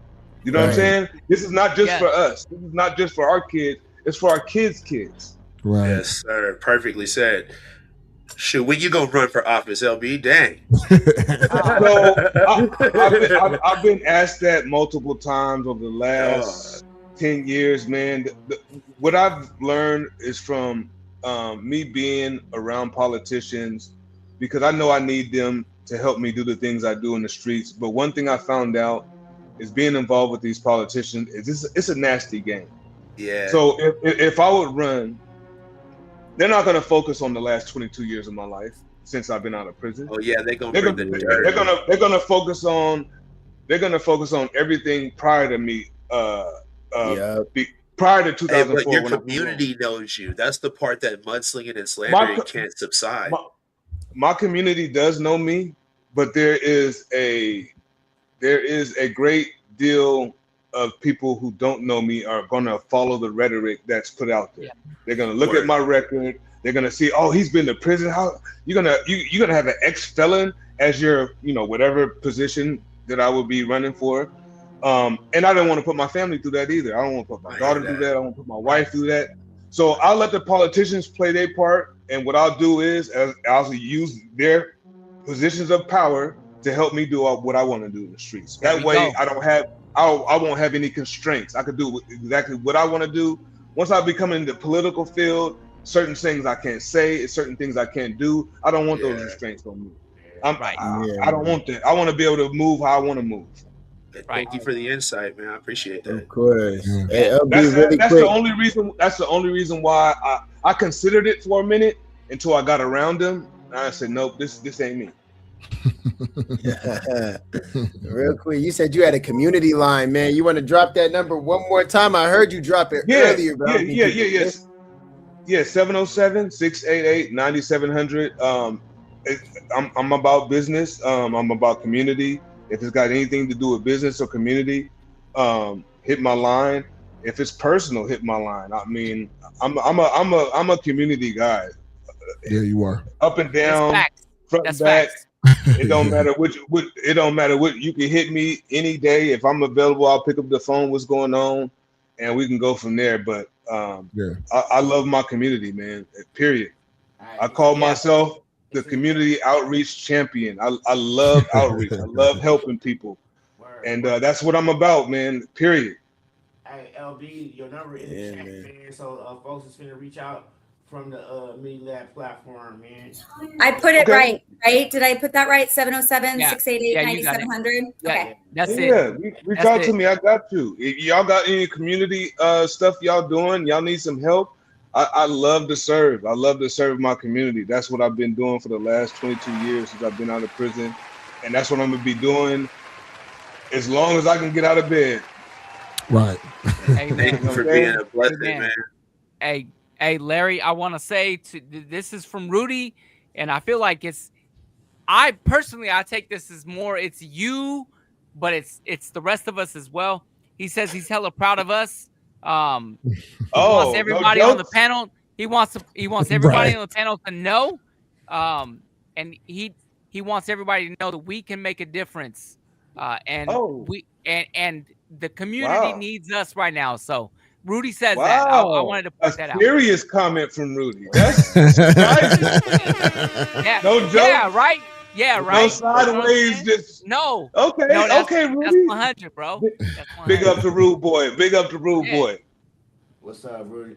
You know what I'm saying? This is not just for us. This is not just for our kids. It's for our kids' kids. Right. Yes, sir. Perfectly said. Shoot, when you gonna run for office, LB? Dang. So I've been asked that multiple times over the last 10 years, man. What I've learned is from me being around politicians, because I know I need them to help me do the things I do in the streets. But one thing I found out is being involved with these politicians it's a nasty game. Yeah. So if I would run, they're not going to focus on the last 22 years of my life since I've been out of prison. Oh yeah, they're going to focus on everything prior to me. Prior to 2004. Hey, but your community knows you. That's the part that mudslinging and slandering can't subside. My community does know me, but there is a great deal of people who don't know me are going to follow the rhetoric that's put out there. They're going to look at my record. They're going to see, oh, he's been to prison. How you're going to have an ex-felon as your, whatever position that I would be running for. And I didn't want to put my family through that either. I don't want to put my daughter through that. I don't want to put my wife through that. So I'll let the politicians play their part. And what I'll do is I'll use their positions of power to help me do what I want to do in the streets. That way I don't I won't have any constraints. I could do exactly what I want to do. Once I become in the political field, certain things I can't say, certain things I can't do. I don't want those restraints on me. I don't want that. I want to be able to move how I want to move. Thank you for the insight, man. I appreciate that. Of course. That's the only reason. That's the only reason why I considered it for a minute until I got around him. And I said, nope, this ain't me. Real quick, you said you had a community line, man. You want to drop that number one more time? I heard you drop it earlier. Yes. 707-688-9700. I'm about business. I'm about community. If it's got anything to do with business or community, hit my line. If it's personal, hit my line. I mean, I'm a community guy. Yeah, you are. Up and down, front and back. It don't matter which. It don't matter what. You can hit me any day if I'm available. I'll pick up the phone. What's going on, and we can go from there. But I love my community, man. Period. I call myself the community outreach champion. I love outreach. I love helping people, and that's what I'm about, man. Period. Hey, LB, your number is in the chat, man. So folks is finna reach out from the Midilab platform, man. I put it right? Did I put that right? 707-688-9700? Okay. That's it. Yeah, reach out to me. I got you. If y'all got any community stuff y'all doing, y'all need some help, I love to serve. I love to serve my community. That's what I've been doing for the last 22 years since I've been out of prison. And that's what I'm going to be doing as long as I can get out of bed. Right. Hey, thank you for being a blessing, man. Hey, Larry, I want to say this is from Rudy, and I feel like I take this as more, it's you, but it's the rest of us as well. He says he's hella proud of us. He wants everybody on the panel. He wants everybody on the panel to know, and he wants everybody to know that we can make a difference. And the community needs us right now. So Rudy says that. I wanted to put that out. A serious comment from Rudy. That's right. No joke. Yeah, right. Yeah, right. No sideways. Just no. Okay. No, okay, Rudy. That's 100, bro. That's 100. Big up to Rude Boy. Big up to Rude Boy. What's up, Rudy?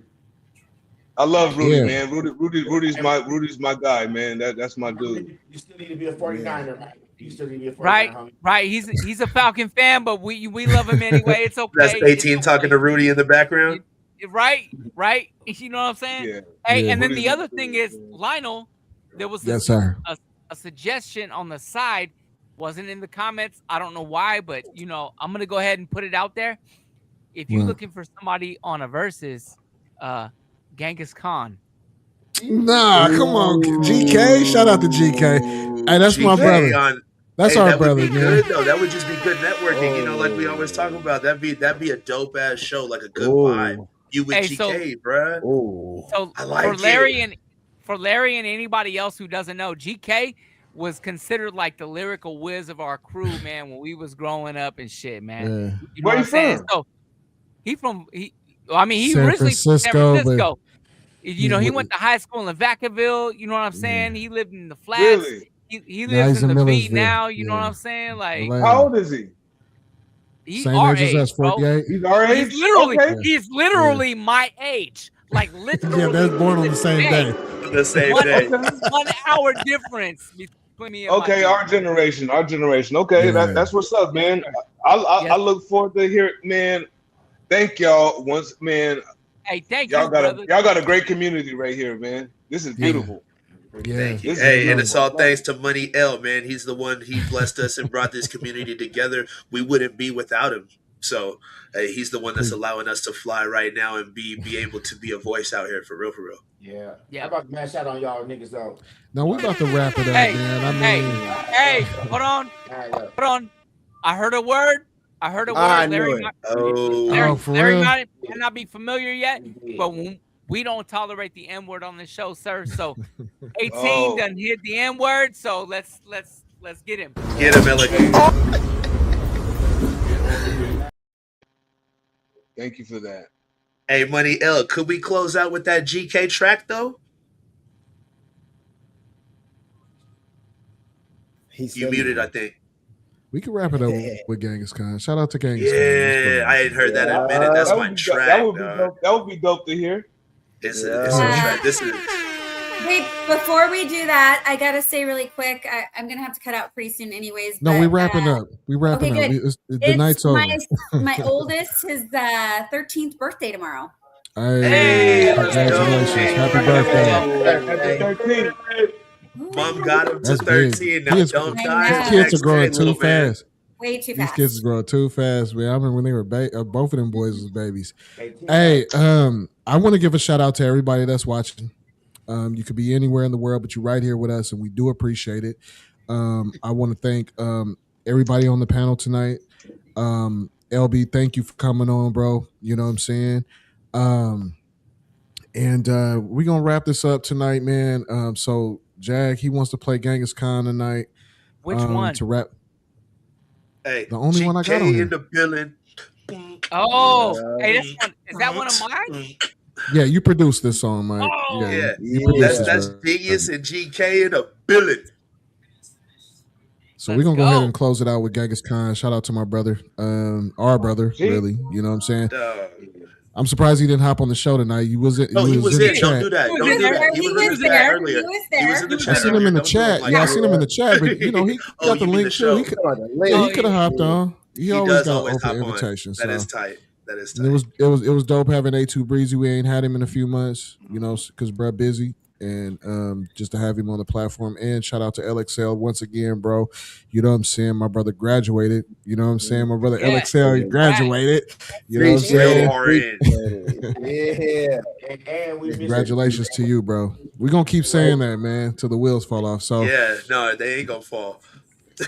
I love Rudy, man. Rudy's my guy, man. That's my dude. You still need to be a 49er, man. You still need to be a 49er, right, homie. right. He's a Falcon fan, but we love him anyway. It's okay. That's 18 talking to Rudy in the background. Right. You know what I'm saying? Yeah. Hey, and then the other thing is, Lionel, there was a suggestion on the side, wasn't in the comments. I don't know why, but I'm gonna go ahead and put it out there. If you're looking for somebody on a versus, Genghis Khan. Nah, come on, GK. Shout out to GK. Hey, that's my brother. That's our that brother, would be man. good, though. That would just be good networking. Like we always talk about. That'd be a dope ass show, like a good vibe. You with GK, bruh. So I like for Larry and anybody else who doesn't know, GK was considered like the lyrical whiz of our crew, man, when we was growing up and shit, man. You know what I'm saying? So he originally from San Francisco. He went to high school in Vacaville. You know what I'm saying? He lived in the flats. Really? He lives in the V now. You know what I'm saying? Like, how old is he? He's Same our age as us, bro. He's our age. He's literally my age. Like literally. Yeah, they're born on the same day. The same day. 1 hour difference between me and my our generation. Okay, that's what's up, man. I look forward to hear, man. Thank y'all once, man. Hey, thank y'all you, brother. Y'all got a great community right here, man. This is beautiful. Yeah. Thank you. Hey, and it's all thanks to Money L, man. He's the one. He blessed us and brought this community together. We wouldn't be without him. So he's the one that's allowing us to fly right now and be able to be a voice out here for real. Yeah. I'm about to mash out on y'all niggas though. No, we're about to wrap it up, man. Hey, hold on. I heard a word. Larry might not be familiar yet, but we don't tolerate the N word on this show, sir. So 18 done hit the N word. So let's get him. Get him, Elegant. Thank you for that. Hey, Money L, could we close out with that GK track though? You muted, I think. We can wrap it up with Genghis Khan. Shout out to Genghis Khan. Yeah, I ain't heard that in a minute. That's my track. That would be dope. That would be dope to hear. It's a track. This is. Wait, before we do that, I gotta say really quick. I'm gonna have to cut out pretty soon, anyways. No, but, we wrapping up. We wrapping okay, up. good. The night's over. My oldest, his 13th birthday tomorrow. Hey, congratulations! Happy birthday! Happy 13. Mom got him to 13. Now don't die. These kids are growing too fast. Way too These fast. kids are growing too fast, man. I remember when they were both of them boys was babies. Hey, I want to give a shout out to everybody that's watching. You could be anywhere in the world, but you're right here with us, and we do appreciate it. I want to thank everybody on the panel tonight. LB, thank you for coming on, bro. You know what I'm saying? And we're going to wrap this up tonight, man. So, Jag, he wants to play Genghis Khan tonight. Which one? To rap. Hey, the only one I got on here. in the building. Oh, hey, this one, is that one of mine? Yeah, you produced this song, Mike. Oh, Yeah, you produced that's this, Genius and GK in the building. So we're gonna go ahead and close it out with Genghis Khan. Shout out to my brother, our brother, really. You know what I'm saying? I'm surprised he didn't hop on the show tonight. He was in. No, he was in. The Don't chat. do that. Don't do that. He was in the chat earlier. He was in the chat. I seen him in the chat. Yeah, I seen him in the chat, but you know he got the link too. He could have hopped on. He always got open invitations. That is tight. That is tight. And it was dope having A2 Breezy. We ain't had him in a few months, you know, because bro busy. And just to have him on the platform. And shout out to LXL once again, bro. You know what I'm saying? My brother graduated. You know what I'm saying? My brother LXL, he graduated. You know what I'm saying? Yeah. Congratulations to you, bro. We're gonna keep saying that, man, till the wheels fall off. So yeah, no, they ain't gonna fall.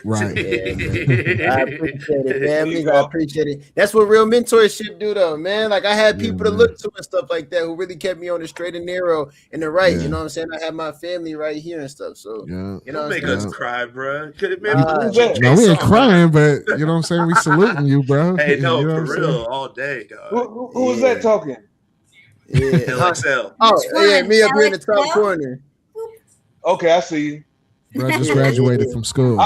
Right. Yeah, I appreciate it, man. I appreciate it. That's what real mentorship do, though, man. Like I had people to look to and stuff like that who really kept me on the straight and narrow and the right. Yeah. You know what I'm saying? I have my family right here and stuff. So you know, don't make us cry, bro. No, we ain't crying, but you know what I'm saying? We saluting you, bro. Hey, no, you know for real, all day, dog. Who was that talking? Yeah. LXL. Oh, yeah, me up here in the top corner. Okay, I see you. Bro just graduated from school.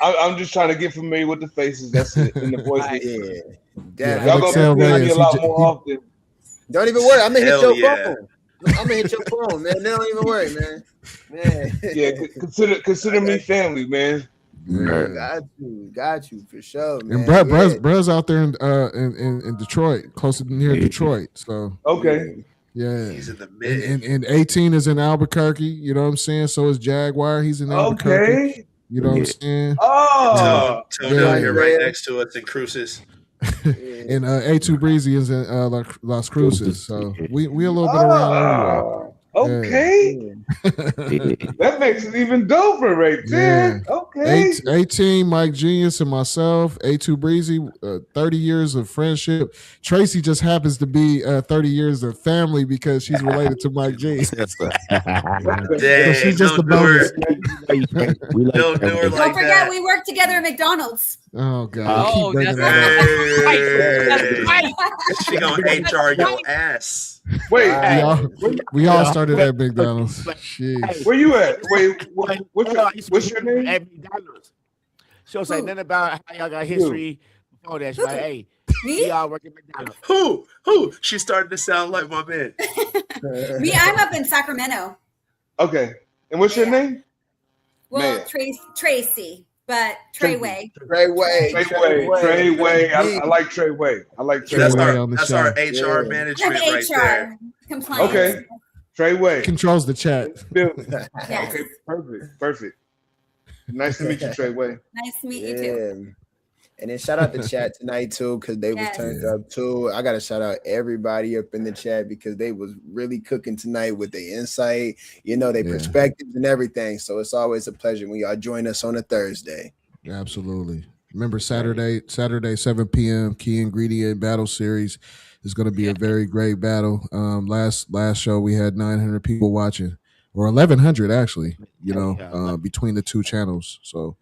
I'm just trying to get familiar with the faces. That's it. And the voices. Yeah. Y'all gonna be behind me a lot more often. Don't even worry. I'm gonna hit Hell your yeah. phone. I'm gonna hit your phone, man. Don't even worry, man. Yeah, consider me family, man. Got you for sure, man. And bruh's out there in Detroit, close to near Detroit. So okay. Yeah, he's in the mid. And 18 is in Albuquerque. You know what I'm saying? So is Jaguar. He's in Albuquerque. Okay. You know what I'm saying? Oh, Tone out here right next to us in Cruces. And A2 Breezy is in Las Cruces. So we a little bit around everywhere. Okay. That makes it even doper right there. Yeah. Okay. 18, Mike Genius and myself, A2 Breezy, 30 years of friendship. Tracy just happens to be 30 years of family because she's related to Mike G. So she's just a bonus. Don't do her like Don't forget, that. we work together at McDonald's. Oh, God. Oh, Keep bringing that's that right. She gonna HR your ass. Wait, we all started at McDonald's. Jeez. where you at? Wait, what's your name? At McDonald's. She'll say nothing about how y'all got history before that. She's like, hey, we all work at McDonald's. Who? She's starting to sound like my man. Me, I'm up in Sacramento. Okay. And what's your name? Well, Tracy, but Treyway. Treyway. I like Treyway. That's our HR management right there. Compliance. Okay. Treyway Controls the chat. Yes. Okay, perfect. Nice to meet you, Treyway. Nice to meet you too. And then shout out the chat tonight too, because they was turned up too. I gotta shout out everybody up in the chat because they was really cooking tonight with their insight, their perspectives and everything. So it's always a pleasure when y'all join us on a Thursday. Absolutely. Remember Saturday 7 p.m. Key Ingredient Battle Series is going to be a very great battle. Last show we had 900 people watching, or 1,100 actually. Between the two channels. So.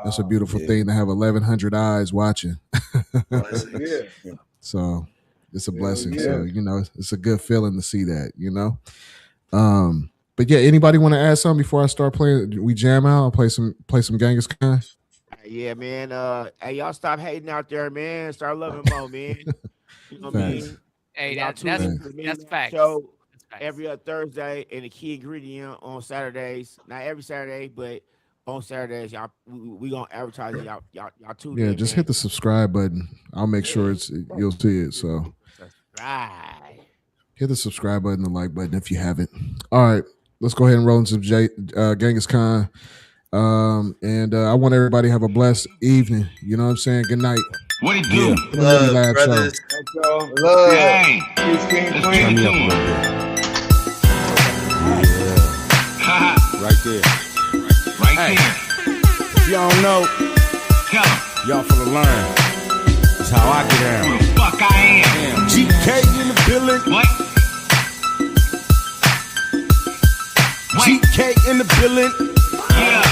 That's a beautiful thing to have 1,100 eyes watching. So it's a blessing. So, it's a good feeling to see that, But yeah, anybody want to add something before I start playing? We jam out and play some Genghis Khan? Yeah, man. Hey, y'all stop hating out there, man. Start loving more, man. You know what I mean? Hey, Y'all that's facts. Show every other Thursday and the key ingredient on Saturdays. Not every Saturday, but on Saturdays, y'all we gonna advertise it. Y'all tune in. Yeah, just hit the subscribe button. I'll make sure you'll see it. So Right. hit the subscribe button, the like button if you haven't. All right, let's go ahead and roll into Genghis Khan. And I want everybody to have a blessed evening. You know what I'm saying? Good night. What it do? MIDI Lab Show. Let's go. Love. Hey. Peace, king, Let's queen. turn me up a little bit. Yeah. Right there. Right there. If y'all don't know, y'all finna learn. That's how I get down. Who the fuck I am? GK in the building. What? GK in the building. Yeah.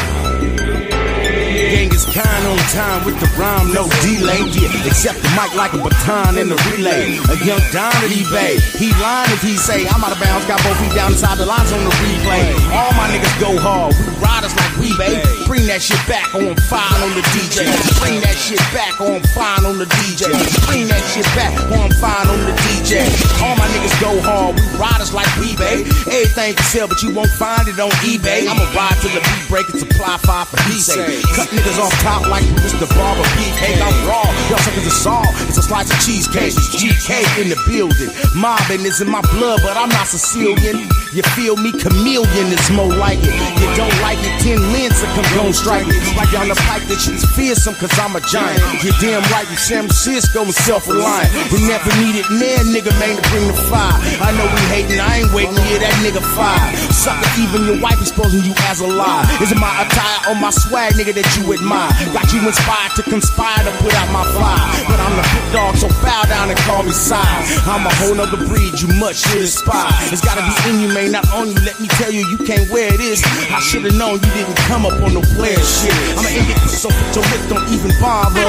Genghis Khan on time with the rhyme, no delay. Yeah, accept the mic like a baton in the relay. A young Don at eBay. He lying if he say I'm out of bounds, got both feet down inside the lines on the replay. All my niggas go hard, we riders like we, babe. Bring that shit back on fine on the DJ. Bring that shit back on fine on the DJ. Bring that shit back on fine on the DJ. All my niggas go hard, we riders like we, babe. Everything for sale, but you won't find it on eBay. I'ma ride till the beat break and supply fire for D-Say. Cut niggas off top like Mr. Barber Beefcake. I'm raw, y'all suckers are soft. It's a slice of cheesecake. GK in the building. Mobbing is in my blood, but I'm not Sicilian. You feel me? Chameleon is more like it. You don't like it, 10 lens that come gon' strike it. Like on the pipe that shit's fearsome, cause I'm a giant. You damn right, you San Francisco and self-reliant. We never needed near nigga, man, to bring the fire. I know we hating, I ain't waiting to hear that nigga fire. Sucker, even your wife exposing you as a lie. Is it my attire or my swag, nigga, that you admire? Got you inspired to conspire to put out my fire. But I'm the big dog, so bow down and call me sire. I'm a whole nother breed, you much should aspire. It's gotta be in you, man, not on you. Let me tell you, you can't wear this. I should've known you didn't come up on no player shit. I'ma end it so put your lips, don't even bother.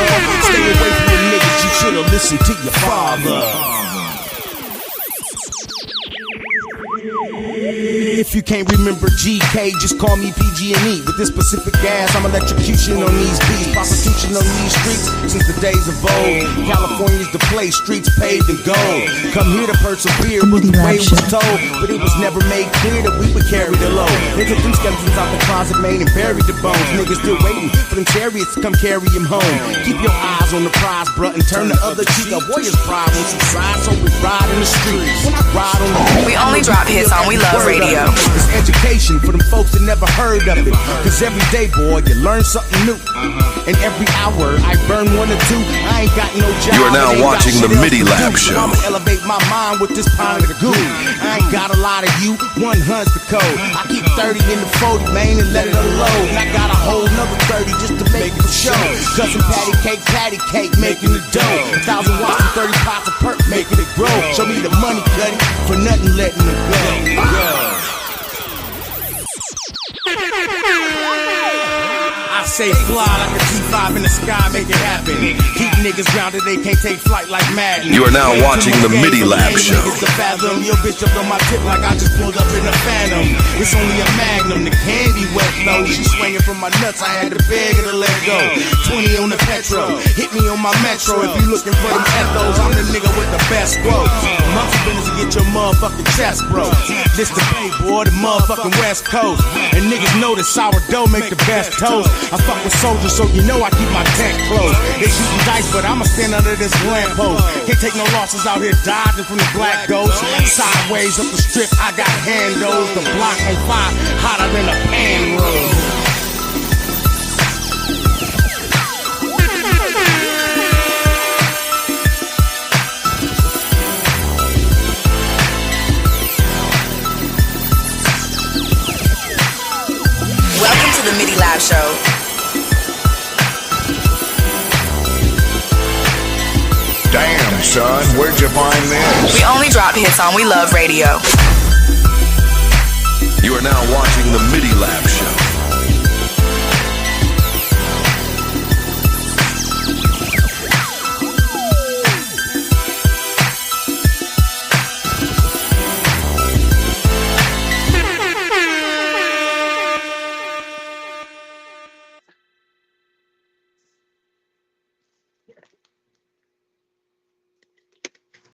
Stay away from the niggas, you should've listened to your father. If you can't remember GK, just call me PG&E. With this specific gas, I'm electrocution on these beats. Prostitution on these streets since the days of old. California's the place, streets paved in gold. Come here to persevere, was the way was told. But it was never made clear that we would carry the load. They took them skeletons out the closet, man, and buried the bones. Niggas still waiting for them chariots to come carry him home. Keep your eyes on the prize, bruh, and turn the other cheek. A warrior's pride on some side, so we ride in the streets. When I ride on the We only drop hits on We Love Radio. It's education for them folks that never heard of it. Cause every day, boy, you learn something new. And every hour, I burn 1 or 2. I ain't got no job. You are now watching the MIDI Lab Show. I'ma elevate my mind with this pint of goo. I ain't got a lot of you, 100's the code. I keep 30 in the 40, man, and let it unload. And I got a whole nother 30 just to make it for show. Cousin patty cake, making the dough. 1,000 watts and 30 pots of perk, making it grow. Show me the money, cutty, for nothing letting it go. Yeah. I say fly like a G5 in the sky, make it happen. Keep niggas grounded, they can't take flight like Madden. You are now watching the MIDI Lab Show. Your bitch up on my tip like I just pulled up in a Phantom. It's only a Magnum, the candy wet though. She swinging from my nuts, I had to beg her to let go. 20 on the Petro, hit me on my Metro. If you looking for them ethos, I'm the nigga with the best quotes. Monkey business to get your motherfucking chest broke. This the pay, boy, the motherfucking West Coast. And niggas know that sourdough make the best toast. I fuck with soldiers, so you know I keep my tent closed. They shooting dice, but I'ma stand under this lamppost. Can't take no losses out here dodging from the black ghost. Sideways up the strip, I got handles. The block on fire, hotter than a pan roll. Welcome to the MIDI Lab Show. Damn, son, where'd you find this? We only drop hits on We Love Radio. You are now watching the MIDI Lab Show.